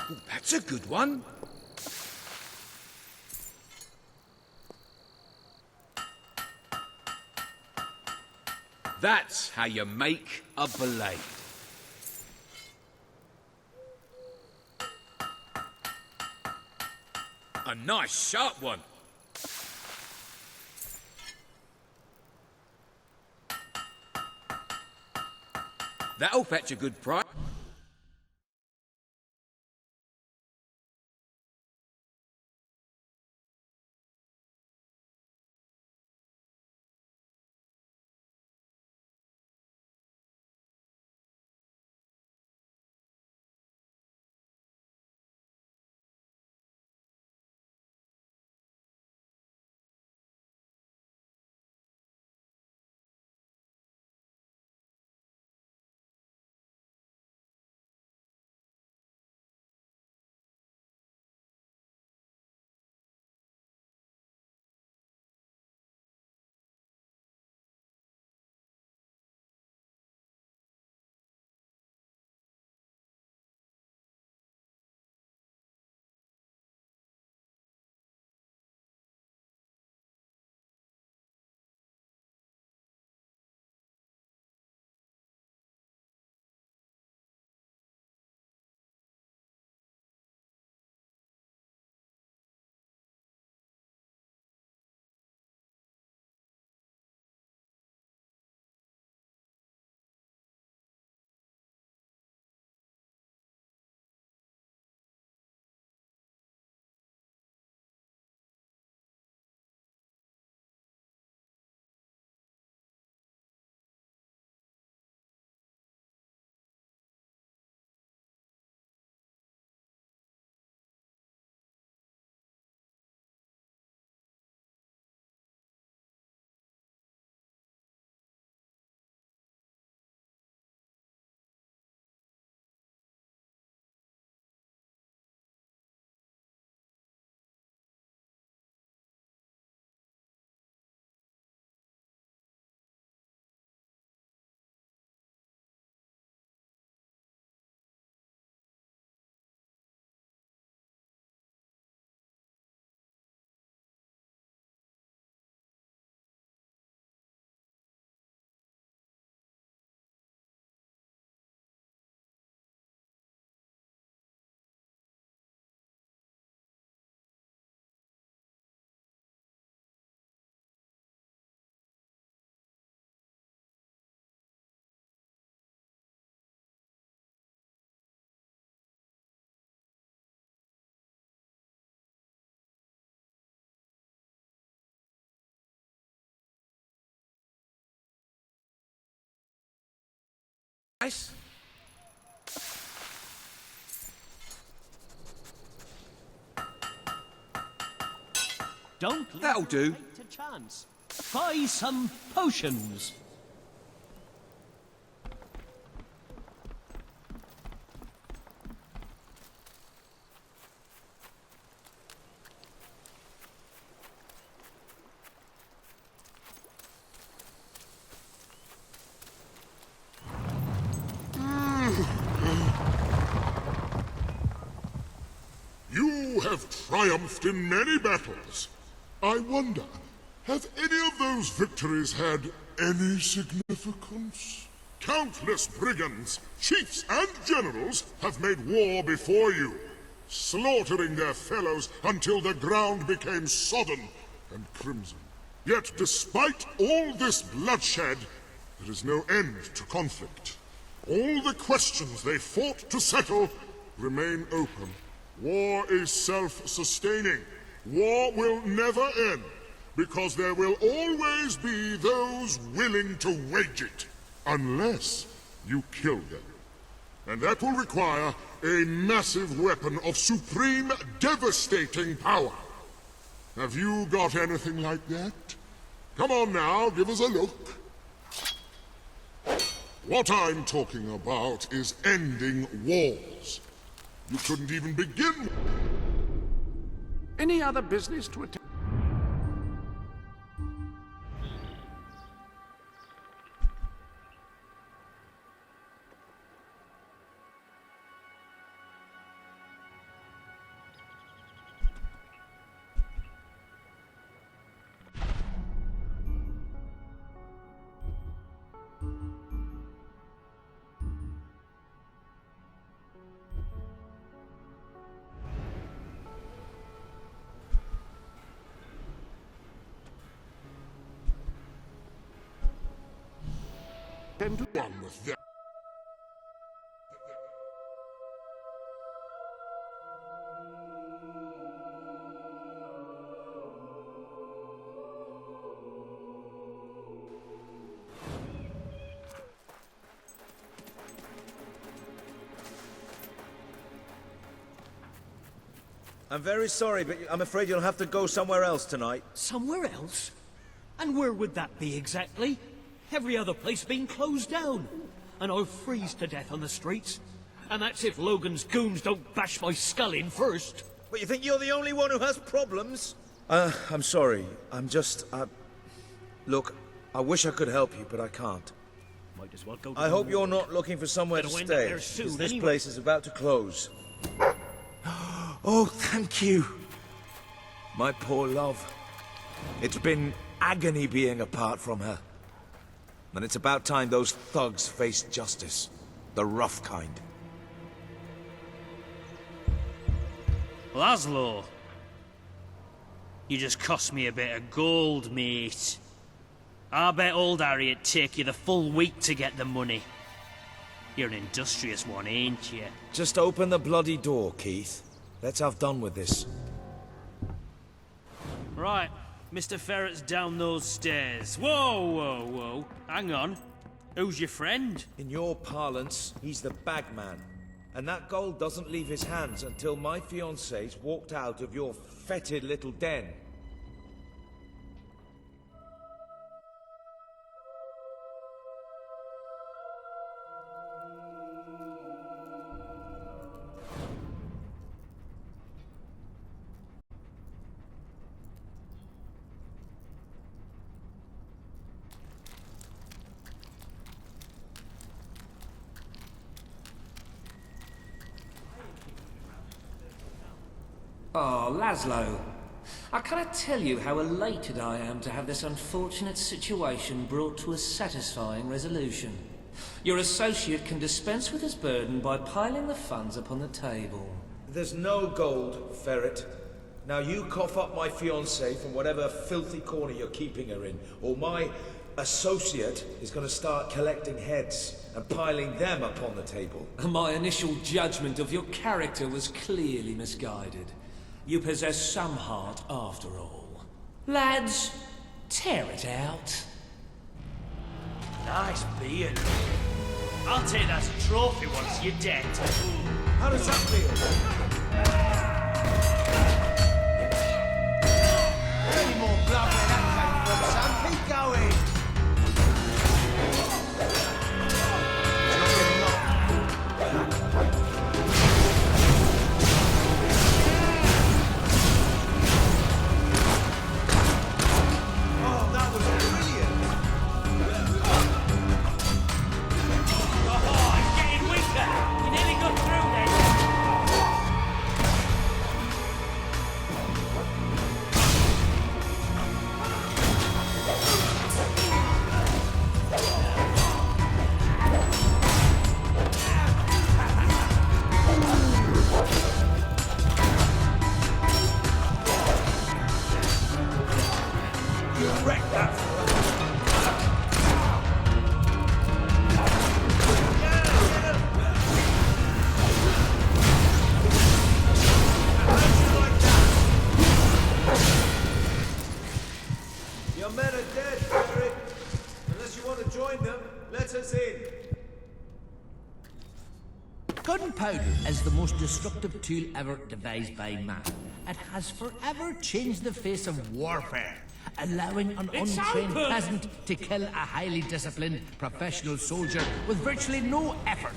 Ooh, that's a good one. That's how you make a blade. A nice sharp one. That'll fetch a good price. Nice. Don't leave That'll do. fate to chance. Buy some potions. You have triumphed in many battles. I wonder, have any of those victories had any significance? Countless brigands, chiefs, and generals have made war before you, slaughtering their fellows until the ground became sodden and crimson. Yet despite all this bloodshed, there is no end to conflict. All the questions they fought to settle remain open. War is self-sustaining. War will never end, because there will always be those willing to wage it, unless you kill them. And that will require a massive weapon of supreme, devastating power. Have you got anything like that? Come on now, give us a look. What I'm talking about is ending wars. You couldn't even begin. Any other business to attend? And one with that. I'm very sorry, but I'm afraid you'll have to go somewhere else tonight. Somewhere else? And where would that be exactly? Every other place being closed down. And I'll freeze to death on the streets. And that's if Logan's goons don't bash my skull in first. But you think you're the only one who has problems? I'm sorry. I'm just, Look, I wish I could help you, but I can't. Might as well go to I hope you're not looking for somewhere to Gonna end stay, up there soon because this anyway. place is about to close. Oh, thank you. My poor love. It's been agony being apart from her. And it's about time those thugs faced justice. The rough kind. Laszlo, you just cost me a bit of gold, mate. I bet old Harry'd take you the full week to get the money. You're an industrious one, ain't you? Just open the bloody door, Keith. Let's have done with this. Right, Mr. Ferret's down those stairs. Whoa, whoa, whoa. Hang on. Who's your friend? In your parlance, he's the bagman. And that gold doesn't leave his hands until my fiancé's walked out of your fetid little den. Oh, Laszlo. I cannot tell you how elated I am to have this unfortunate situation brought to a satisfying resolution. Your associate can dispense with his burden by piling the funds upon the table. There's no gold, Ferret. Now you cough up my fiancée from whatever filthy corner you're keeping her in, or my associate is going to start collecting heads and piling them upon the table. My initial judgment of your character was clearly misguided. You possess some heart after all. Lads, tear it out. Nice beard. I'll take that as a trophy once you're dead. How does that feel? Any more blood where that came from, son? Keep going. Oh, that was brilliant. Oh, it's getting weaker. You nearly got through then. You wrecked that. Your men are dead, Frederick. Unless you want to join them, let us in. Gunpowder is the most destructive tool ever devised by man. It has forever changed the face of warfare, allowing an It's untrained open! peasant to kill a highly disciplined professional soldier with virtually no effort.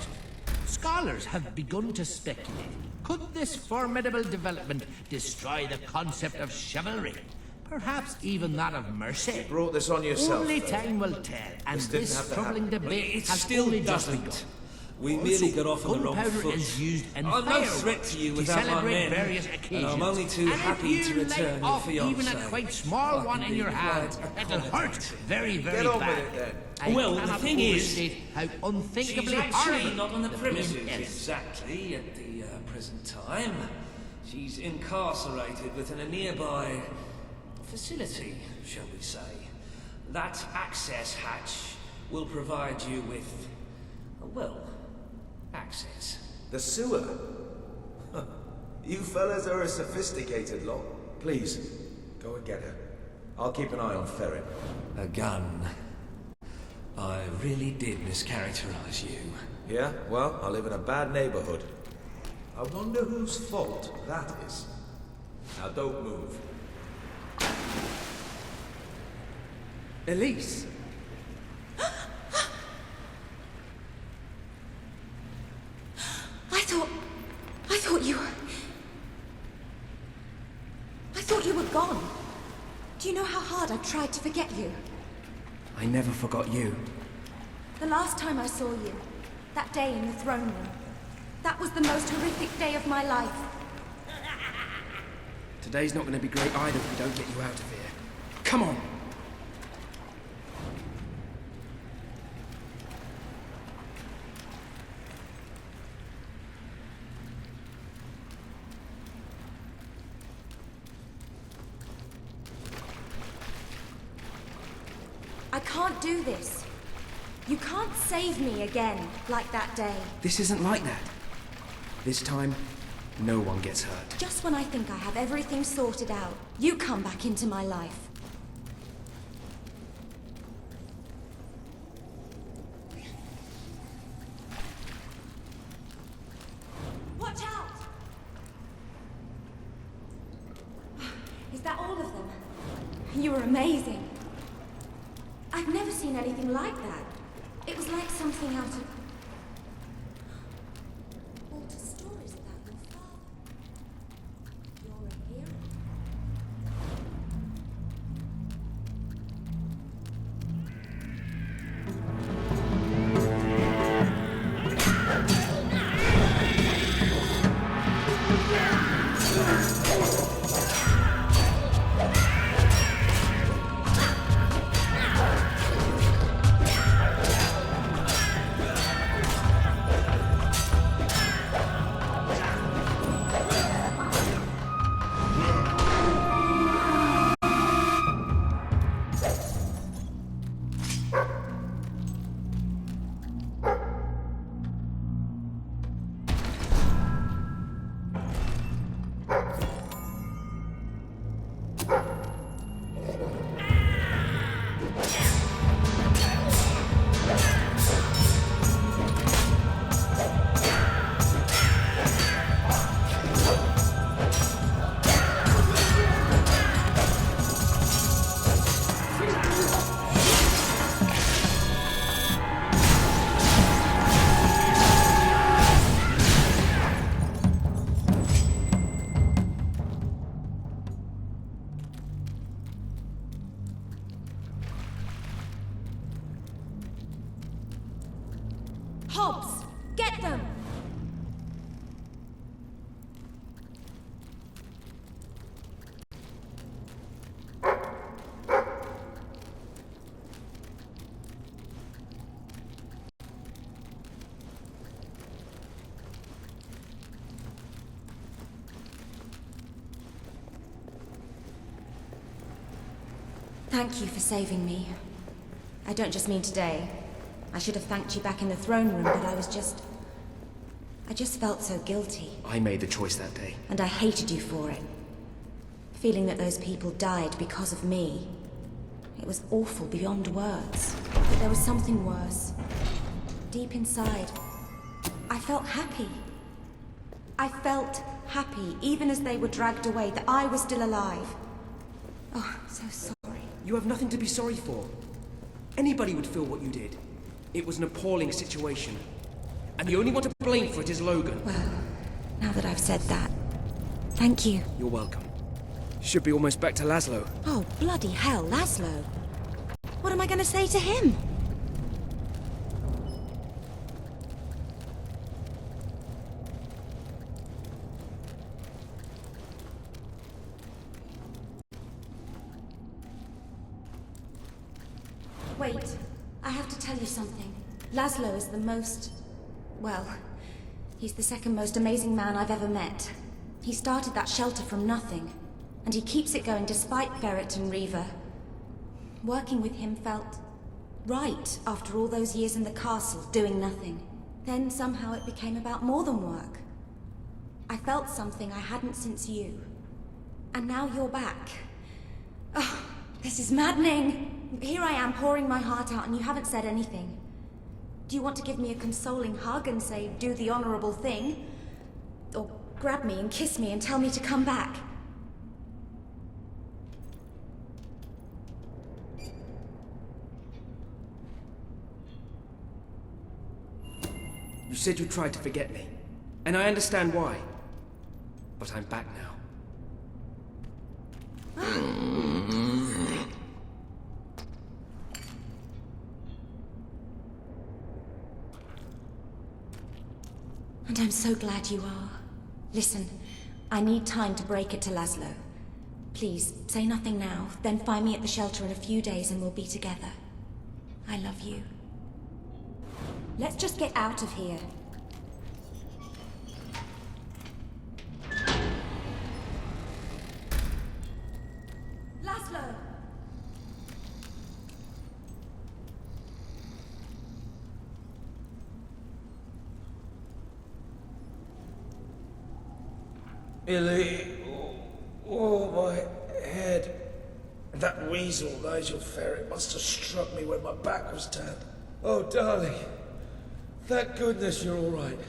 Scholars have begun to speculate. Could this formidable development destroy the concept of chivalry? Perhaps even that of mercy. You brought this on yourself. Only time will tell, and This didn't this have to troubling happen. debate It has still only just doesn't. begun. We merely Also, got off on the wrong gunpowder foot. is used in I'm no fireworks threat to you to without my celebrate men, various and occasions. I'm only too And if happy you to return light your off even a fiancée, quite small I one can in be your hand, quite it'll hurt very, very Get on bad. with it then. I Well, the cannot thing is, overstate how unthinkably she's actually horrible not on the pain premises is. exactly at the present time. She's incarcerated within a nearby facility, shall we say. That access hatch will provide you with, well, access. The sewer? You fellas are a sophisticated lot. Please, go and get her. I'll keep an eye on Ferret. A gun. I really did mischaracterize you. Yeah? Well, I live in a bad neighborhood. I wonder whose fault that is. Now don't move. Elise. I thought you were gone. Do you know how hard I tried to forget you? I never forgot you. The last time I saw you, that day in the throne room, that was the most horrific day of my life. Today's not going to be great either if we don't get you out of here. Come on! I can't do this. You can't save me again, like that day. This isn't like that. This time, no one gets hurt. Just when I think I have everything sorted out, you come back into my life. Watch out! Is that all of them? You were amazing. I've never seen anything like that. It was like something out of Walter's stories about your father. You're a hero. Thank you for saving me. I don't just mean today. I should have thanked you back in the throne room, but I just felt so guilty. I made the choice that day. And I hated you for it. Feeling that those people died because of me. It was awful beyond words. But there was something worse. Deep inside, I felt happy. I felt happy, even as they were dragged away, that I was still alive. Oh, I'm so sorry. You have nothing to be sorry for. Anybody would feel what you did. It was an appalling situation. And the only one to blame for it is Logan. Well, now that I've said that, thank you. You're welcome. Should be almost back to Laszlo. Oh, bloody hell, Laszlo. What am I going to say to him? Wait, I have to tell you something. Laszlo is the most... well, he's the second most amazing man I've ever met. He started that shelter from nothing, and he keeps it going despite Ferret and Reaver. Working with him felt right after all those years in the castle doing nothing. Then somehow it became about more than work. I felt something I hadn't since you. And now you're back. Oh, this is maddening. Here I am pouring my heart out and you haven't said anything. Do you want to give me a consoling hug and say, do the honorable thing? Or grab me and kiss me and tell me to come back? You said you tried to forget me. And I understand why. But I'm back now. And I'm so glad you are. Listen, I need time to break it to Laszlo. Please, say nothing now, then find me at the shelter in a few days and we'll be together. I love you. Let's just get out of here. Laszlo! Illy, oh, my head. That weasel, Nigel Ferret, must have struck me when my back was turned. Oh, darling. Thank goodness you're all right.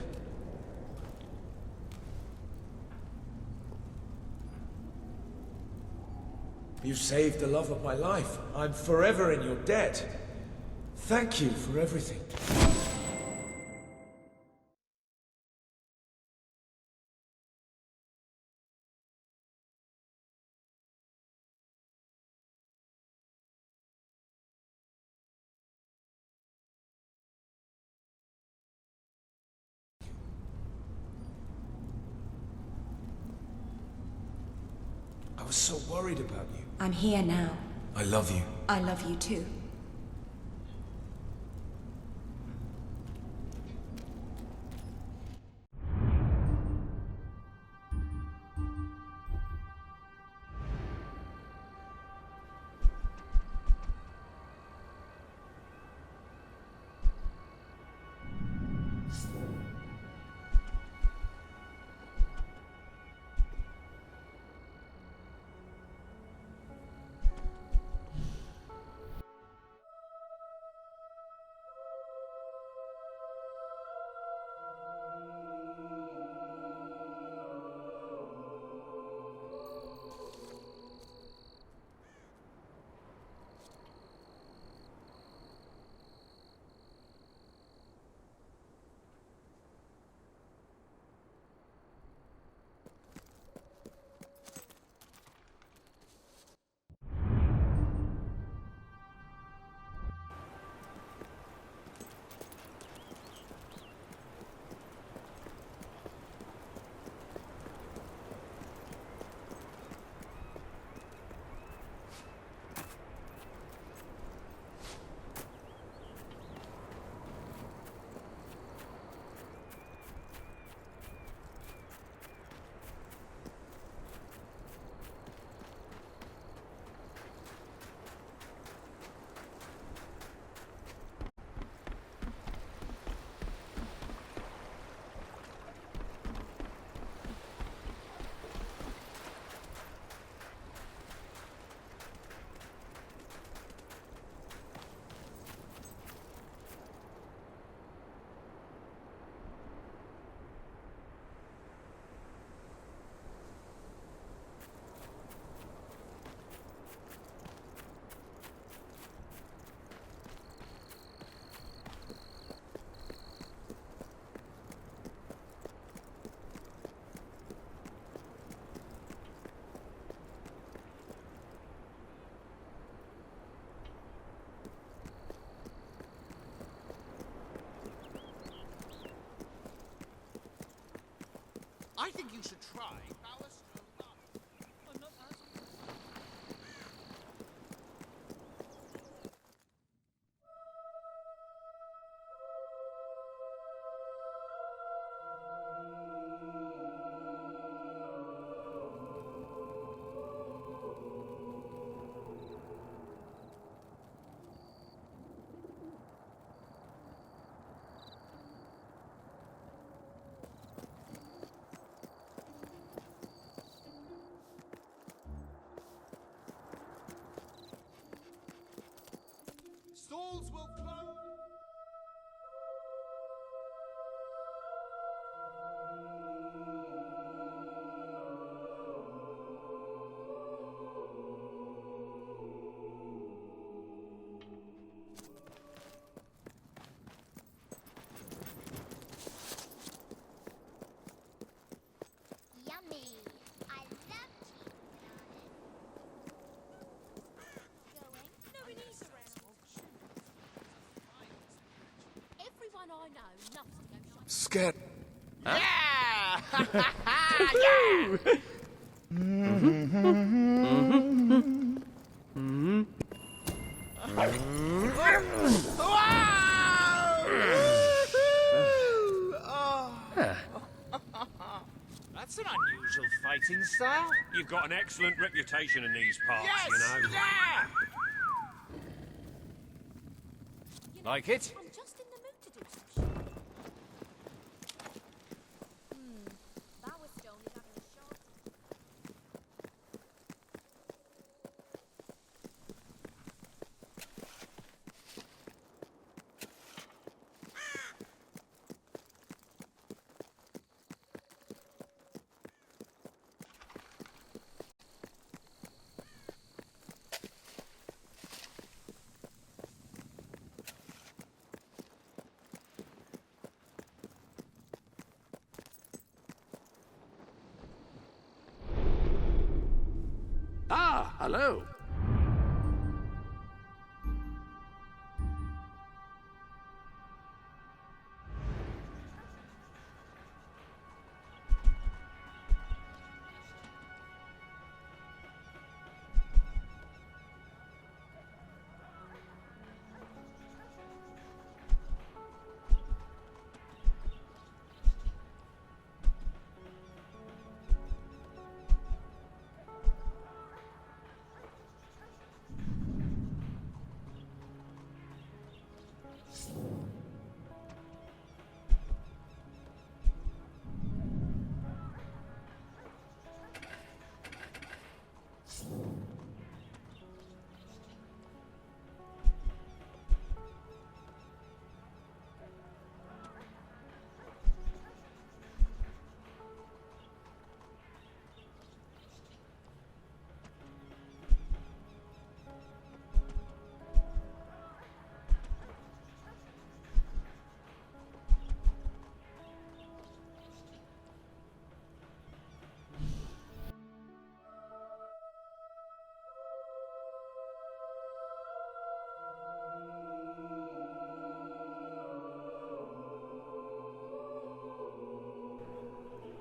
You saved the love of my life. I'm forever in your debt. Thank you for everything. I was so worried about you. I'm here now. I love you. I love you too. I think you should try power stroke. Stalls will close. Yummy. I love cheese bananas. No, we need around. Everyone I know loves to go shopping. Scared. Yeah! That's an unusual fighting style. You've got an excellent reputation in these parts, Yes! you know. Yeah! Like it? I'm just in the mood to do some shopping. Bowerstone is having a short. Ah, hello.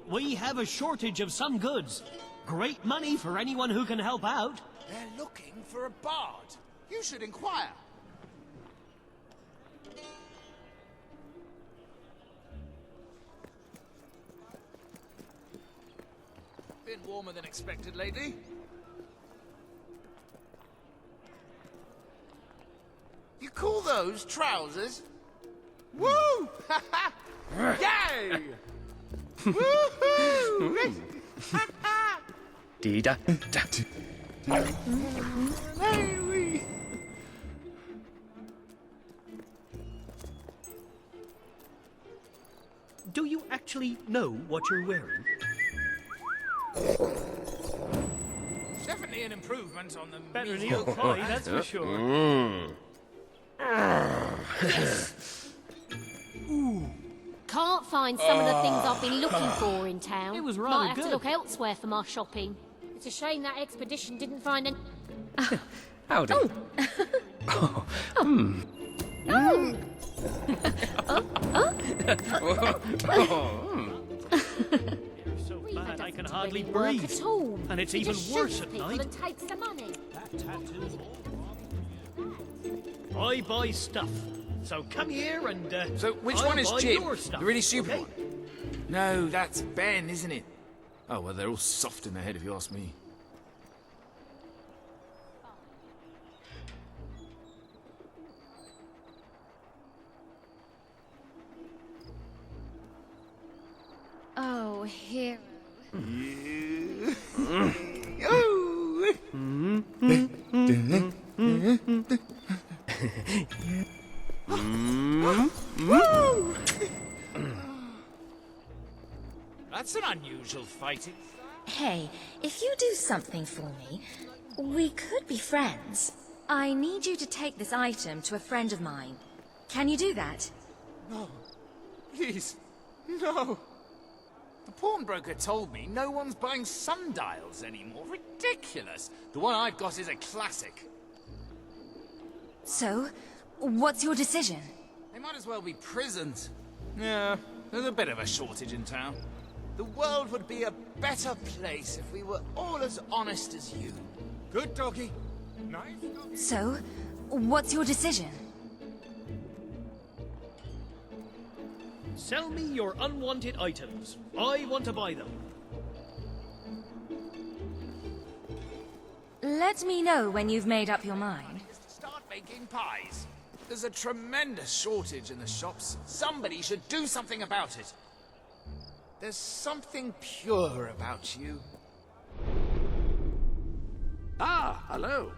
We have a shortage of some goods. Great money for anyone who can help out. They're looking for a bard. You should inquire. Been warmer than expected lately. You call those trousers? Woo! Yay! Woohoo! Dee da da. Do you actually know what you're wearing? Definitely an improvement on the Better than your pie, that's for sure. Ooh. Can't find some of the things I've been looking for in town. It was Might rather have good. to look elsewhere for my shopping. It's a shame that expedition didn't find any. Howdy. Oh. Oh. Oh. Oh. hardly really work breathe. at all. And it's He even just worse shoots at people night. and takes the money. That tattoo's all. I buy stuff. So come here and So which I'll one is buy Jim? your stuff, The really stupid okay? one? No, that's Ben, isn't it? Oh, well, they're all soft in the head if you ask me. Oh, hero. That's an unusual fighting. Hey, if you do something for me, we could be friends. I need you to take this item to a friend of mine. Can you do that? No. Please. No. The pawnbroker told me no one's buying sundials anymore. Ridiculous. The one I've got is a classic. So, what's your decision? They might as well be prisons. Yeah, there's a bit of a shortage in town. The world would be a better place if we were all as honest as you. Good doggy. Nice. So, what's your decision? Sell me your unwanted items. I want to buy them. Let me know when you've made up your mind. Start making pies. There's a tremendous shortage in the shops. Somebody should do something about it. There's something pure about you. Ah, hello.